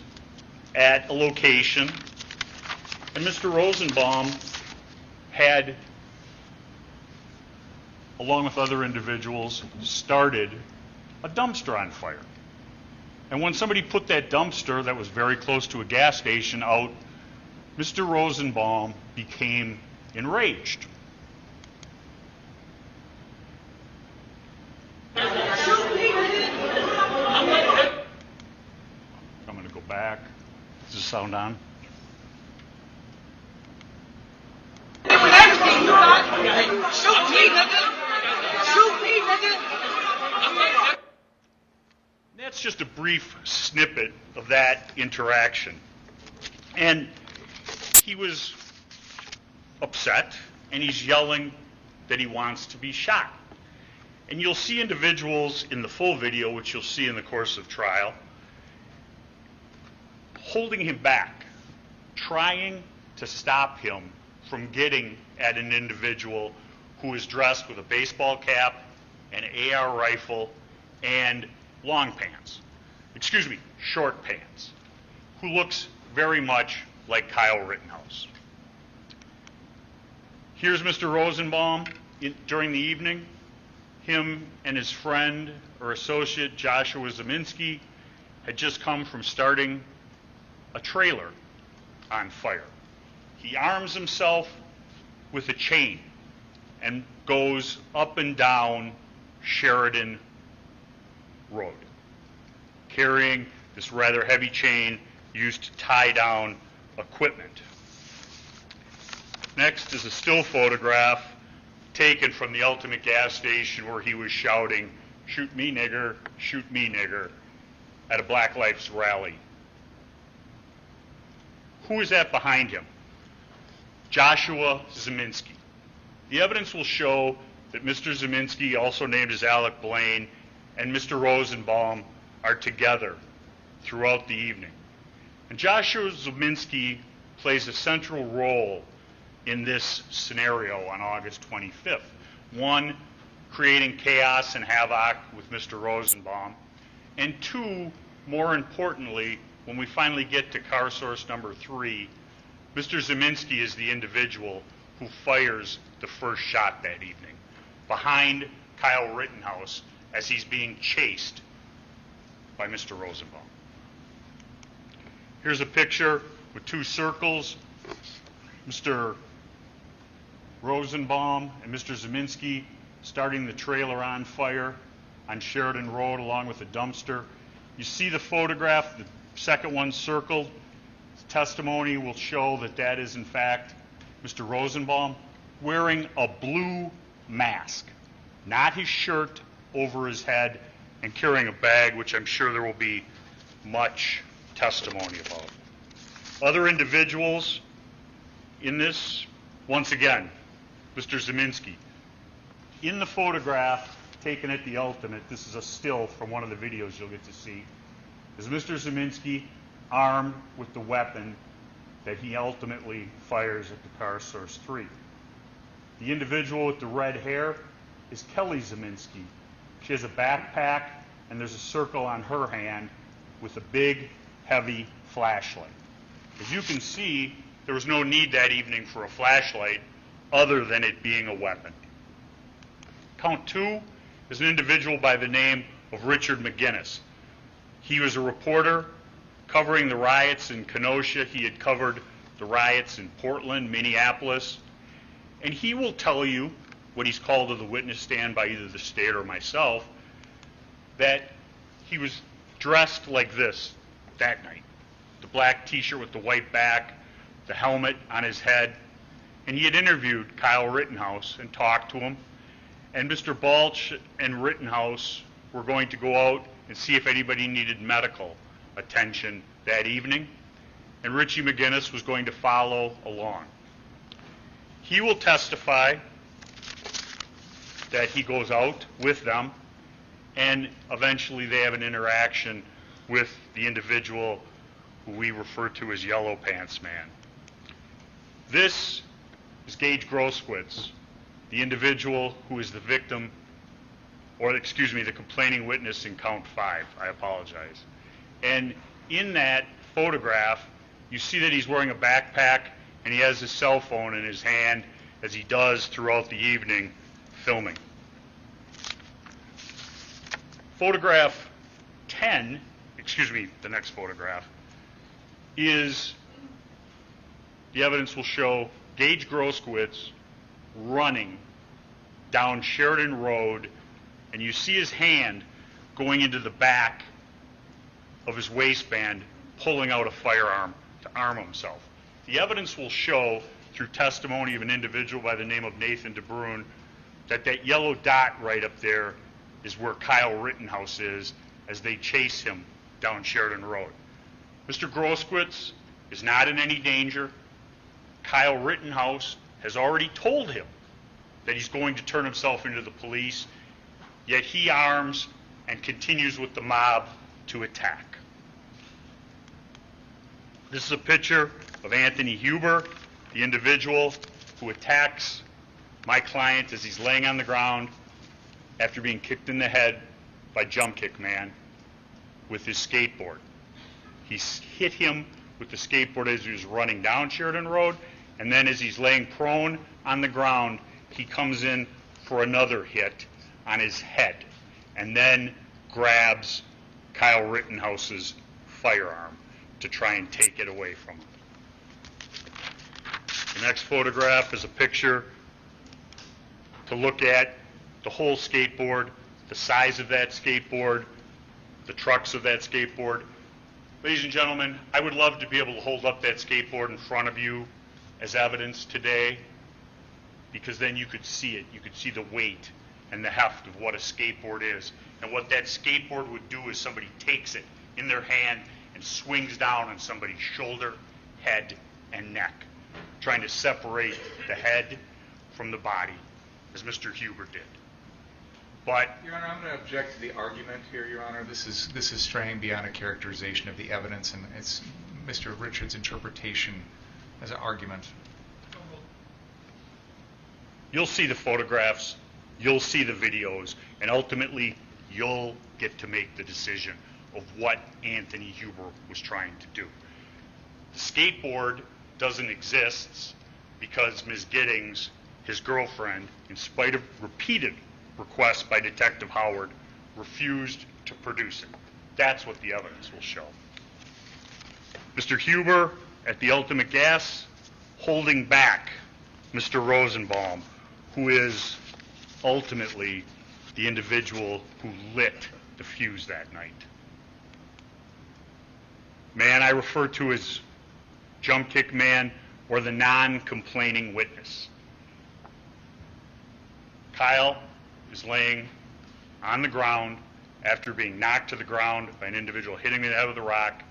at a location, and Mr. Rosenbaum had, along with other individuals, started a dumpster on fire. And when somebody put that dumpster that was very close to a gas station out, Mr. Rosenbaum became enraged. I'm going to go back. Is the sound on? Shoot me, nigga! Shoot me, nigga! That's just a brief snippet of that interaction. And he was upset, and he's yelling that he wants to be shot. And you'll see individuals in the full video, which you'll see in the course of trial, holding him back, trying to stop him from getting at an individual who is dressed with a baseball cap, an AR rifle, and short pants, who looks very much like Kyle Rittenhouse. Here's Mr. Rosenbaum during the evening. Him and his friend or associate, Joshua Zeminski, had just come from starting a trailer on fire. He arms himself with a chain and goes up and down Sheridan Road, carrying this rather heavy chain used to tie down equipment. Next is a still photograph taken from the Ultimate gas station where he was shouting, "Shoot me, nigger, shoot me, nigger," at a Black Lives rally. Who is that behind him? Joshua Zeminski. The evidence will show that Mr. Zeminski, also named as Alec Blaine, and Mr. Rosenbaum are together throughout the evening. And Joshua Zeminski plays a central role in this scenario on August 25th. One, creating chaos and havoc with Mr. Rosenbaum. And two, more importantly, when we finally get to car source number 3, Mr. Zeminski is the individual who fires the first shot that evening behind Kyle Rittenhouse as he's being chased by Mr. Rosenbaum. Here's a picture with two circles. Mr. Rosenbaum and Mr. Zeminski starting the trailer on fire on Sheridan Road along with a dumpster. You see the photograph, the second one circled. Testimony will show that that is in fact Mr. Rosenbaum wearing a blue mask, not his shirt over his head, and carrying a bag, which I'm sure there will be much testimony about. Other individuals in this, once again, Mr. Zeminski. In the photograph taken at the Ultimate, this is a still from one of the videos you'll get to see, is Mr. Zeminski armed with the weapon that he ultimately fires at the car Source 3. The individual with the red hair is Kelly Zeminski. She has a backpack and there's a circle on her hand with a big, heavy flashlight. As you can see, there was no need that evening for a flashlight other than it being a weapon. Count 2 is an individual by the name of Richard McGinnis. He was a reporter covering the riots in Kenosha. He had covered the riots in Portland, Minneapolis, and he will tell you, when he's called to the witness stand by either the state or myself, that he was dressed like this that night. The black t-shirt with the white back, the helmet on his head, and he had interviewed Kyle Rittenhouse and talked to him, and Mr. Balch and Rittenhouse were going to go out and see if anybody needed medical attention that evening, and Richie McGinnis was going to follow along. He will testify that he goes out with them, and eventually they have an interaction with the individual who we refer to as Yellow Pants Man. This is Gage Grosskowitz, the individual who is the victim, or excuse me, the complaining witness in count 5. I apologize. And in that photograph, you see that he's wearing a backpack and he has his cell phone in his hand as he does throughout the evening filming. Photograph 10, excuse me, the next photograph, is, the evidence will show Gage Grosskowitz running down Sheridan Road, and you see his hand going into the back of his waistband, pulling out a firearm to arm himself. The evidence will show, through testimony of an individual by the name of Nathan DeBrune, that that yellow dot right up there is where Kyle Rittenhouse is as they chase him down Sheridan Road. Mr. Grosskowitz is not in any danger. Kyle Rittenhouse has already told him that he's going to turn himself into the police, yet he arms and continues with the mob to attack. This is a picture of Anthony Huber, the individual who attacks my client as he's laying on the ground after being kicked in the head by Jump Kick Man with his skateboard. He hit him with the skateboard as he was running down Sheridan Road, and then as he's laying prone on the ground, he comes in for another hit on his head, and then grabs Kyle Rittenhouse's firearm to try and take it away from him. The next photograph is a picture to look at the whole skateboard, the size of that skateboard, the trucks of that skateboard. Ladies and gentlemen, I would love to be able to hold up that skateboard in front of you as evidence today, because then you could see it. You could see the weight and the heft of what a skateboard is. And what that skateboard would do is somebody takes it in their hand and swings down on somebody's shoulder, head, and neck, trying to separate the head from the body, as Mr. Huber did. But Your Honor, I'm going to object to the argument here, Your Honor. This is straying beyond a characterization of the evidence, and it's Mr. Richards' interpretation as an argument. you'll see the photographs, you'll see the videos, and ultimately you'll get to make the decision of what Anthony Huber was trying to do. The skateboard doesn't exist because Ms. Giddings, his girlfriend, in spite of repeated requests by Detective Howard, refused to produce it. That's what the evidence will show. Mr. Huber at the Ultimate Gas holding back Mr. Rosenbaum, who is ultimately the individual who lit the fuse that night. Man I refer to as jump kick man or the non-complaining witness. Kyle is laying on the ground after being knocked to the ground by an individual hitting him in the head with a rock,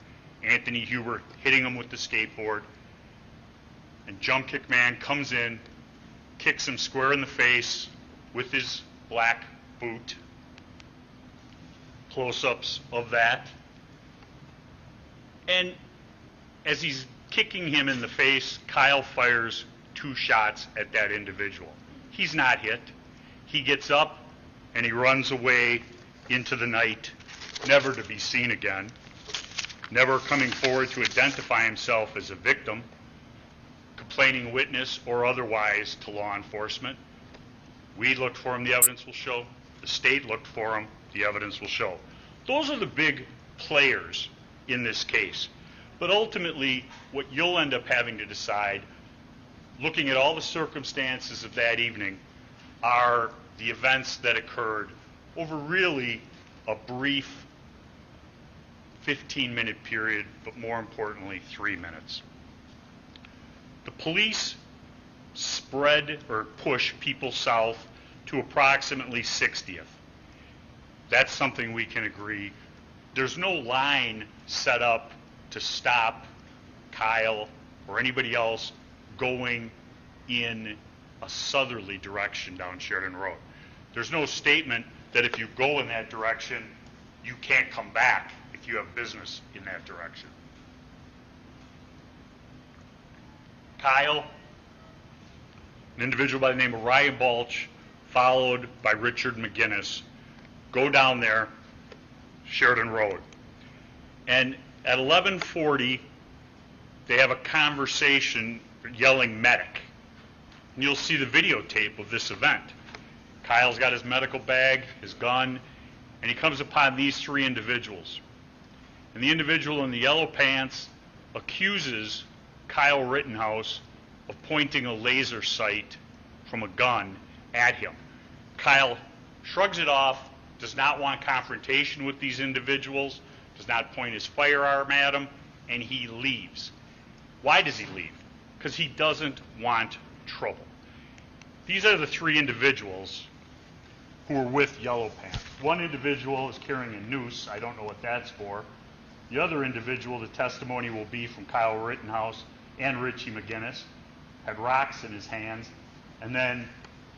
Anthony Huber hitting him with the skateboard, and jump kick man comes in, kicks him square in the face with his black boot. Close-ups of that. And as he's kicking him in the face, Kyle fires 2 shots at that individual. He's not hit. He gets up and he runs away into the night, never to be seen again, never coming forward to identify himself as a victim, complaining witness or otherwise to law enforcement. We looked for him, the evidence will show. The state looked for him, the evidence will show. Those are the big players in this case. But ultimately, what you'll end up having to decide, looking at all the circumstances of that evening, are the events that occurred over really a brief 15-minute period, but more importantly, 3 minutes. The police spread or push people south to approximately 60th. That's something we can agree. There's no line set up to stop Kyle or anybody else going in a southerly direction down Sheridan Road. There's no statement that if you go in that direction, you can't come back if you have business in that direction. Kyle, an individual by the name of Ryan Balch, followed by Richard McGinnis, go down there, Sheridan Road. And at 11:40, they have a conversation yelling medic. And you'll see the videotape of this event. Kyle's got his medical bag, his gun, and he comes upon these 3 individuals. And the individual in the yellow pants accuses Kyle Rittenhouse of pointing a laser sight from a gun at him. Kyle shrugs it off, does not want confrontation with these individuals, does not point his firearm at them, and he leaves. Why does he leave? Because he doesn't want trouble. These are the 3 individuals who were with Yellow Pants. One individual is carrying a noose. I don't know what that's for. The other individual, the testimony will be from Kyle Rittenhouse and Richie McGinnis, had rocks in his hands. And then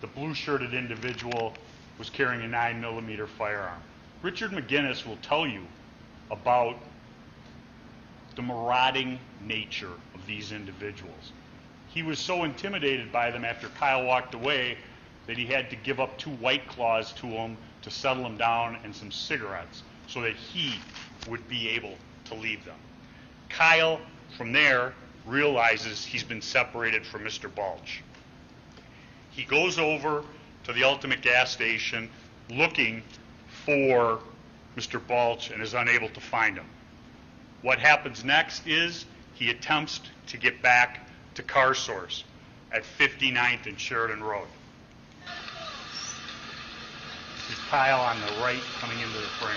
the blue-shirted individual was carrying a 9mm firearm. Richard McGinnis will tell you about the marauding nature of these individuals. He was so intimidated by them after Kyle walked away that he had to give up 2 White Claws to him to settle him down and some cigarettes so that he would be able to leave them. Kyle, from there, realizes he's been separated from Mr. Balch. He goes over to the Ultimate Gas Station looking for Mr. Balch and is unable to find him. What happens next is he attempts to get back to Car Source at 59th and Sheridan Road. This is Kyle on the right coming into the frame.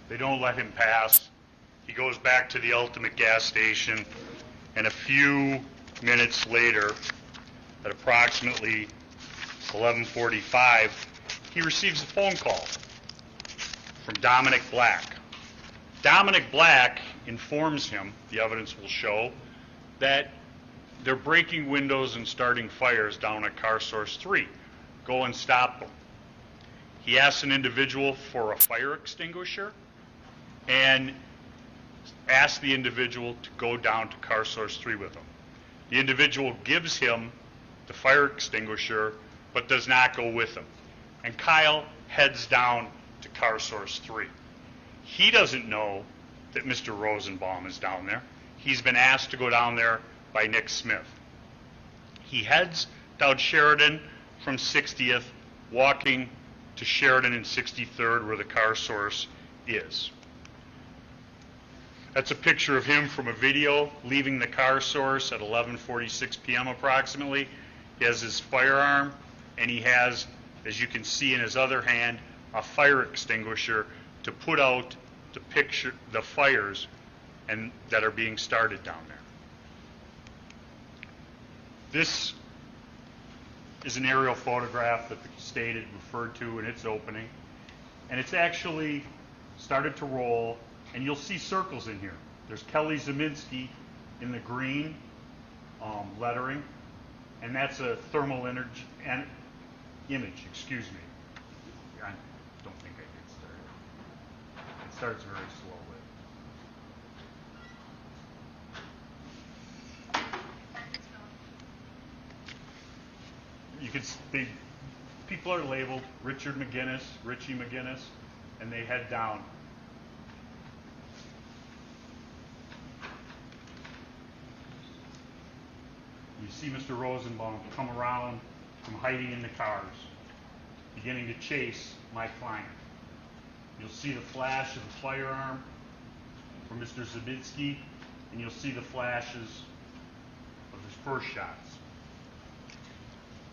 They don't let him pass. He goes back to the Ultimate Gas Station, and a few minutes later, at approximately 11:45, he receives a phone call from Dominic Black, Dominic Black informs him, the evidence will show, that they're breaking windows and starting fires down at Car Source 3. Go and stop them. He asks an individual for a fire extinguisher and asks the individual to go down to Car Source 3 with him. The individual gives him the fire extinguisher but does not go with him. And Kyle heads down to Car Source 3. He doesn't know that Mr. Rosenbaum is down there. He's been asked to go down there by Nick Smith. He heads down Sheridan from 60th, walking to Sheridan and 63rd where the Car Source is. That's a picture of him from a video leaving the Car Source at 11:46 p.m. approximately. He has his firearm, and he has, as you can see in his other hand, a fire extinguisher to put out the fires that are being started down there. This is an aerial photograph that the state had referred to in its opening, and it's actually started to roll, and you'll see circles in here. There's Kelly Zeminski in the green lettering, and that's a thermal image, excuse me. I don't think I did start. It starts very slowly. You could see, people are labeled Richie McGinnis, and they head down. You see Mr. Rosenbaum come around from hiding in the cars, beginning to chase my client. You'll see the flash of the firearm from Mr. Zabitsky, and you'll see the flashes of his first shots.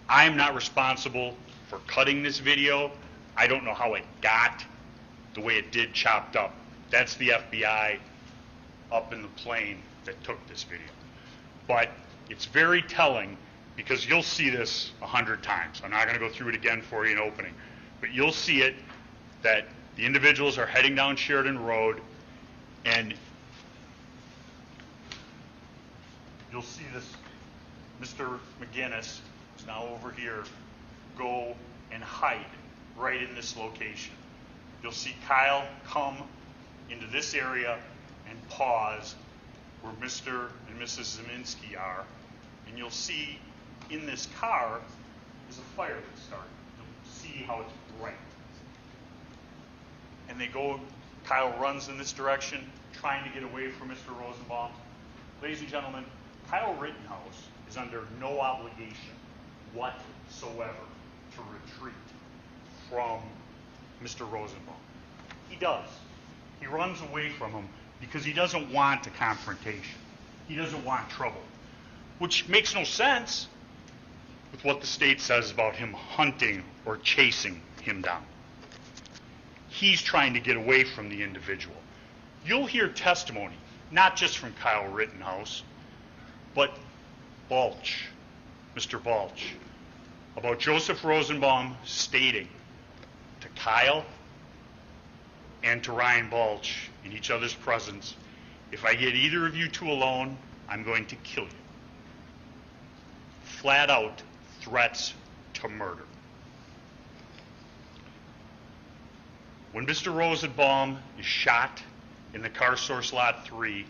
I'm not responsible for cutting this video. I don't know how it got the way it did chopped up. That's the FBI up in the plane that took this video. But it's very telling because you'll see this 100 times. I'm not going to go through it again for you in opening, but you'll see it that the individuals are heading down Sheridan Road, and you'll see this Mr. McGinnis is now over here, go and hide right in this location. You'll see Kyle come into this area and pause where Mr. and Mrs. Zeminski are, and you'll see in this car is a fire that started. You'll see how it's bright. And they go, Kyle runs in this direction, trying to get away from Mr. Rosenbaum. Ladies and gentlemen, Kyle Rittenhouse is under no obligation whatsoever to retreat from Mr. Rosenbaum. He does. He runs away from him because he doesn't want a confrontation. He doesn't want trouble, which makes no sense with what the state says about him hunting or chasing him down. He's trying to get away from the individual. You'll hear testimony, not just from Kyle Rittenhouse, but Balch, Mr. Balch, about Joseph Rosenbaum stating to Kyle and to Ryan Balch in each other's presence, if I get either of you two alone, I'm going to kill you. Flat out threats to murder. When Mr. Rosenbaum is shot in the Car Source Lot 3,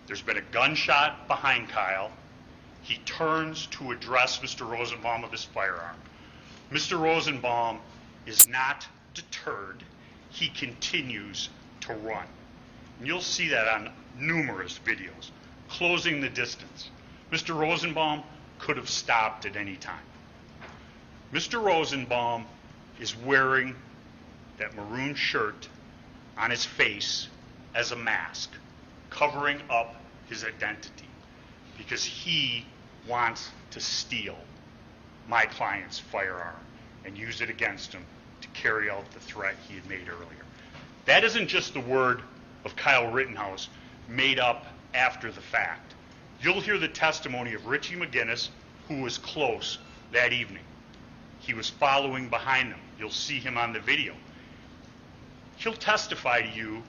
there's been a gunshot behind Kyle. He turns to address Mr. Rosenbaum with his firearm. Mr. Rosenbaum is not deterred. He continues to run. And you'll see that on numerous videos, closing the distance. Mr. Rosenbaum could have stopped at any time. Mr. Rosenbaum is wearing that maroon shirt on his face as a mask, covering up his identity, because he wants to steal my client's firearm and use it against him to carry out the threat he had made earlier. That isn't just the word of Kyle Rittenhouse made up after the fact. You'll hear the testimony of Richie McGinnis, who was close that evening. He was following behind them. You'll see him on the video. He'll testify to you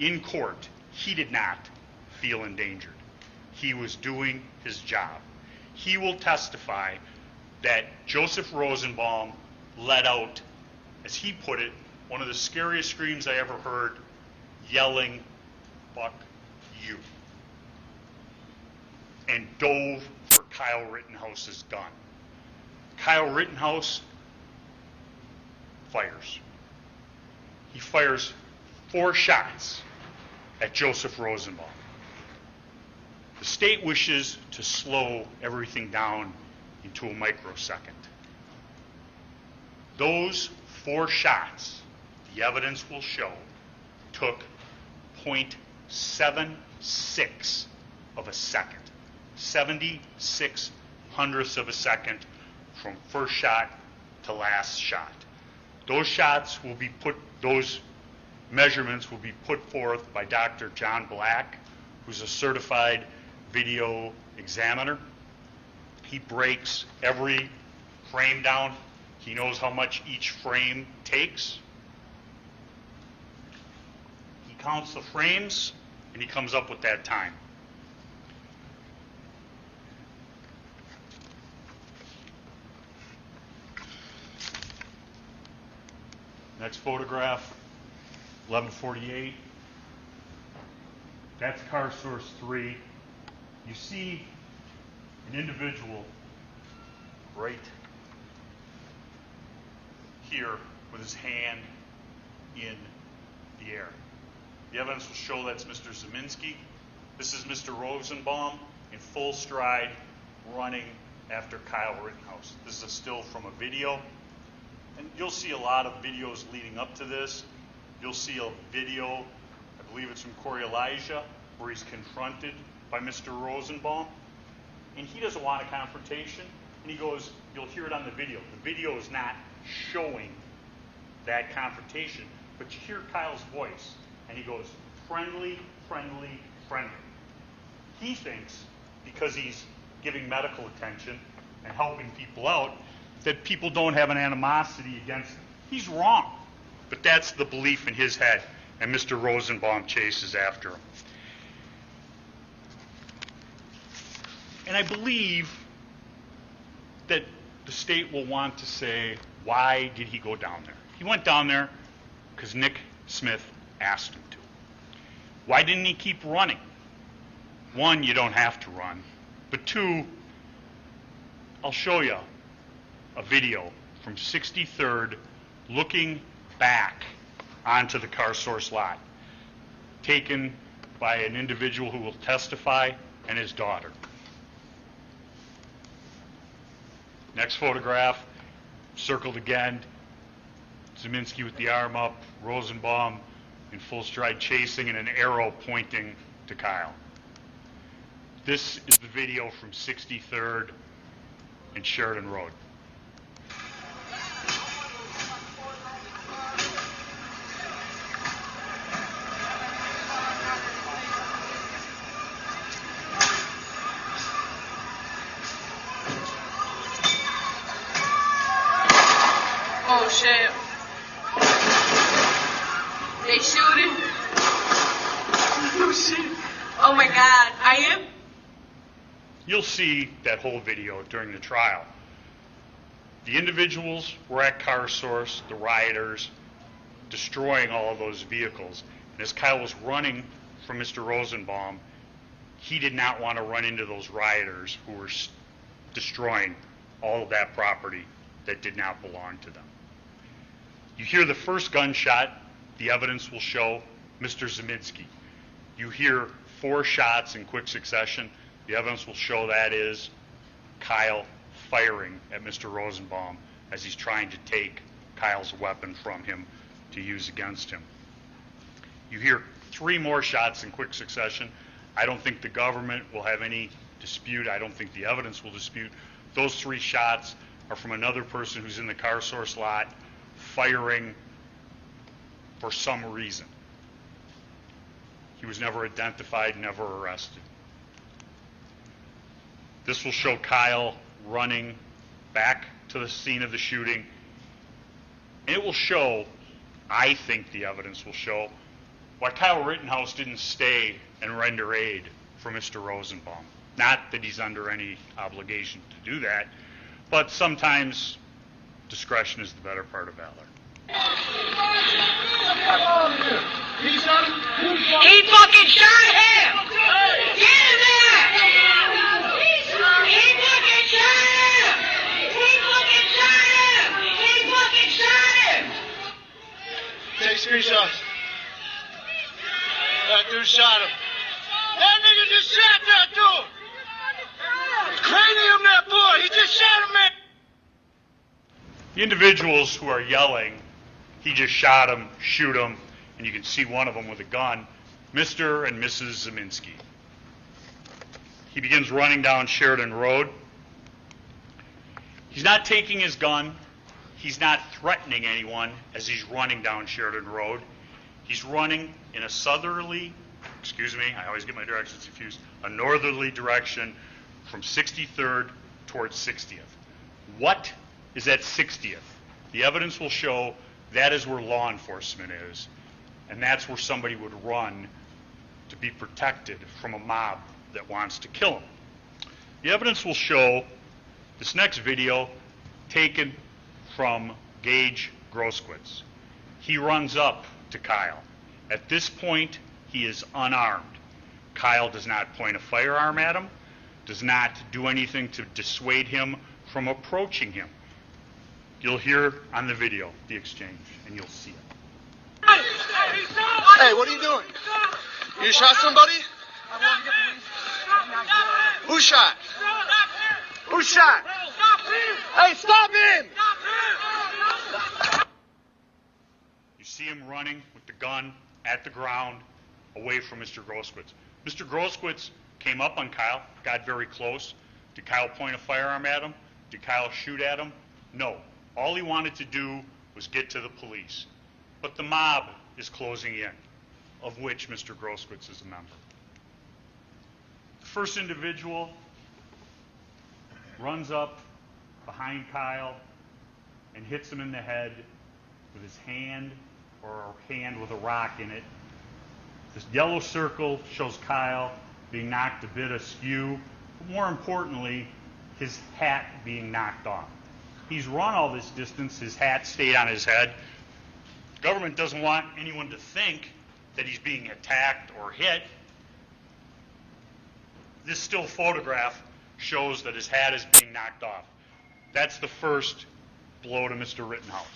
in court, he did not feel endangered. He was doing his job. He will testify that Joseph Rosenbaum let out, as he put it, one of the scariest screams I ever heard, yelling, "Fuck you," and dove for Kyle Rittenhouse's gun. Kyle Rittenhouse fires. He fires 4 shots at Joseph Rosenbaum. The state wishes to slow everything down into a microsecond. Those 4 shots, the evidence will show, took 0.76 of a second, 76 hundredths of a second from first shot to last shot. Those shots will be those measurements will be put forth by Dr. John Black, who's a certified video examiner. He breaks every frame down. He knows how much each frame takes. He counts the frames, and he comes up with that time. Next photograph, 1148. That's car source 3. You see an individual right here with his hand in the air. The evidence will show that's Mr. Zeminski. This is Mr. Rosenbaum in full stride running after Kyle Rittenhouse. This is a still from a video. And you'll see a lot of videos leading up to this. You'll see a video, I believe it's from Corey Elijah, where he's confronted by Mr. Rosenbaum. And he doesn't want a confrontation. And he goes, you'll hear it on the video. The video is not showing that confrontation, but you hear Kyle's voice. And he goes, friendly, friendly, friendly. He thinks, because he's giving medical attention and helping people out, that people don't have an animosity against him. He's wrong, but that's the belief in his head, and Mr. Rosenbaum chases after him. And I believe that the state will want to say, why did he go down there? He went down there because Nick Smith asked him to. Why didn't he keep running? 1, you don't have to run, but 2, I'll show you a video from 63rd looking back onto the car source lot, taken by an individual who will testify and his daughter. Next photograph, circled again, Zeminski with the arm up, Rosenbaum in full stride chasing and an arrow pointing to Kyle. This is the video from 63rd and Sheridan Road. Oh shit. They shooting. Oh shit. Oh my god. I am. You'll see that whole video during the trial. The individuals were at Car Source, the rioters, destroying all of those vehicles. And as Kyle was running from Mr. Rosenbaum, he did not want to run into those rioters who were destroying all of that property that did not belong to them. You hear the first gunshot, the evidence will show Mr. Zeminski. You hear 4 shots in quick succession, the evidence will show that is Kyle firing at Mr. Rosenbaum as he's trying to take Kyle's weapon from him to use against him. You hear 3 more shots in quick succession. I don't think the government will have any dispute. I don't think the evidence will dispute. Those 3 shots are from another person who's in the Car Source lot firing for some reason. He was never identified, never arrested. This will show Kyle running back to the scene of the shooting. And it will show, I think the evidence will show, why Kyle Rittenhouse didn't stay and render aid for Mr. Rosenbaum. Not that he's under any obligation to do that, but sometimes discretion is the better part of valor. He fucking shot him! Get him there! He fucking shot him! He fucking shot him! He fucking shot him! Take screenshots. That dude shot him. That nigga just shot that dude! Cranium that boy! He just shot him, man! The individuals who are yelling, "He just shot him, shoot him," and you can see one of them with a gun, Mr. and Mrs. Zeminski. He begins running down Sheridan Road. He's not taking his gun. He's not threatening anyone as he's running down Sheridan Road. He's running in a southerly, I always get my directions confused, a northerly direction from 63rd towards 60th. What is at 60th? The evidence will show that is where law enforcement is, and that's where somebody would run to be protected from a mob that wants to kill him. The evidence will show this next video taken from Gage Groskowitz. He runs up to Kyle. At this point, he is unarmed. Kyle does not point a firearm at him, does not do anything to dissuade him from approaching him. You'll hear on the video the exchange, and you'll see it. Hey, what are you doing? You shot somebody? Who shot? Who shot? Hey, stop him! You see him running with the gun at the ground away from Mr. Groskowitz. Mr. Groskowitz came up on Kyle, got very close. Did Kyle point a firearm at him? Did Kyle shoot at him? No. All he wanted to do was get to the police. But the mob is closing in, of which Mr. Groskowitz is a member. The first individual runs up behind Kyle and hits him in the head with his hand, or a hand with a rock in it. This yellow circle shows Kyle being knocked a bit askew, but more importantly, his hat being knocked off. He's run all this distance, his hat stayed on his head. The government doesn't want anyone to think that he's being attacked or hit. This still photograph shows that his hat is being knocked off. That's the first blow to Mr. Rittenhouse.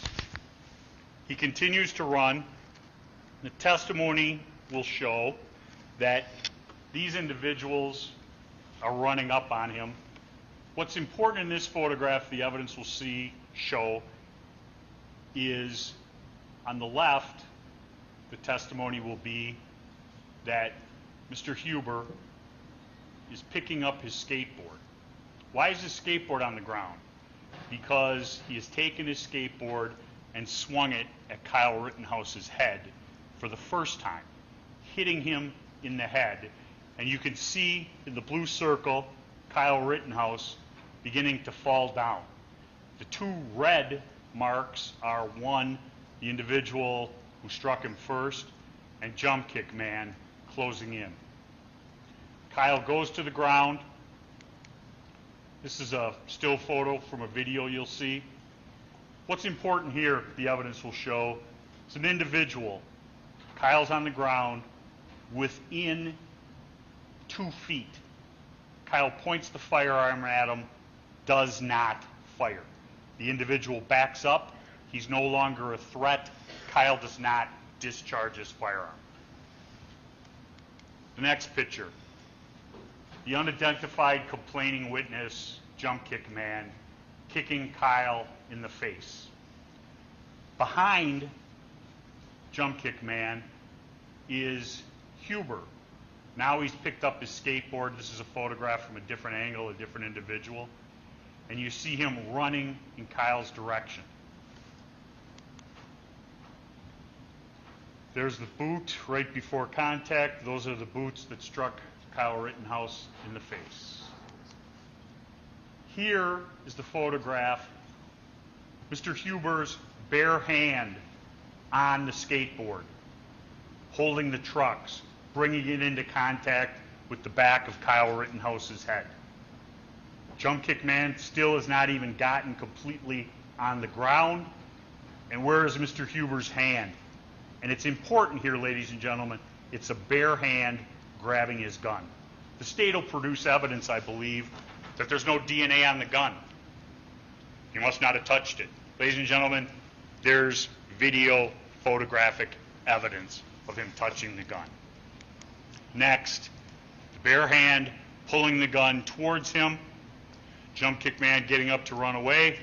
He continues to run. The testimony will show that these individuals are running up on him. What's important in this photograph, the evidence will show, is on the left, the testimony will be that Mr. Huber is picking up his skateboard. Why is his skateboard on the ground? Because he has taken his skateboard and swung it at Kyle Rittenhouse's head for the first time, hitting him in the head. And you can see in the blue circle, Kyle Rittenhouse beginning to fall down. The two red marks are one, the individual who struck him first, and Jump Kick Man closing in. Kyle goes to the ground. This is a still photo from a video you'll see. What's important here, the evidence will show, is an individual. Kyle's on the ground within 2 feet. Kyle points the firearm at him, does not fire. The individual backs up. He's no longer a threat. Kyle does not discharge his firearm. The next picture. The unidentified complaining witness, Jump Kick Man, kicking Kyle in the face. Behind Jump Kick Man is Huber. Now he's picked up his skateboard. This is a photograph from a different angle, a different individual. And you see him running in Kyle's direction. There's the boot right before contact. Those are the boots that struck Kyle Rittenhouse in the face. Here is the photograph, Mr. Huber's bare hand on the skateboard, holding the trucks, bringing it into contact with the back of Kyle Rittenhouse's head. Jump kick man still has not even gotten completely on the ground. And where is Mr. Huber's hand? And it's important here, ladies and gentlemen, it's a bare hand grabbing his gun. The state will produce evidence, I believe, that there's no DNA on the gun. He must not have touched it. Ladies and gentlemen, there's video photographic evidence of him touching the gun. Next, the bare hand pulling the gun towards him, jump kick man getting up to run away.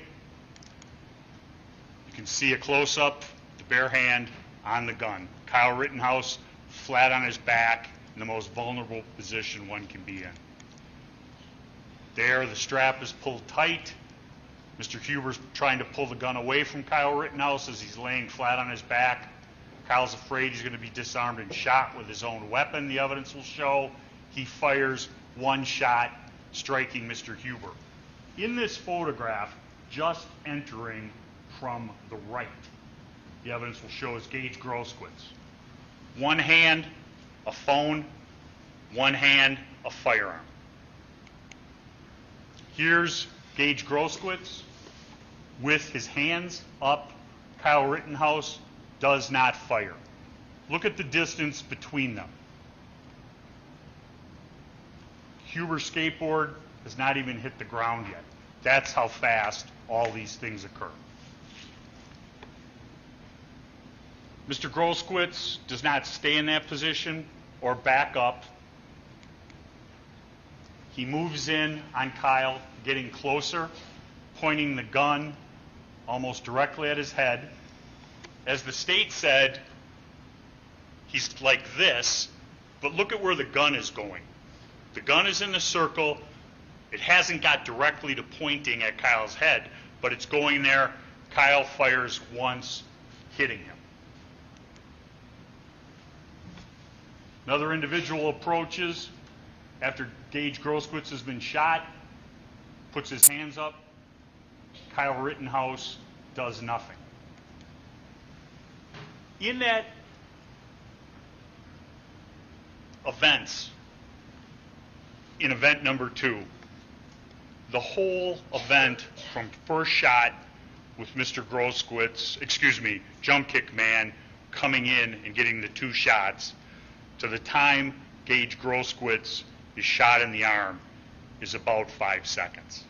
You can see a close-up, the bare hand on the gun. Kyle Rittenhouse flat on his back in the most vulnerable position one can be in. There, the strap is pulled tight. Mr. Huber's trying to pull the gun away from Kyle Rittenhouse as he's laying flat on his back. Kyle's afraid he's going to be disarmed and shot with his own weapon, the evidence will show. He fires one shot, striking Mr. Huber. In this photograph, just entering from the right, the evidence will show is Gage Grosskreutz. One hand, a phone, one hand, a firearm. Here's Gage Grosskreutz with his hands up. Kyle Rittenhouse does not fire. Look at the distance between them. Huber's skateboard has not even hit the ground yet. That's how fast all these things occur. Mr. Grosskreutz does not stay in that position or back up. He moves in on Kyle, getting closer, pointing the gun almost directly at his head. As the state said, he's like this, but look at where the gun is going. The gun is in the circle. It hasn't got directly to pointing at Kyle's head, but it's going there. Kyle fires once, hitting him. Another individual approaches after Gage Grosskreutz has been shot, puts his hands up. Kyle Rittenhouse does nothing. In that events, in event number 2, the whole event from first shot with Mr. Grosskreutz, jump kick man coming in and getting the 2 shots, to the time Gage Grosskreutz is shot in the arm is about 5 seconds.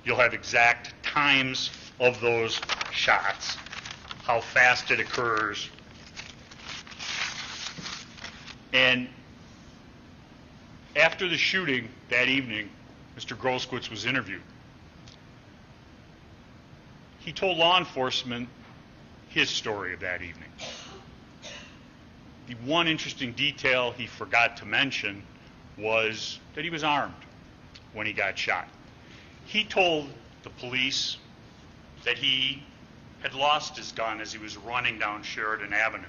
You'll have exact times of those shots, how fast it occurs. And after the shooting that evening, Mr. Grosskreutz was interviewed. He told law enforcement his story of that evening. The one interesting detail he forgot to mention was that he was armed when he got shot. He told the police that he had lost his gun as he was running down Sheridan Avenue.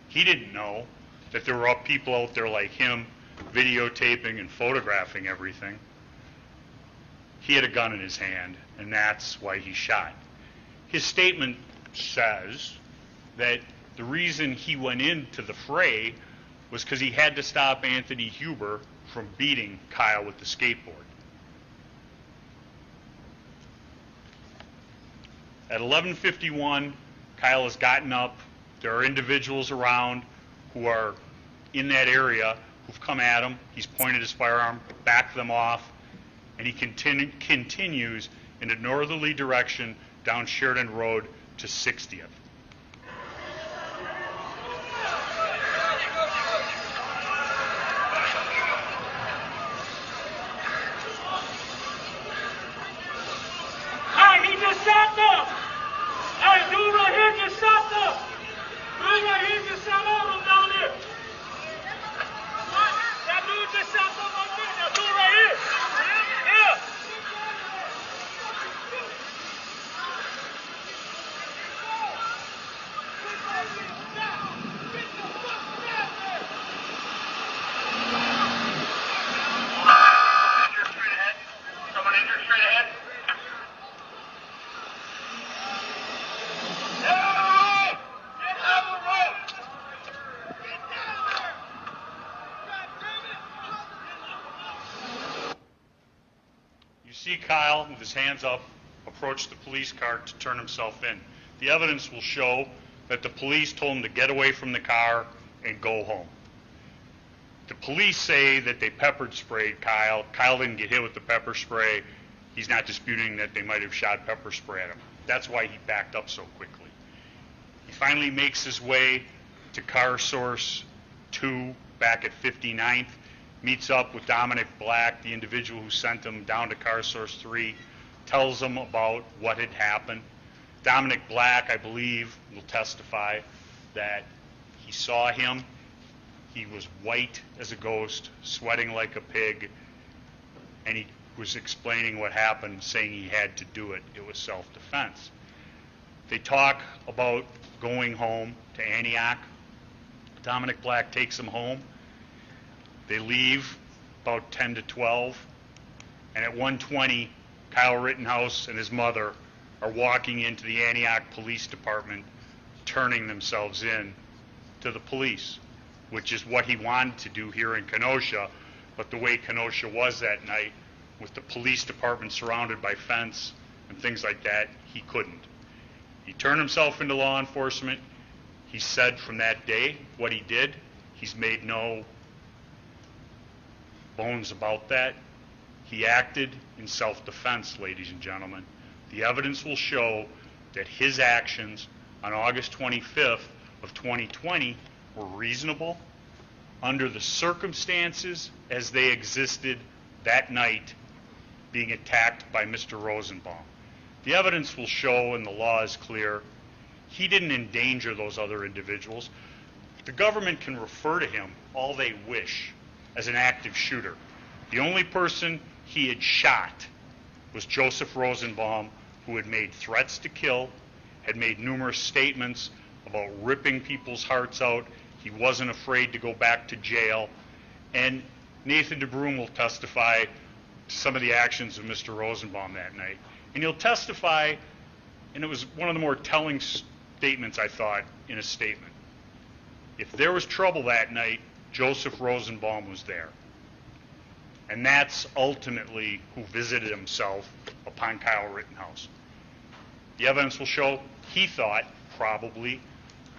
He didn't know that there were people out there like him videotaping and photographing everything. He had a gun in his hand, and that's why he shot. His statement says that the reason he went into the fray was because he had to stop Anthony Huber from beating Kyle with the skateboard. At 11:51, Kyle has gotten up. There are individuals around who are in that area who've come at him. He's pointed his firearm, backed them off, and he continues in a northerly direction down Sheridan Road to 60th. Hey, he just shot them! Hey, dude right here just shot them! Dude right here just shot all of them down there! That dude just shot them right there! That dude right here! Yeah! see Kyle with his hands up approach the police car to turn himself in. The evidence will show that the police told him to get away from the car and go home. The police say that they peppered sprayed Kyle. Kyle didn't get hit with the pepper spray. He's not disputing that they might have shot pepper spray at him. That's why he backed up so quickly. He finally makes his way to car source 2 back at 59th, meets up with Dominic Black, the individual who sent him down to car source 3, tells him about what had happened. Dominic Black, I believe, will testify that he saw him. He was white as a ghost, sweating like a pig, and he was explaining what happened, saying he had to do it. It was self-defense. They talk about going home to Antioch. Dominic Black takes him home. They leave about 10 to 12, and at 1:20, Kyle Rittenhouse and his mother are walking into the Antioch Police Department, turning themselves in to the police, which is what he wanted to do here in Kenosha, but the way Kenosha was that night, with the police department surrounded by fence and things like that, he couldn't. He turned himself into law enforcement. He said from that day what he did. He's made no bones about that. He acted in self-defense, ladies and gentlemen. The evidence will show that his actions on August 25th of 2020 were reasonable under the circumstances as they existed that night, being attacked by Mr. Rosenbaum. The evidence will show, and the law is clear, he didn't endanger those other individuals. The government can refer to him all they wish as an active shooter. The only person he had shot was Joseph Rosenbaum, who had made threats to kill, had made numerous statements about ripping people's hearts out. He wasn't afraid to go back to jail. And Nathan DeBroom will testify to some of the actions of Mr. Rosenbaum that night. And he'll testify, and it was one of the more telling statements, I thought, in a statement. If there was trouble that night, Joseph Rosenbaum was there. And that's ultimately who visited himself upon Kyle Rittenhouse. The evidence will show he thought, probably,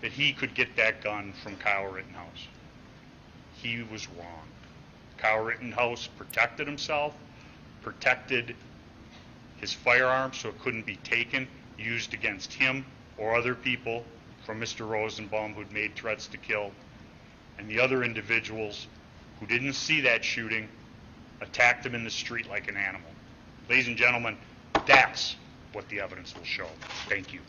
that he could get that gun from Kyle Rittenhouse. He was wrong. Kyle Rittenhouse protected himself, protected his firearm so it couldn't be taken, used against him or other people from Mr. Rosenbaum who'd made threats to kill. And the other individuals who didn't see that shooting attacked him in the street like an animal. Ladies and gentlemen, that's what the evidence will show. Thank you.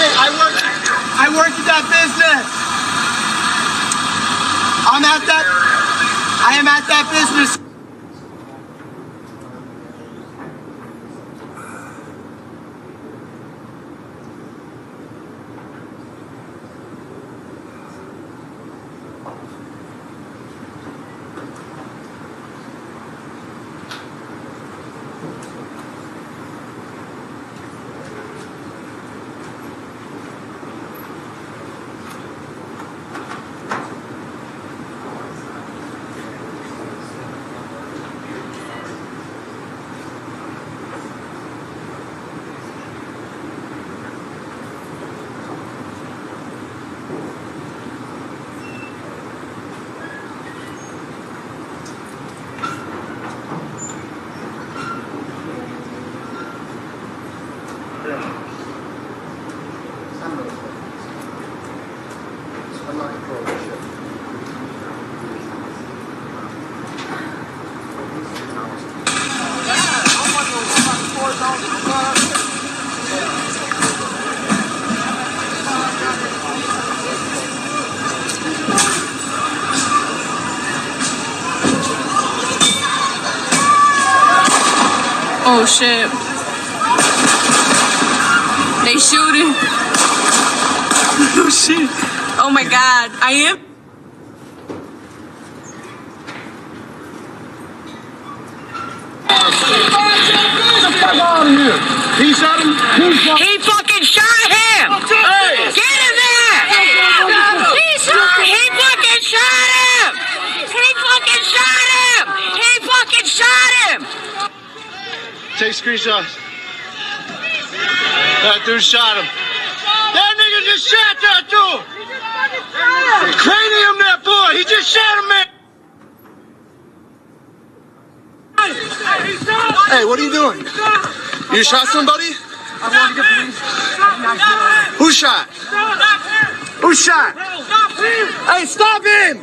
I work at that business. I am at that business. Oh shit. They shooting. Oh shit. Oh my god. I am. He shot him. He fucking shot him! Hey! Get him there! He fucking shot him! He fucking shot him! He fucking shot him! Take screenshots. That dude shot him. That nigga just shot that dude. Cranium that boy. He just shot him, man. Hey, what are you doing? You shot somebody? I want to get police. Who shot? Who shot? Hey, stop him!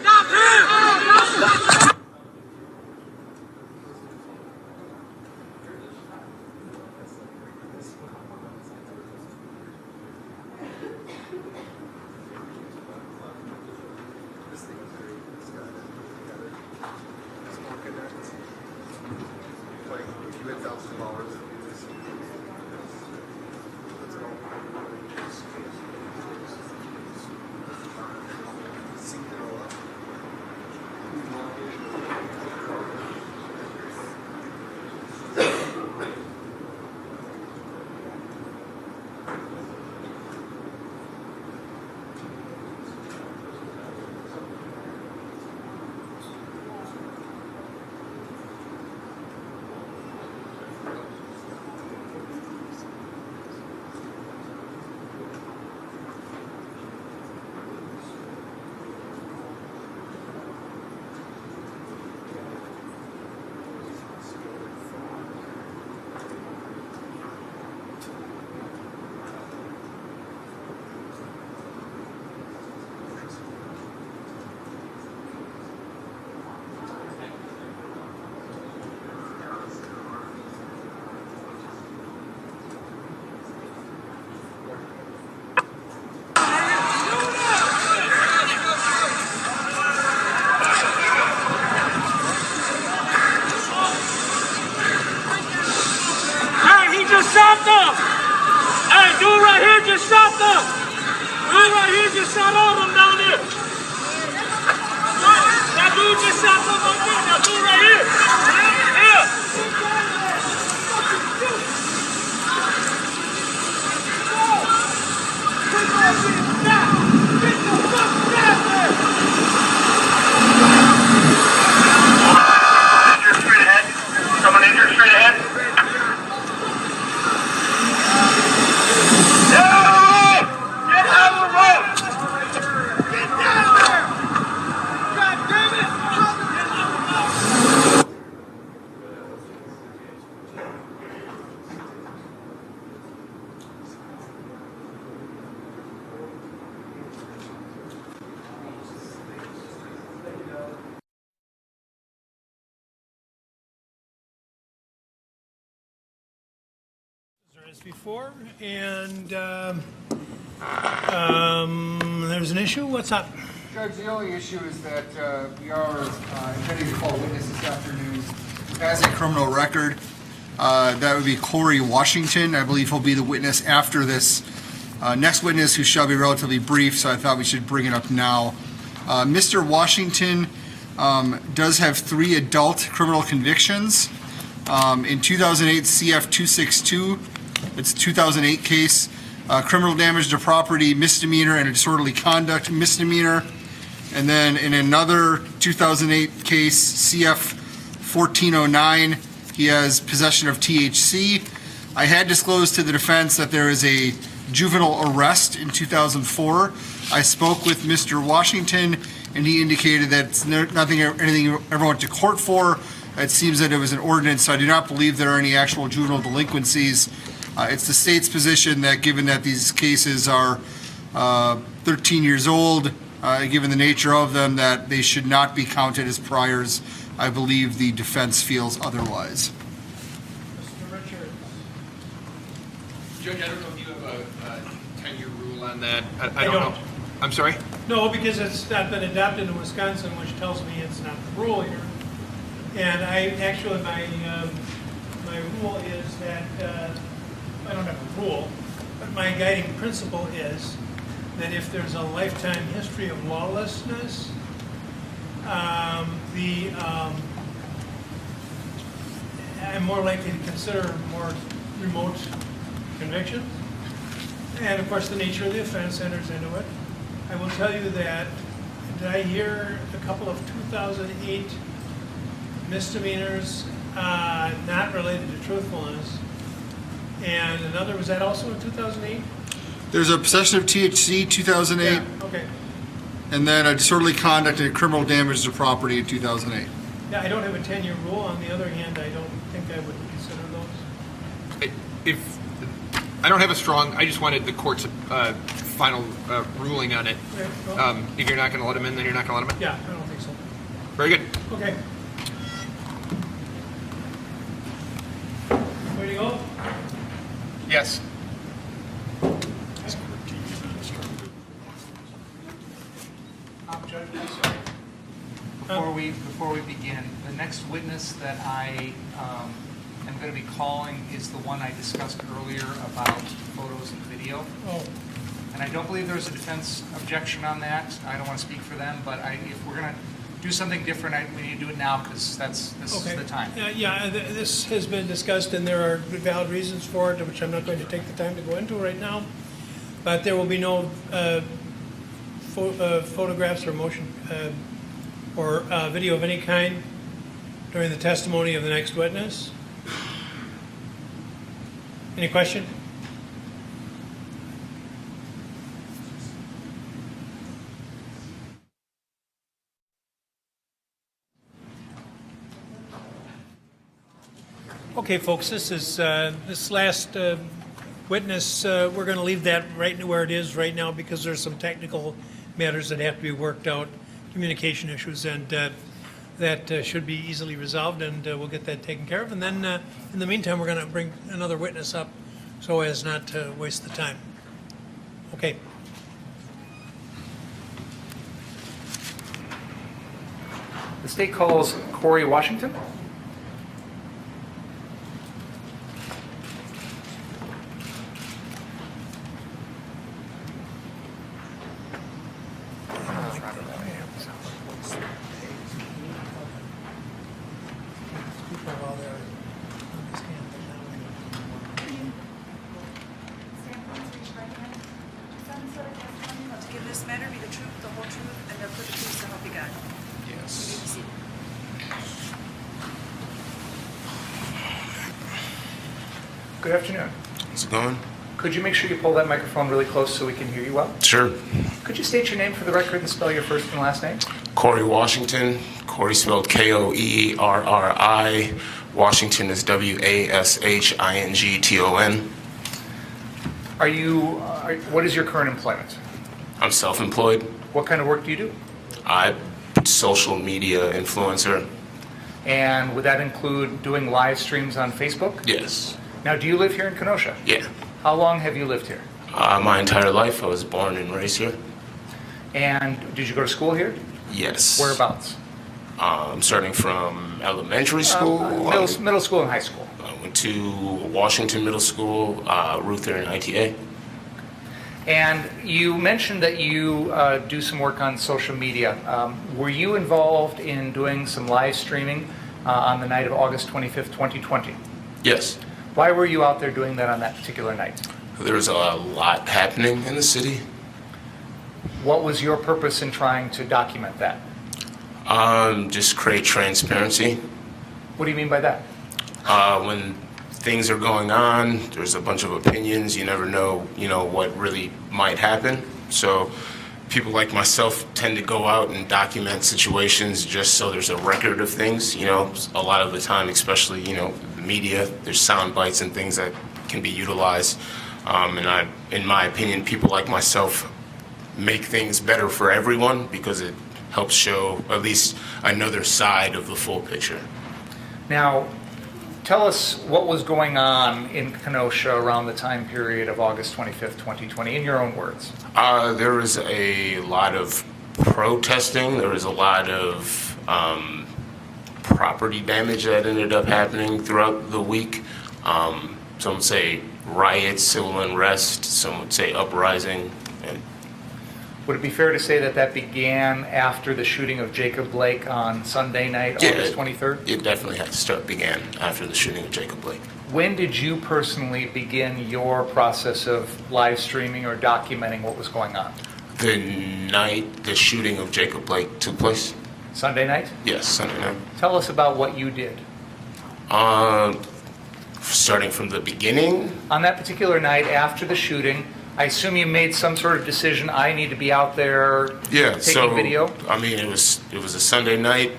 Shot them! Hey, dude right here just shot them! Dude right here just shot all of them down there! That dude just shot them right there! That dude right here! Injured straight ahead. Someone injured straight ahead. As before, and There's an issue? What's up? Judge, the only issue is that we are intending to call a witness this afternoon who has a criminal record. That would be Corey Washington. I believe he'll be the witness after this next witness, who shall be relatively brief, so I thought we should bring it up now. Mr. Washington does have 3 adult criminal convictions. In 2008, CF 262, it's a 2008 case, criminal damage to property misdemeanor and a disorderly conduct misdemeanor. And then in another 2008 case, CF 1409, he has possession of THC. I had disclosed to the defense that there is a juvenile arrest in 2004. I spoke with Mr. Washington, and he indicated that it's anything ever went to court for. It seems that it was an ordinance, so I do not believe there are any actual juvenile delinquencies. It's the state's position that given that these cases are 13 years old, given the nature of them, that they should not be counted as priors. I believe the defense feels otherwise. Mr. Richards. Judge, I don't know if you have a 10-year rule on that. I I don't know. don't. I'm sorry? No, because it's not been adopted in Wisconsin, which tells me it's not the rule here. And I, actually, my rule is that, I don't have a rule, but my guiding principle is that if there's a lifetime history of lawlessness, I'm more likely to consider more remote convictions. And of course, the nature of the offense enters into it. I will tell you that, did I hear a couple of 2008 misdemeanors not related to truthfulness? And another, was that also in 2008? There's a possession of THC 2008, Yeah, okay. and then a disorderly conduct and criminal damage to property in 2008. Yeah, I don't have a 10-year rule. On the other hand, I don't think I would consider those. If I don't have a strong, I just wanted the court's final ruling on it. Okay, well, If you're not going to let him in, then you're not going to let him in? yeah, I don't think so. Very good. Okay. Ready to go? Yes. Judge, I'm sorry. Before we begin, the next witness that I am going to be calling is the one I discussed earlier about photos and video. Oh, And I don't believe there's a defense objection on that. I don't want to speak for them, but if we're going to do something different, we need to do it now because this is okay. the time. This has been discussed, and there are valid reasons for it, which I'm not going to take the time to go into right now. But there will be no photographs or motion or video of any kind during the testimony of the next witness. Any question? Okay, folks, this is this last witness. We're going to leave that right where it is right now because there's some technical matters that have to be worked out, communication issues, and that should be easily resolved, and we'll get that taken care of. And then, in the meantime, we're going to bring another witness up so as not to waste the time. Okay. The state calls Corey Washington. To give this matter be the truth, the whole truth, and the truth, so help you God. Yes. You may proceed. Good afternoon. How's it going? Could you make sure you pull that microphone really close so we can hear you well? Sure. Could you state your name for the record and spell your first and last name? Corey Washington. Corey spelled Koeerri. Washington is Washington. What is your current employment? I'm self-employed. What kind of work do you do? I'm social media influencer. And would that include doing live streams on Facebook? Yes. Now, do you live here in Kenosha? Yeah. How long have you lived here? My entire life, I was born and raised here. And did you go to school here? Yes. Whereabouts? Starting from elementary school. Middle school and high school. I went to Washington Middle School, Ruther and ITA. And you mentioned that you do some work on social media. Were you involved in doing some live streaming on the night of August 25th, 2020? Yes. Why were you out there doing that on that particular night? There was a lot happening in the city. What was your purpose in trying to document that? Just create transparency. What do you mean by that? When things are going on, there's a bunch of opinions. You never know, what really might happen. So people like myself tend to go out and document situations just so there's a record of things. A lot of the time, especially, the media, there's sound bites and things that can be utilized. And in my opinion, people like myself make things better for everyone because it helps show at least another side of the full picture. Now, tell us what was going on in Kenosha around the time period of August 25th, 2020, in your own words. There was a lot of protesting. There was a lot of property damage that ended up happening throughout the week. Some would say riots, civil unrest. Some would say uprising. Would it be fair to say that that began after the shooting of Jacob Blake on Sunday night, August 23rd? It definitely began after the shooting of Jacob Blake. When did you personally begin your process of live streaming or documenting what was going on? The night the shooting of Jacob Blake took place? Sunday night? Yes, Sunday night. Tell us about what you did. Starting from the beginning? On that particular night after the shooting, I assume you made some sort of decision, I need to be out there taking video? I mean, it was a Sunday night.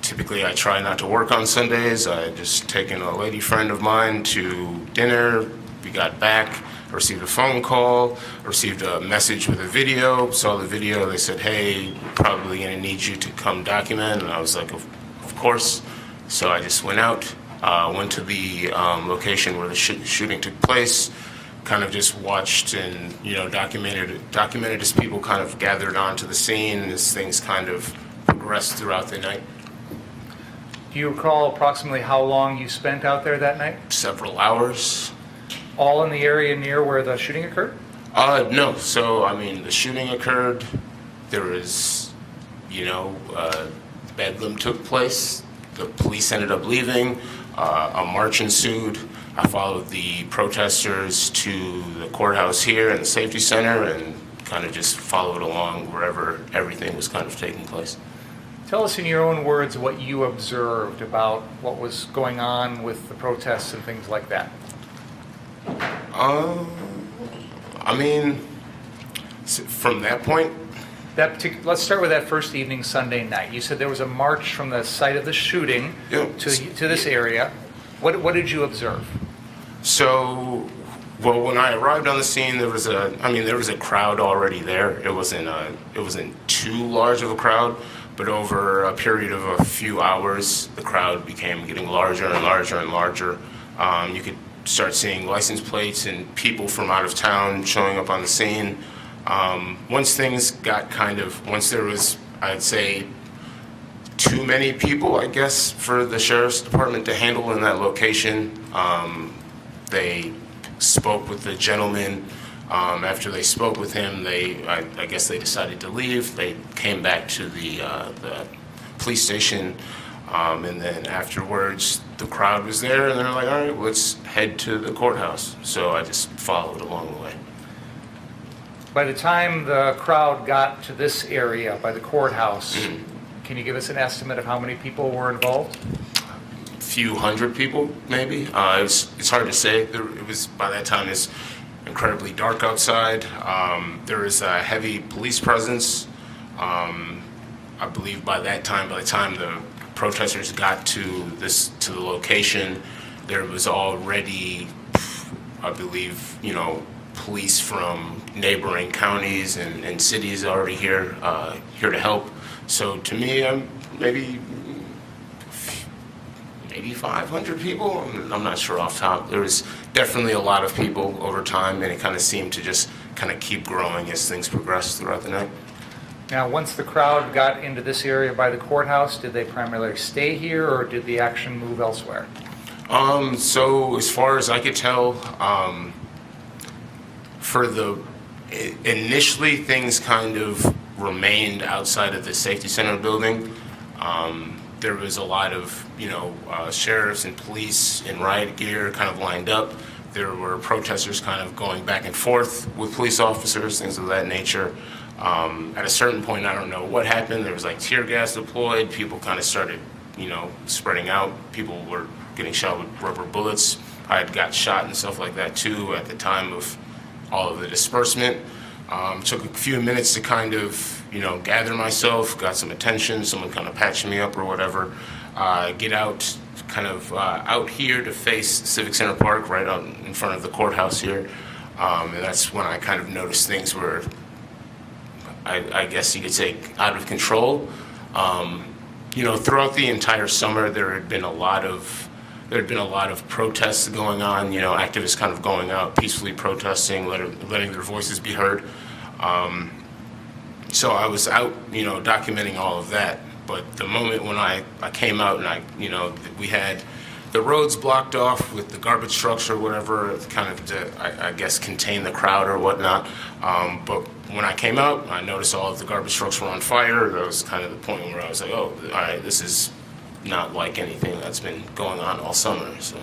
Typically, I try not to work on Sundays. I had just taken a lady friend of mine to dinner. We got back, received a phone call, received a message with a video, saw the video. They said, hey, we're probably going to need you to come document. And I was like, of course. So I just went out, went to the location where the shooting took place, kind of just watched and documented as people kind of gathered onto the scene as things kind of progressed throughout the night. Do you recall approximately how long you spent out there that night? Several hours. All in the area near where the shooting occurred? No. So I mean, the shooting occurred. There was, bedlam took place. The police ended up leaving. A march ensued. I followed the protesters to the courthouse here and the safety center and kind of just followed along wherever everything was kind of taking place. Tell us in your own words what you observed about what was going on with the protests and things like that. I mean, from that point, let's start with that first evening, Sunday night. You said there was a march from the site of the shooting to this area. What did you observe? So, well, when I arrived on the scene, there was a crowd already there. It wasn't too large of a crowd, but over a period of a few hours, the crowd became getting larger and larger and larger. You could start seeing license plates and people from out of town showing up on the scene. Once there was, I'd say, too many people, I guess, for the sheriff's department to handle in that location. They spoke with the gentleman. After they spoke with him, I guess they decided to leave. They came back to the police station, and then afterwards, the crowd was there, and they're like, all right, let's head to the courthouse. So I just followed along the way. By the time the crowd got to this area, by the courthouse, can you give us an estimate of how many people were involved? Few hundred people, maybe. It's hard to say. It was, by that time, it's incredibly dark outside. There is a heavy police presence. I believe by the time the protesters got to the location, there was already, I believe, police from neighboring counties and cities already here to help. So to me, maybe maybe 500 people. I'm not sure off top. There was definitely a lot of people over time, and it kind of seemed to just kind of keep growing as things progressed throughout the night. Now, once the crowd got into this area by the courthouse, did they primarily stay here, or did the action move elsewhere? So as far as I could tell, initially things kind of remained outside of the safety center building. There was a lot of, sheriffs and police in riot gear kind of lined up. There were protesters kind of going back and forth with police officers, things of that nature. At a certain point, I don't know what happened. There was like tear gas deployed. People kind of started, spreading out. People were getting shot with rubber bullets. I had got shot and stuff like that too at the time of all of the disbursement. Took a few minutes to kind of, gather myself, got some attention, someone kind of patched me up or whatever. Get out, kind of out here to face Civic Center Park, right out in front of the courthouse here. And that's when I kind of noticed things were, I guess you could say, out of control. Throughout the entire summer, there had been a lot of protests going on, activists kind of going out, peacefully protesting, letting their voices be heard. So I was out, documenting all of that. But the moment when I came out and we had the roads blocked off with the garbage trucks or whatever, kind of to, I guess, contain the crowd or whatnot. But when I came out, I noticed all of the garbage trucks were on fire. That was kind of the point where I was like, oh, all right, this is not like anything that's been going on all summer. So,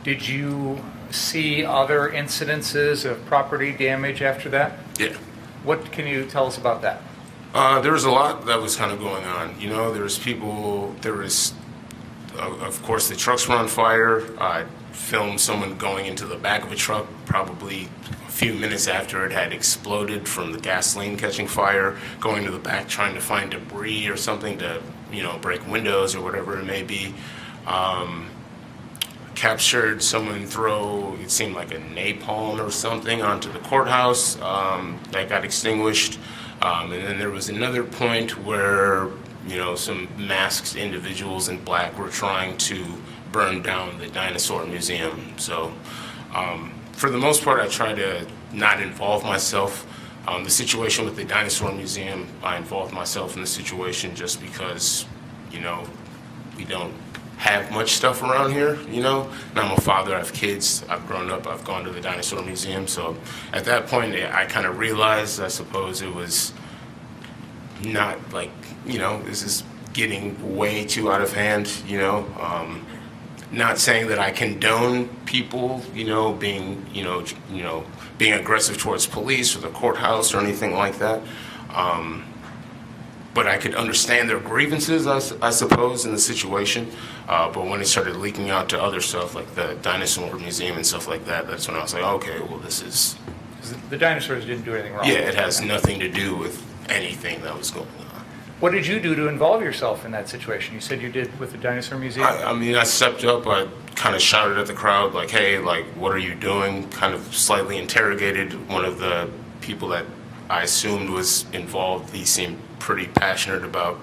Did you see other incidences of property damage after that? yeah. What can you tell us about that? There was a lot that was kind of going on. There was people, of course, the trucks were on fire. I filmed someone going into the back of a truck probably a few minutes after it had exploded from the gasoline catching fire, going to the back trying to find debris or something to, break windows or whatever it may be. Captured someone throw, it seemed like a napalm or something, onto the courthouse. That got extinguished. And then there was another point where, some masked individuals in black were trying to burn down the dinosaur museum. So, for the most part, I try to not involve myself. The situation with the dinosaur museum, I involved myself in the situation just because, we don't have much stuff around here, And I'm a father, I have kids, I've grown up, I've gone to the dinosaur museum. So at that point, I kind of realized, I suppose it was not like, this is getting way too out of hand, Not saying that I condone people, being, being aggressive towards police or the courthouse or anything like that. But I could understand their grievances, I suppose, in the situation. But when it started leaking out to other stuff, like the dinosaur museum and stuff like that, that's when I was like, okay, well, this is... The dinosaurs didn't do anything wrong. Yeah, it has nothing to do with anything that was going on. What did you do to involve yourself in that situation? You said you did with the dinosaur museum? I stepped up, I kind of shouted at the crowd, like, hey, like, what are you doing? Kind of slightly interrogated one of the people that I assumed was involved. He seemed pretty passionate about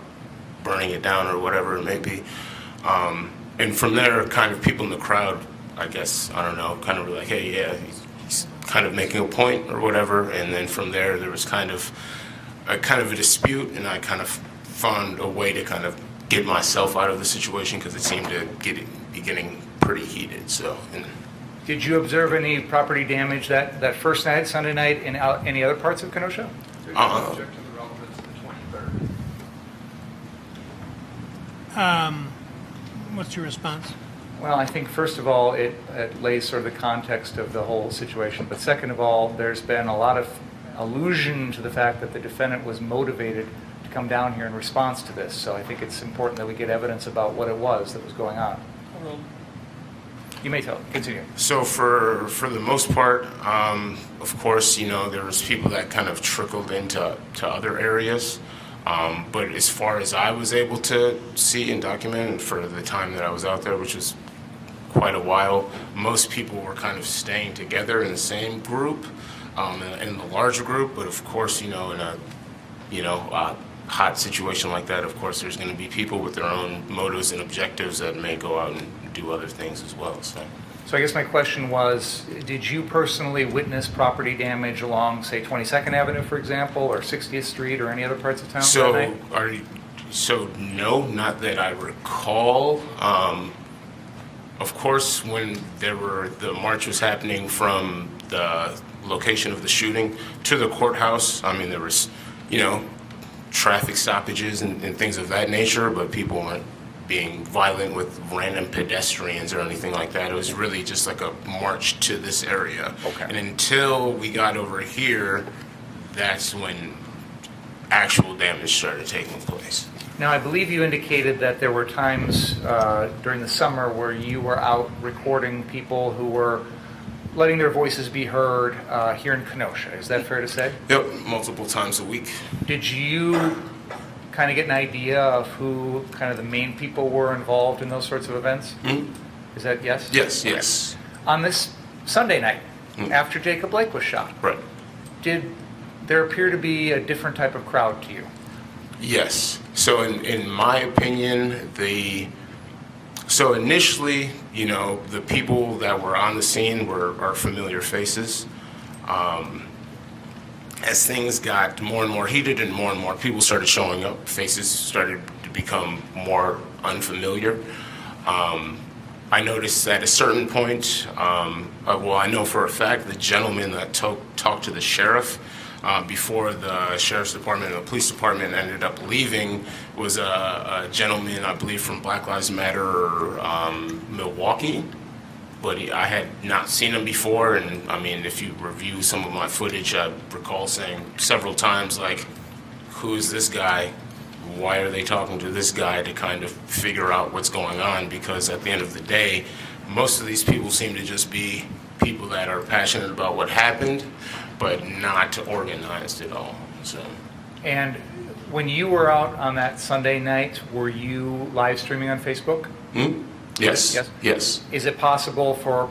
burning it down or whatever it may be. And from there, kind of people in the crowd, I guess, I don't know, kind of were like, hey, yeah, he's kind of making a point or whatever. And then from there was kind of a dispute, and I kind of found a way to kind of get myself out of the situation because it seemed to be getting pretty heated. So. Did you observe any property damage that first night, Sunday night, in any other parts of Kenosha? What's your response? Well, I think first of all, it lays sort of the context of the whole situation. But second of all, there's been a lot of allusion to the fact that the defendant was motivated to come down here in response to this. So I think it's important that we get evidence about what it was that was going on. You may continue. So for the most part, of course, there was people that kind of trickled into other areas. But as far as I was able to see and document for the time that I was out there, which was quite a while, most people were kind of staying together in the same group, in the larger group. But of course, in a hot situation like that, of course, there's going to be people with their own motives and objectives that may go out and do other things as well. So I guess my question was, did you personally witness property damage along, say, 22nd Avenue, for example, or 60th Street, or any other parts of town that night? No, not that I recall. Of course, when the march was happening from the location of the shooting to the courthouse, I mean, there was, traffic stoppages and things of that nature, but people weren't being violent with random pedestrians or anything like that. It was really just like a march to this area. Okay. And until we got over here, that's when actual damage started taking place. Now, I believe you indicated that there were times during the summer where you were out recording people who were letting their voices be heard here in Kenosha. Is that fair to say? Yep, multiple times a week. Did you kind of get an idea of who kind of the main people were involved in those sorts of events? Mm-hmm. Is that yes? Yes, yes. On this Sunday night, after Jacob Blake was shot, Right. did there appear to be a different type of crowd to you? Yes. So in my opinion, so initially, the people that were on the scene are familiar faces. As things got more and more heated and more people started showing up, faces started to become more unfamiliar. I noticed at a certain point, I know for a fact the gentleman that talked to the sheriff before the sheriff's department and the police department ended up leaving was a gentleman, I believe, from Black Lives Matter Milwaukee. But I had not seen him before, and I mean, if you review some of my footage, I recall saying several times, like, who is this guy? Why are they talking to this guy, to kind of figure out what's going on? Because at the end of the day, most of these people seem to just be people that are passionate about what happened, but not organized at all. So. And when you were out on that Sunday night, were you live streaming on Facebook? Yes. Yes. Yes. Is it possible for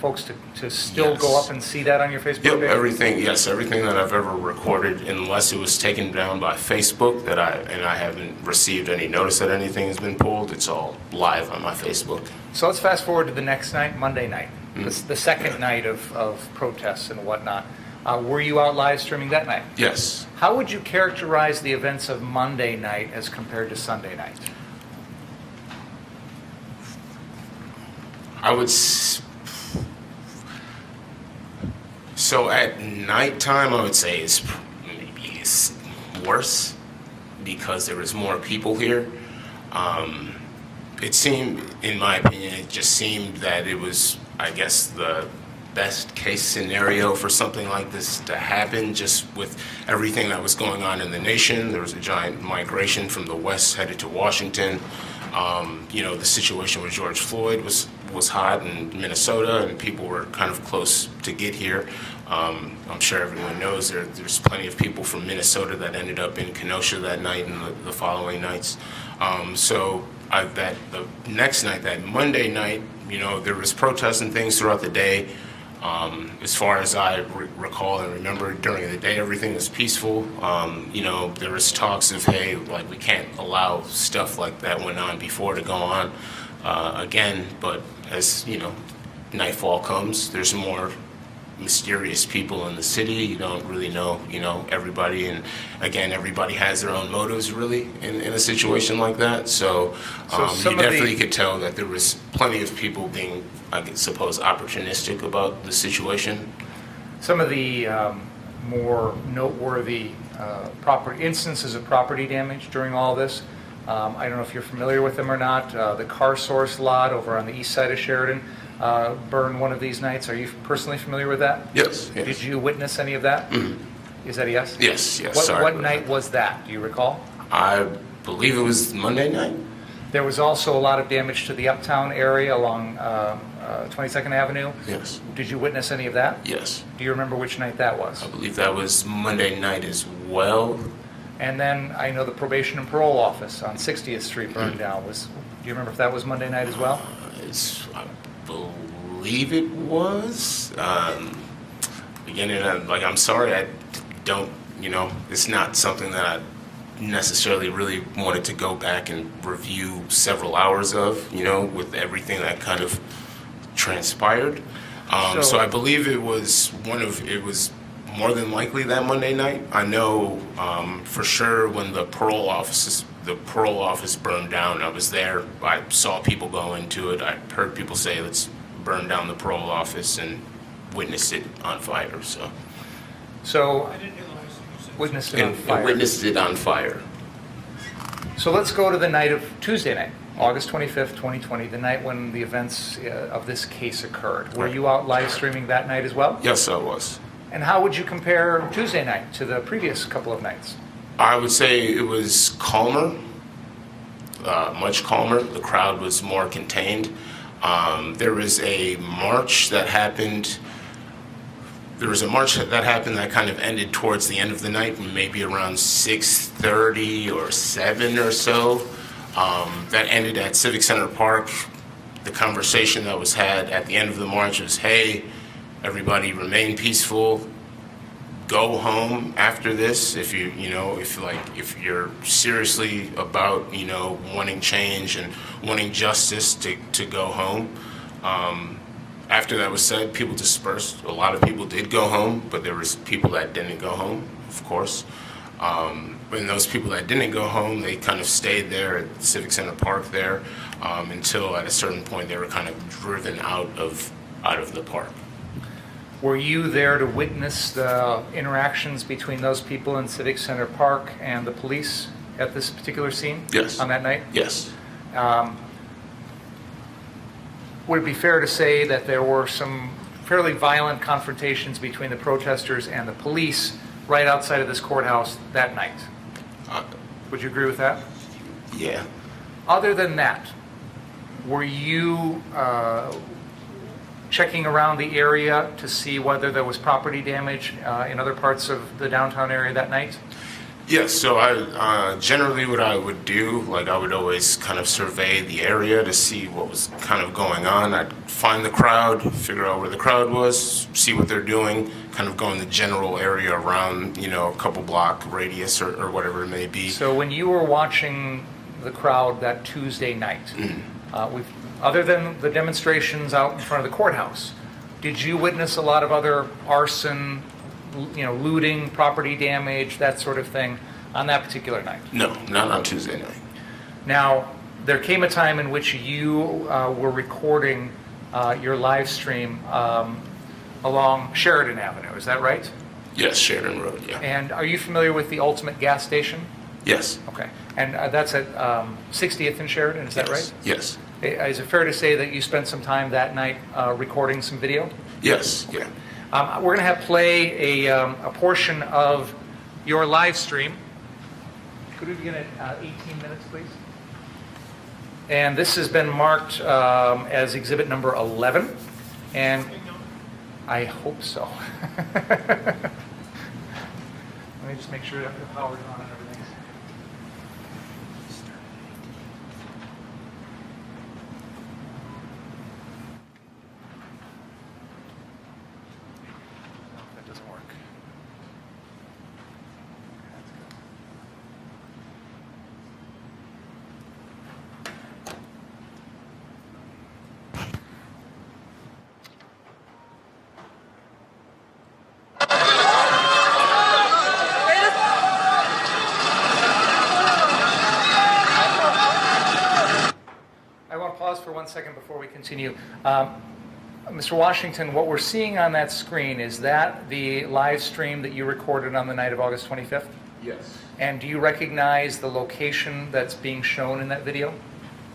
folks to still Yes. go up and see that on your Facebook Yep, page? everything that I've ever recorded, unless it was taken down by Facebook, I haven't received any notice that anything has been pulled, it's all live on my Facebook. So let's fast forward to the next night, Monday night, the second night of protests and whatnot. Were you out live streaming that night? Yes. How would you characterize the events of Monday night as compared to Sunday night? So at nighttime, I would say it's worse because there was more people here. It seemed, in my opinion, it just seemed that it was, I guess, the best case scenario for something like this to happen, just with everything that was going on in the nation. There was a giant migration from the West headed to Washington. The situation with George Floyd was hot in Minnesota, and people were kind of close to get here. I'm sure everyone knows there's plenty of people from Minnesota that ended up in Kenosha that night and the following nights. The next night, that Monday night, there was protests and things throughout the day. As far as I recall and remember, during the day, everything was peaceful. There was talks of, hey, like, we can't allow stuff like that went on before to go on again. But as, nightfall comes, there's more mysterious people in the city. You don't really know, everybody. And again, everybody has their own motives, really, in a situation like that. So you definitely could tell that there was plenty of people being, I suppose, opportunistic about the situation. Some of the more noteworthy instances of property damage during all this, I don't know if you're familiar with them or not. The Car Source lot over on the east side of Sheridan burned one of these nights. Are you personally familiar with that? Yes. Did you witness any of that? Mm-hmm. Is that a yes? Yes. What night was that? Do you recall? I believe it was Monday night. There was also a lot of damage to the uptown area along 22nd Avenue. Yes. Did you witness any of that? Yes. Do you remember which night that was? I believe that was Monday night as well. And then I know the probation and parole office on 60th Street burned down. Do you remember if that was Monday night as well? I believe it was. Again, I'm sorry, I don't, it's not something that necessarily really wanted to go back and review several hours of, with everything that kind of transpired. So I believe it was more than likely that Monday night. I know for sure when the parole office burned down, I was there. I saw people go into it. I heard people say, let's burn down the parole office, and witnessed it on fire. So I didn't realize you said. witnessed it on fire. Witnessed it on fire. So let's go to the night of Tuesday night, August 25th, 2020, the night when the events of this case occurred. Were you out live streaming that night as well? Yes, I was. And how would you compare Tuesday night to the previous couple of nights? I would say it was calmer, much calmer. The crowd was more contained. There was a march that happened. That kind of ended towards the end of the night, maybe around 6:30 or 7 or so. That ended at Civic Center Park. The conversation that was had at the end of the march was, hey, everybody remain peaceful. Go home after this if if you're seriously about, wanting change and wanting justice to go home. After that was said, people dispersed. A lot of people did go home, but there was people that didn't go home, of course. When those people that didn't go home, they kind of stayed there at the Civic Center Park there until at a certain point they were kind of driven out of the park. Were you there to witness the interactions between those people in Civic Center Park and the police at this particular scene? Yes. On that night? Yes. Would it be fair to say that there were some fairly violent confrontations between the protesters and the police right outside of this courthouse that night? Would you agree with that? Yeah. Other than that, were you checking around the area to see whether there was property damage in other parts of the downtown area that night? Yes, so I generally what I would do, I would always kind of survey the area to see what was kind of going on. I'd find the crowd, figure out where the crowd was, see what they're doing, kind of go in the general area around, a couple block radius or whatever it may be. So when you were watching the crowd that Tuesday night, other than the demonstrations out in front of the courthouse, did you witness a lot of other arson, looting, property damage, that sort of thing on that particular night? No, not on Tuesday night. Now, there came a time in which you were recording your live stream along Sheridan Avenue, is that right? Yes, Sheridan Road, yeah. And are you familiar with the Ultimate gas station? Yes. Okay. And that's at 60th and Sheridan, is that right? Yes. Is it fair to say that you spent some time that night recording some video? Yes, yeah. We're going to have play a portion of your live stream. Could we begin at 18 minutes, please? And this has been marked as exhibit number 11. And I hope so. Let me just make sure that the power's on and everything. That doesn't work. I want to pause for 1 second before we continue. Mr. Washington, what we're seeing on that screen, is that the live stream that you recorded on the night of August 25th? Yes. And do you recognize the location that's being shown in that video?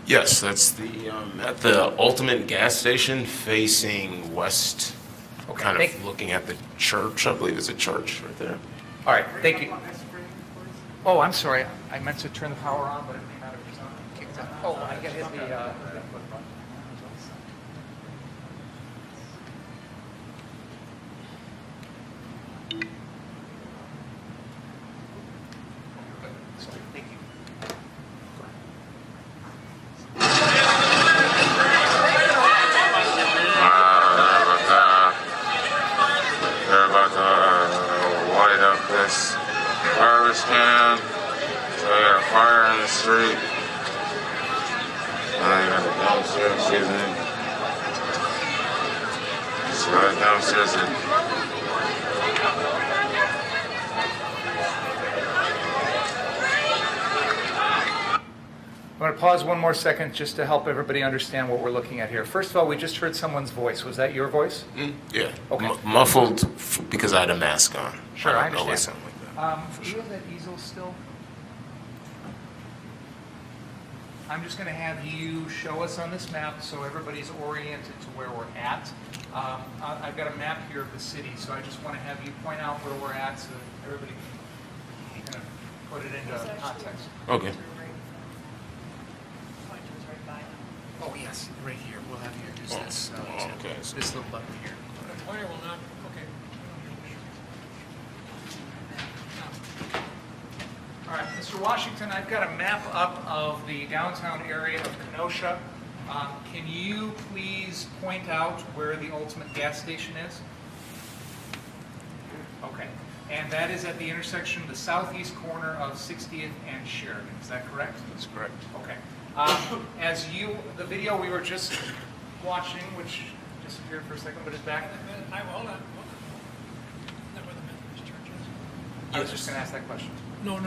Yes, that's at the Ultimate gas station facing west, Okay, kind of looking at the church. I believe it's a church right there. All right, thank you. Oh, I'm sorry. I meant to turn the power on, but it may not have kicked on. Oh, I can hit the input button. Sorry, thank you. They're about to light up this garbage can. So I got a fire on the street. I got a dumpster, excuse me. So right downstairs. I'm going to pause one more second just to help everybody understand what we're looking at here. First of all, we just heard someone's voice. Was that your voice? Yeah. Okay. Muffled because I had a mask on. Sure, I don't know what understand. sound like that. Do you have that easel still? I'm just going to have you show us on this map so everybody's oriented to where we're at. I've got a map here of the city, so I just want to have you point out where we're at so that everybody can kind of put it into context. Okay. Oh, yes, right here. We'll have you use this, okay. this little button here. The pointer will not, okay. All right, Mr. Washington, I've got a map up of the downtown area of Kenosha. Can you please point out where the ultimate gas station is? Okay, and that is at the intersection, the southeast corner of 60th and Sheridan. Is that correct? That's correct. Okay. The video we were just watching, which disappeared for a second, but is back. Hold on. Is that where the Methodist church is? I was just going to ask that question. No.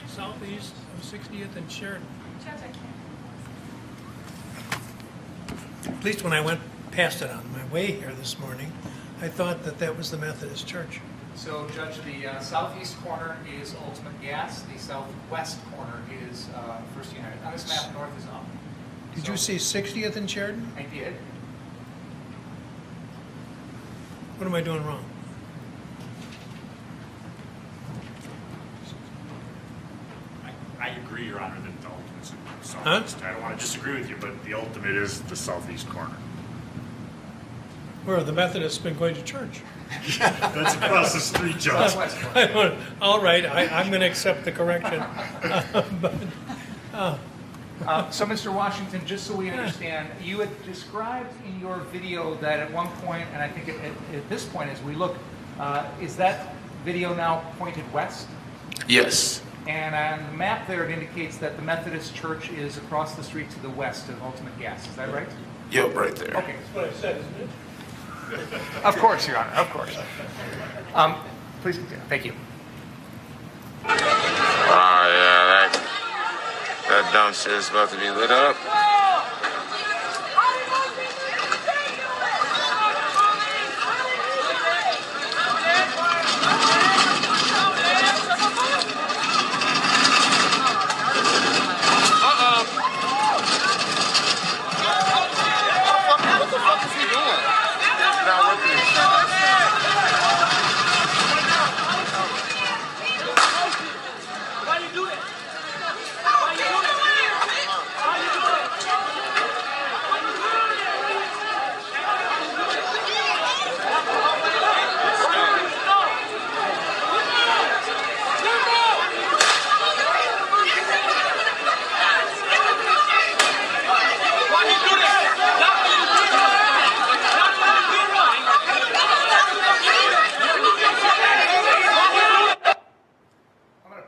Southeast of 60th and Sheridan. At least when I went past it on my way here this morning, I thought that was the Methodist church. So, Judge, the southeast corner is Ultimate Gas. The southwest corner is First United. On this map, north is up. Did you say 60th and Sheridan? I did. What am I doing wrong? I agree, Your Honor, that the ultimate's in the southeast. I don't want to disagree with you, but the ultimate is the southeast corner. Where the Methodists been going to church? That's across the street, Judge. All right, I'm going to accept the correction. So, Mr. Washington, just so we understand, you had described in your video that at one point, and I think at this point as we look, is that video now pointed west? Yes. And on the map there, it indicates that the Methodist Church is across the street to the west of Ultimate Gas. Is that right? Yep, right there. Okay. That's what I said, isn't it? Of course, Your Honor, of course. Please continue. Thank you. Oh, yeah, that dumpster is about to be lit up. What the fuck is he doing? He's not working. Why you do it? Why you do it? Why you do it?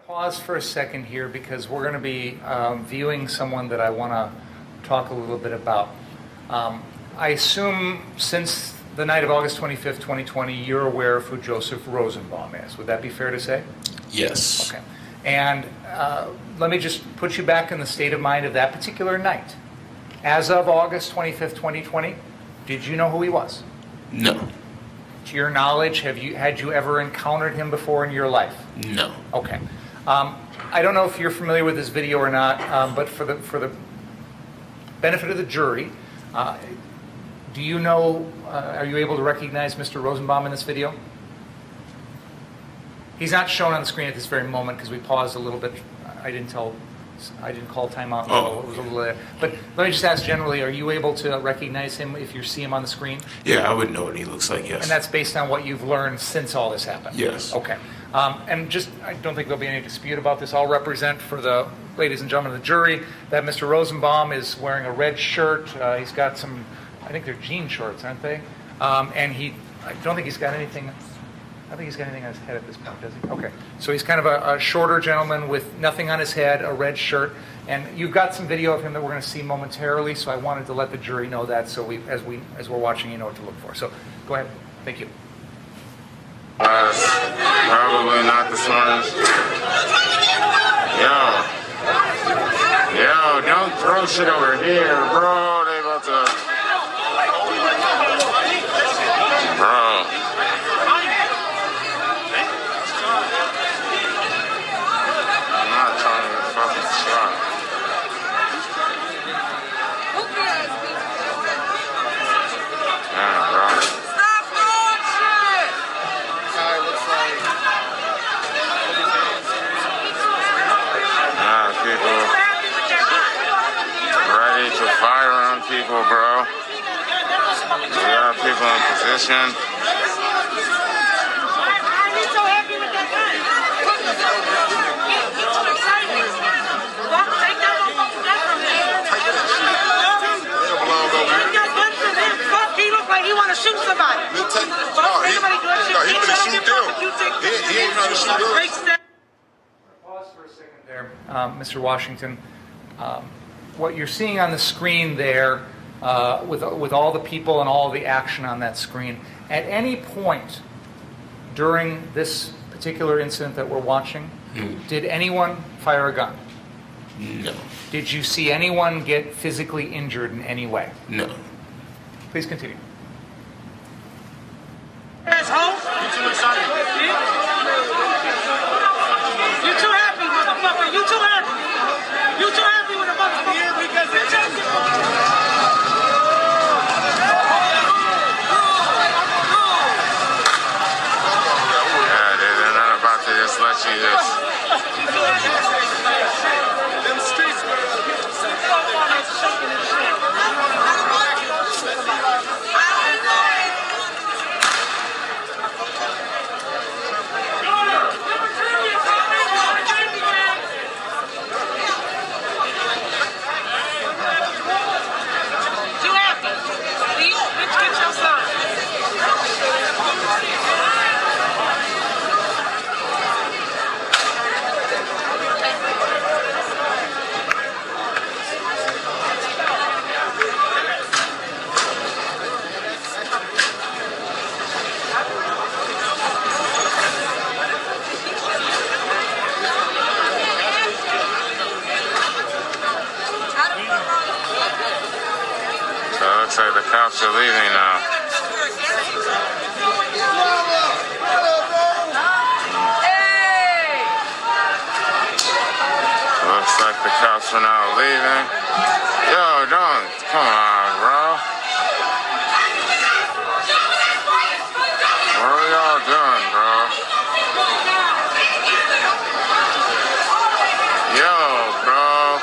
Pause for a second here because we're going to be viewing someone that I want to talk a little bit about. I assume since the night of August 25th, 2020, you're aware of who Joseph Rosenbaum is. Would that be fair to say? Yes. Okay. And let me just put you back in the state of mind of that particular night. As of August 25th, 2020, did you know who he was? No. To your knowledge, had you ever encountered him before in your life? No. Okay. I don't know if you're familiar with this video or not, but for the benefit of the jury, do you know, are you able to recognize Mr. Rosenbaum in this video? He's not shown on the screen at this very moment because we paused a little bit. I didn't call timeout. Oh. It was a little later. But let me just ask generally, are you able to recognize him if you see him on the screen? Yeah, I would know what he looks like, yes. And that's based on what you've learned since all this happened? Yes. Okay. And just, I don't think there'll be any dispute about this. I'll represent for the ladies and gentlemen of the jury that Mr. Rosenbaum is wearing a red shirt. He's got some, I think they're jean shorts, aren't they? And I don't think he's got anything. I don't think he's got anything on his head at this point, does he? Okay. So he's kind of a shorter gentleman with nothing on his head, a red shirt. And you've got some video of him that we're going to see momentarily, so I wanted to let the jury know that so as we're watching, you know what to look for. So go ahead. Thank you. Probably not the smartest. Yo, don't throw shit over here, bro. They about to. Bro. I'm not trying to get fucking shot. Damn, bro. Stop throwing shit! People ready to fire on people, bro. We got people in position. He look like he want to shoot somebody. He finna shoot them. He ain't trying to shoot them. Pause for a second there, Mr. Washington. What you're seeing on the screen there, with all the people and all the action on that screen, at any point during this particular incident that we're watching, did anyone fire a gun? No. Did you see anyone get physically injured in any way? No. Please continue. Asshole! You too excited. You too happy, motherfucker. You too happy. You too happy with a motherfucker. Here because it's Yeah, they're not about to just let you just. Them streets, So it looks like the cops are leaving now. Looks like the cops are now leaving. Yo, don't. Come on, bro. What are y'all doing, bro? Yo, bro.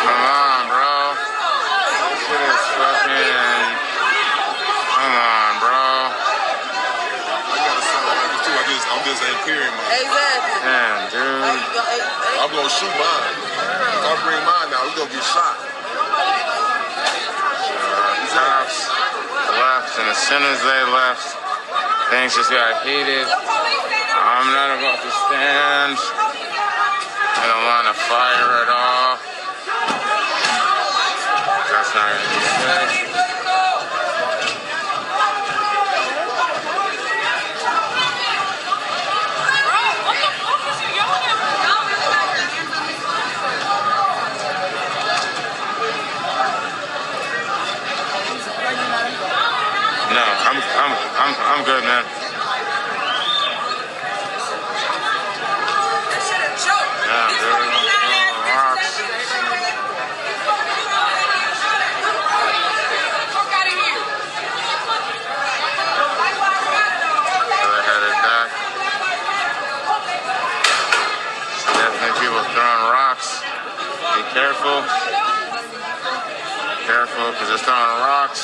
Come on, bro. Shit is fucking. Come on, bro. I got a son like this too. I'm just ain't carrying mine. Exactly. Damn, dude. I'm gonna shoot mine. If I bring mine now, we're gonna get shot. Cops left, and as soon as they left, things just got heated. I'm not about to stand in a line of fire at all. That's not gonna be safe. No, I'm good, man. Yeah, dude. Rocks. So they headed back. Definitely people throwing rocks. Be careful. Careful, because they're throwing rocks.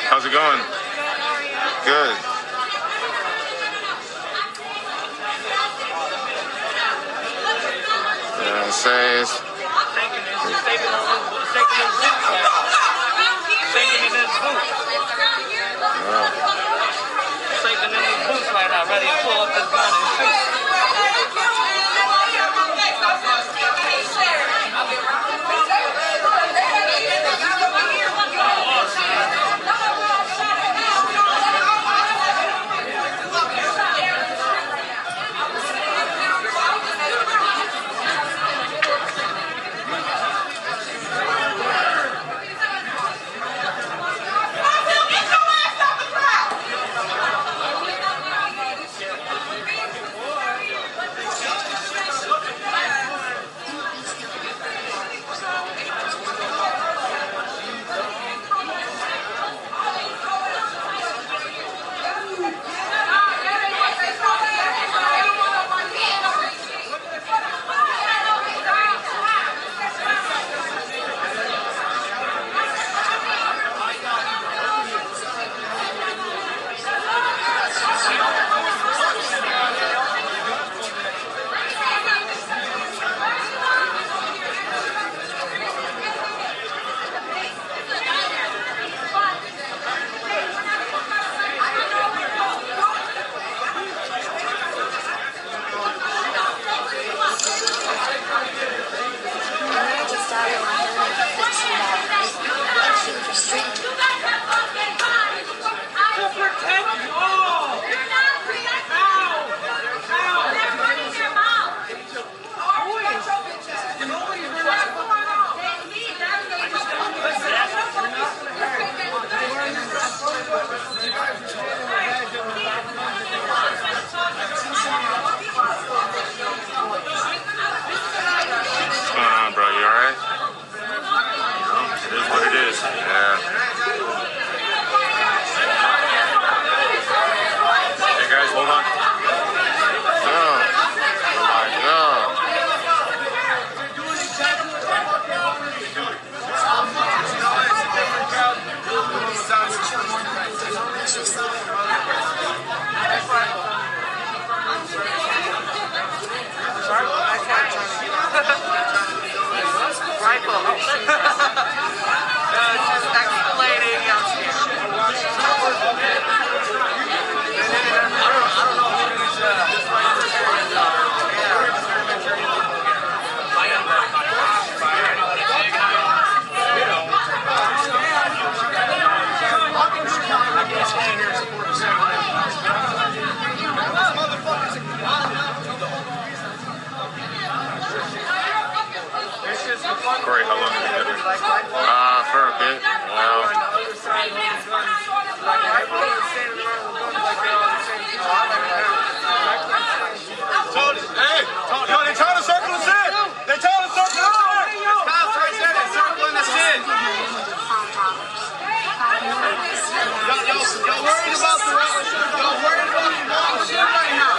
How's it going? Good. Yeah, it says. Shaking in his boots right now, ready to pull up his gun and shoot. Corey, how long have you been here? For a bit. Well. Tony, hey! Yo, they trying to circle us in! They trying to circle us in! Kyle's right there, they're circling us in! Y'all worried about the wrong shit right now!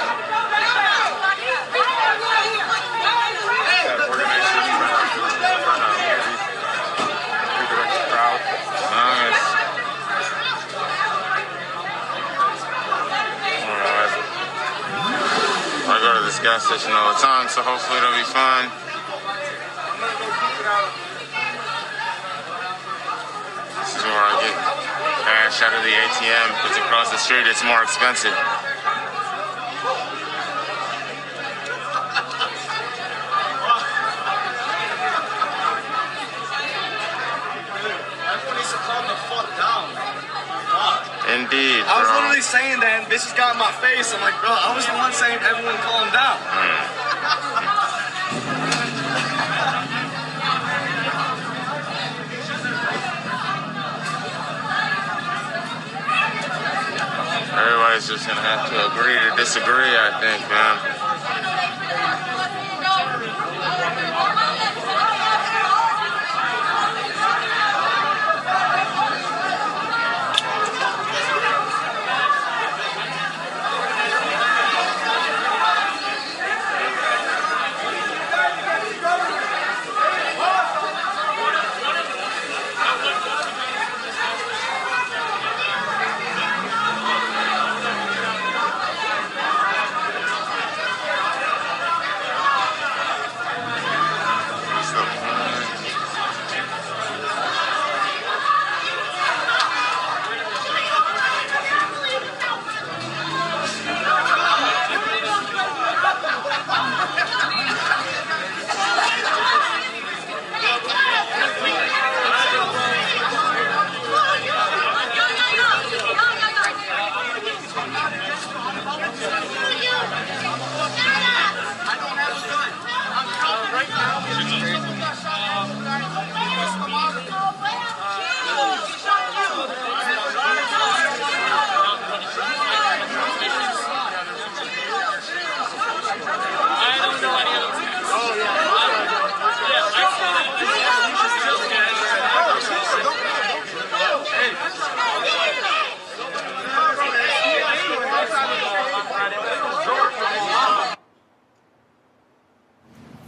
I go to this gas station all the time, so hopefully it'll be fun. This is where I get cash out of the ATM, because across the street it's more expensive. Indeed, bro. I was literally saying that, and bitches got in my face. I'm like, bro, I was the one saying everyone calm down. Everybody's just gonna have to agree to disagree, I think, man.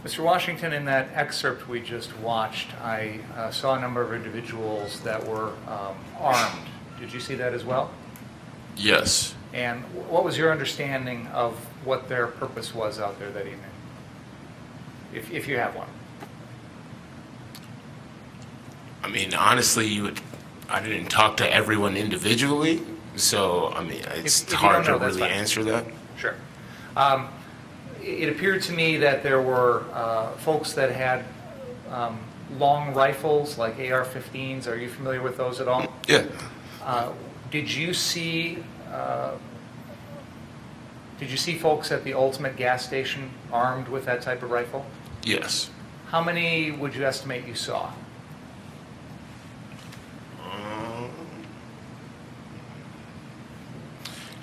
Mr. Washington, in that excerpt we just watched, I saw a number of individuals that were armed. Did you see that as well? Yes. And what was your understanding of what their purpose was out there that evening? If you have one. I mean, honestly, I didn't talk to everyone individually, so I mean, it's If you hard don't to know, that's really fine. answer that. Sure. It appeared to me that there were folks that had long rifles like AR-15s. Are you familiar with those at all? Yeah. Did you see folks at the Ultimate gas station armed with that type of rifle? Yes. How many would you estimate you saw?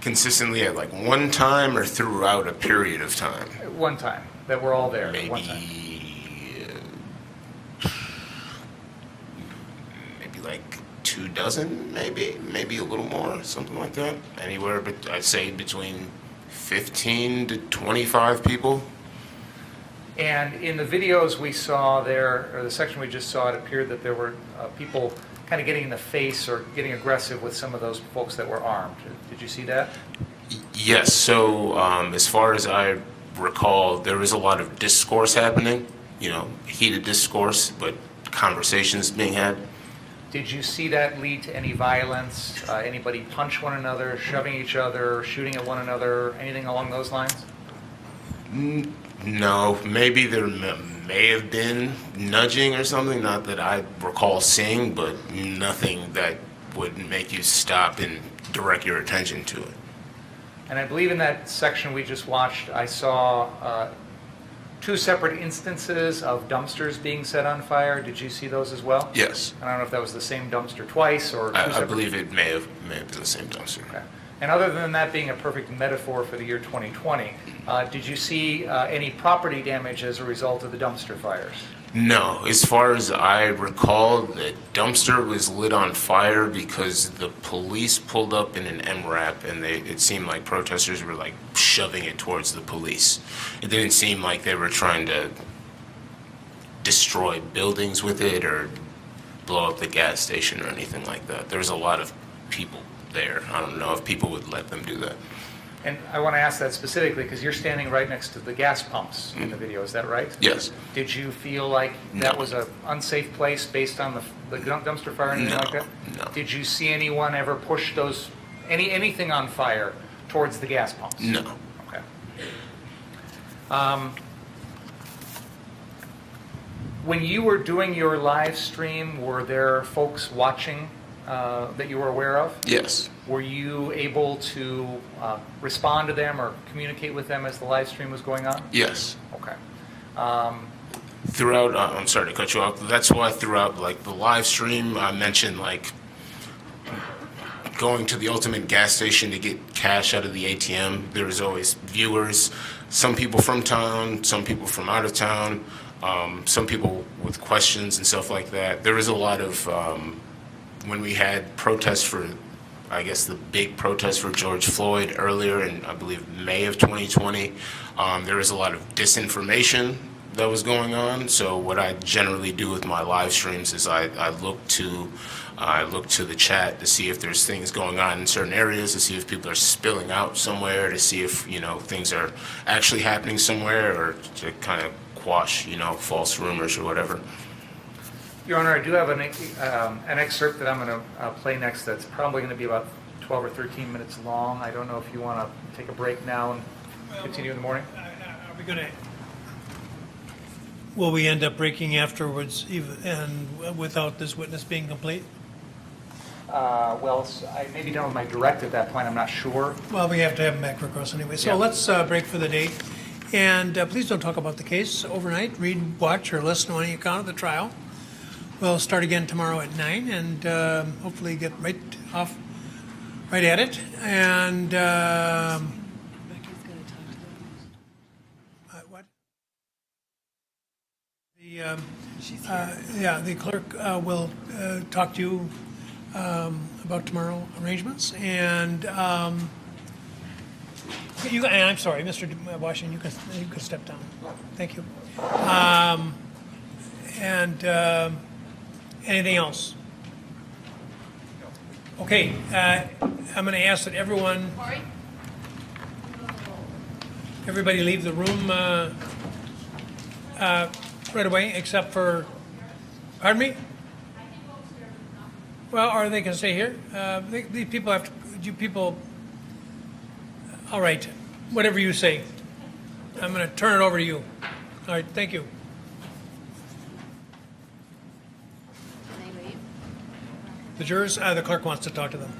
Consistently at like one time or throughout a period of time? At one time, that were all there at one time. Maybe like 24, maybe a little more, something like that. Anywhere, but I'd say between 15 to 25 people. And in the videos we saw there, or the section we just saw, it appeared that there were people kind of getting in the face or getting aggressive with some of those folks that were armed. Did you see that? Yes, so as far as I recall, there was a lot of discourse happening, heated discourse, but conversations being had. Did you see that lead to any violence? Anybody punch one another, shoving each other, shooting at one another, anything along those lines? No, maybe there may have been nudging or something, not that I recall seeing, but nothing that would make you stop and direct your attention to it. And I believe in that section we just watched, I saw two separate instances of dumpsters being set on fire. Did you see those as well? Yes. I don't know if that was the same dumpster twice or two I separate. believe it may have been the same dumpster. Okay. And other than that being a perfect metaphor for the year 2020, did you see any property damage as a result of the dumpster fires? No, as far as I recall, the dumpster was lit on fire because the police pulled up in an MRAP and it seemed like protesters were like shoving it towards the police. It didn't seem like they were trying to destroy buildings with it or blow up the gas station or anything like that. There was a lot of people there. I don't know if people would let them do that. And I want to ask that specifically because you're standing right next to the gas pumps in the video, is that right? Yes. Did you feel like that was an unsafe place based on the dumpster fire and anything like that? No. Did you see anyone ever push anything on fire towards the gas pumps? No. Okay. When you were doing your live stream, were there folks watching that you were aware of? Yes. Were you able to respond to them or communicate with them as the live stream was going on? Yes. Okay. Throughout, I'm sorry to cut you off. That's why throughout like the live stream, I mentioned like going to the Ultimate gas station to get cash out of the ATM. There was always viewers, some people from town, some people from out of town, some people with questions and stuff like that. There was a lot of when we had protests for, I guess the big protest for George Floyd earlier in, I believe, May of 2020, there was a lot of disinformation that was going on. So what I generally do with my live streams is I look to the chat to see if there's things going on in certain areas, to see if people are spilling out somewhere, to see if, things are actually happening somewhere, or to kind of quash, false rumors or whatever. Your Honor, I do have an excerpt that I'm going to play next that's probably going to be about 12 or 13 minutes long. I don't know if you want to take a break now and continue in the morning. Are we going to, will we end up breaking afterwards and without this witness being complete? Well, I may be done with my direct at that point. I'm not sure. Well, we have to have him back for cross anyway. So Yeah. let's break for the date. And please don't talk about the case overnight. Read, watch, or listen to any account of the trial. We'll start again tomorrow at 9 and hopefully get right at it. And what? The clerk will talk to you about tomorrow arrangements. And You, and I'm sorry, Mr. Washington, you can step down. Thank you. Anything else? Okay, I'm going to ask that everybody leave the room right away, except for, pardon me? Well, or they can stay here. The people have to, you people, all right, whatever you say. I'm going to turn it over to you. All right, thank you. The jurors, the clerk wants to talk to them.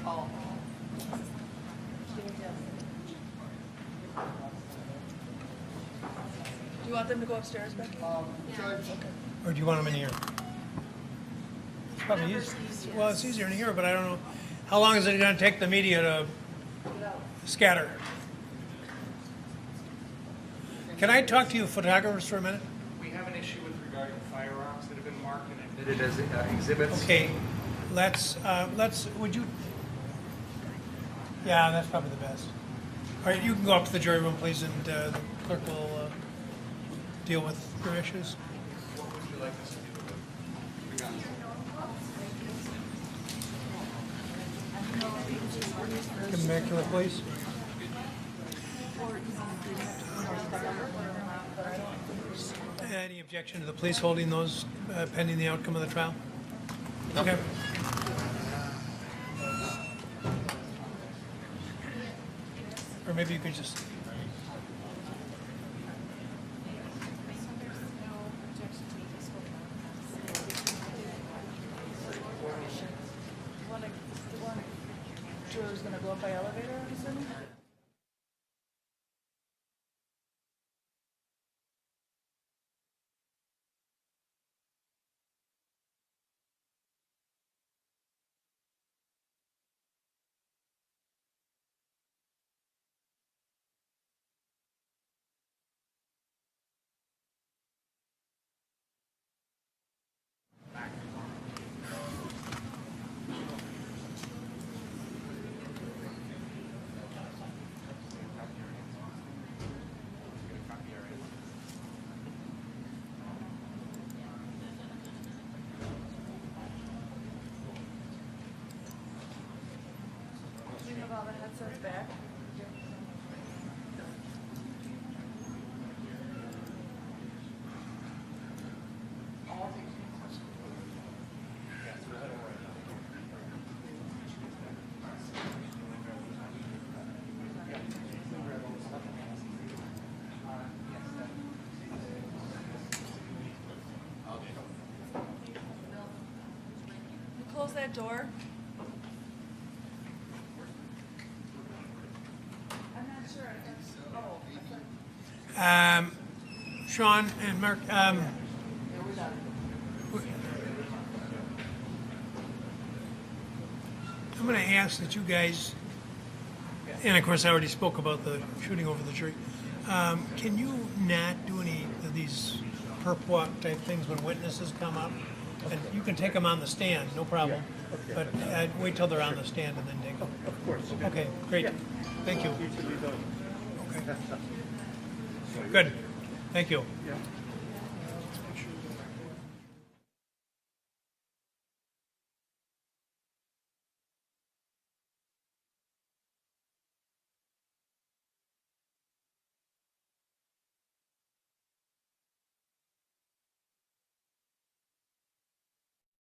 Do you want them to go upstairs, Becky? Or do you want them in here? It's probably easy. Well, it's easier in here, but I don't know. How long is it going to take the media to scatter? Can I talk to you photographers for a minute? We have an issue with regard to firearms that have been marked and admitted as exhibits. Okay, let's, would you? Yeah, that's probably the best. All right, you can go up to the jury room, please, and the clerk will deal with your issues. What would you like us to do with them? Come back to the police. Any objection to the police holding those pending the outcome of the trial? Okay. Or maybe you could just. Juror's gonna go up by elevator, I'm assuming? We have all the headsets back. You close that door. I'm not sure. Sean and Mark, I'm going to ask that you guys, and of course I already spoke about the shooting over the jury, can you not do any of these perp walk type things when witnesses come up? And you can take them on the stand, no problem. But wait till they're on the stand and then take them. Of course. Okay, great. Thank you. Needs to be done. Okay. Good. Thank you. Yeah.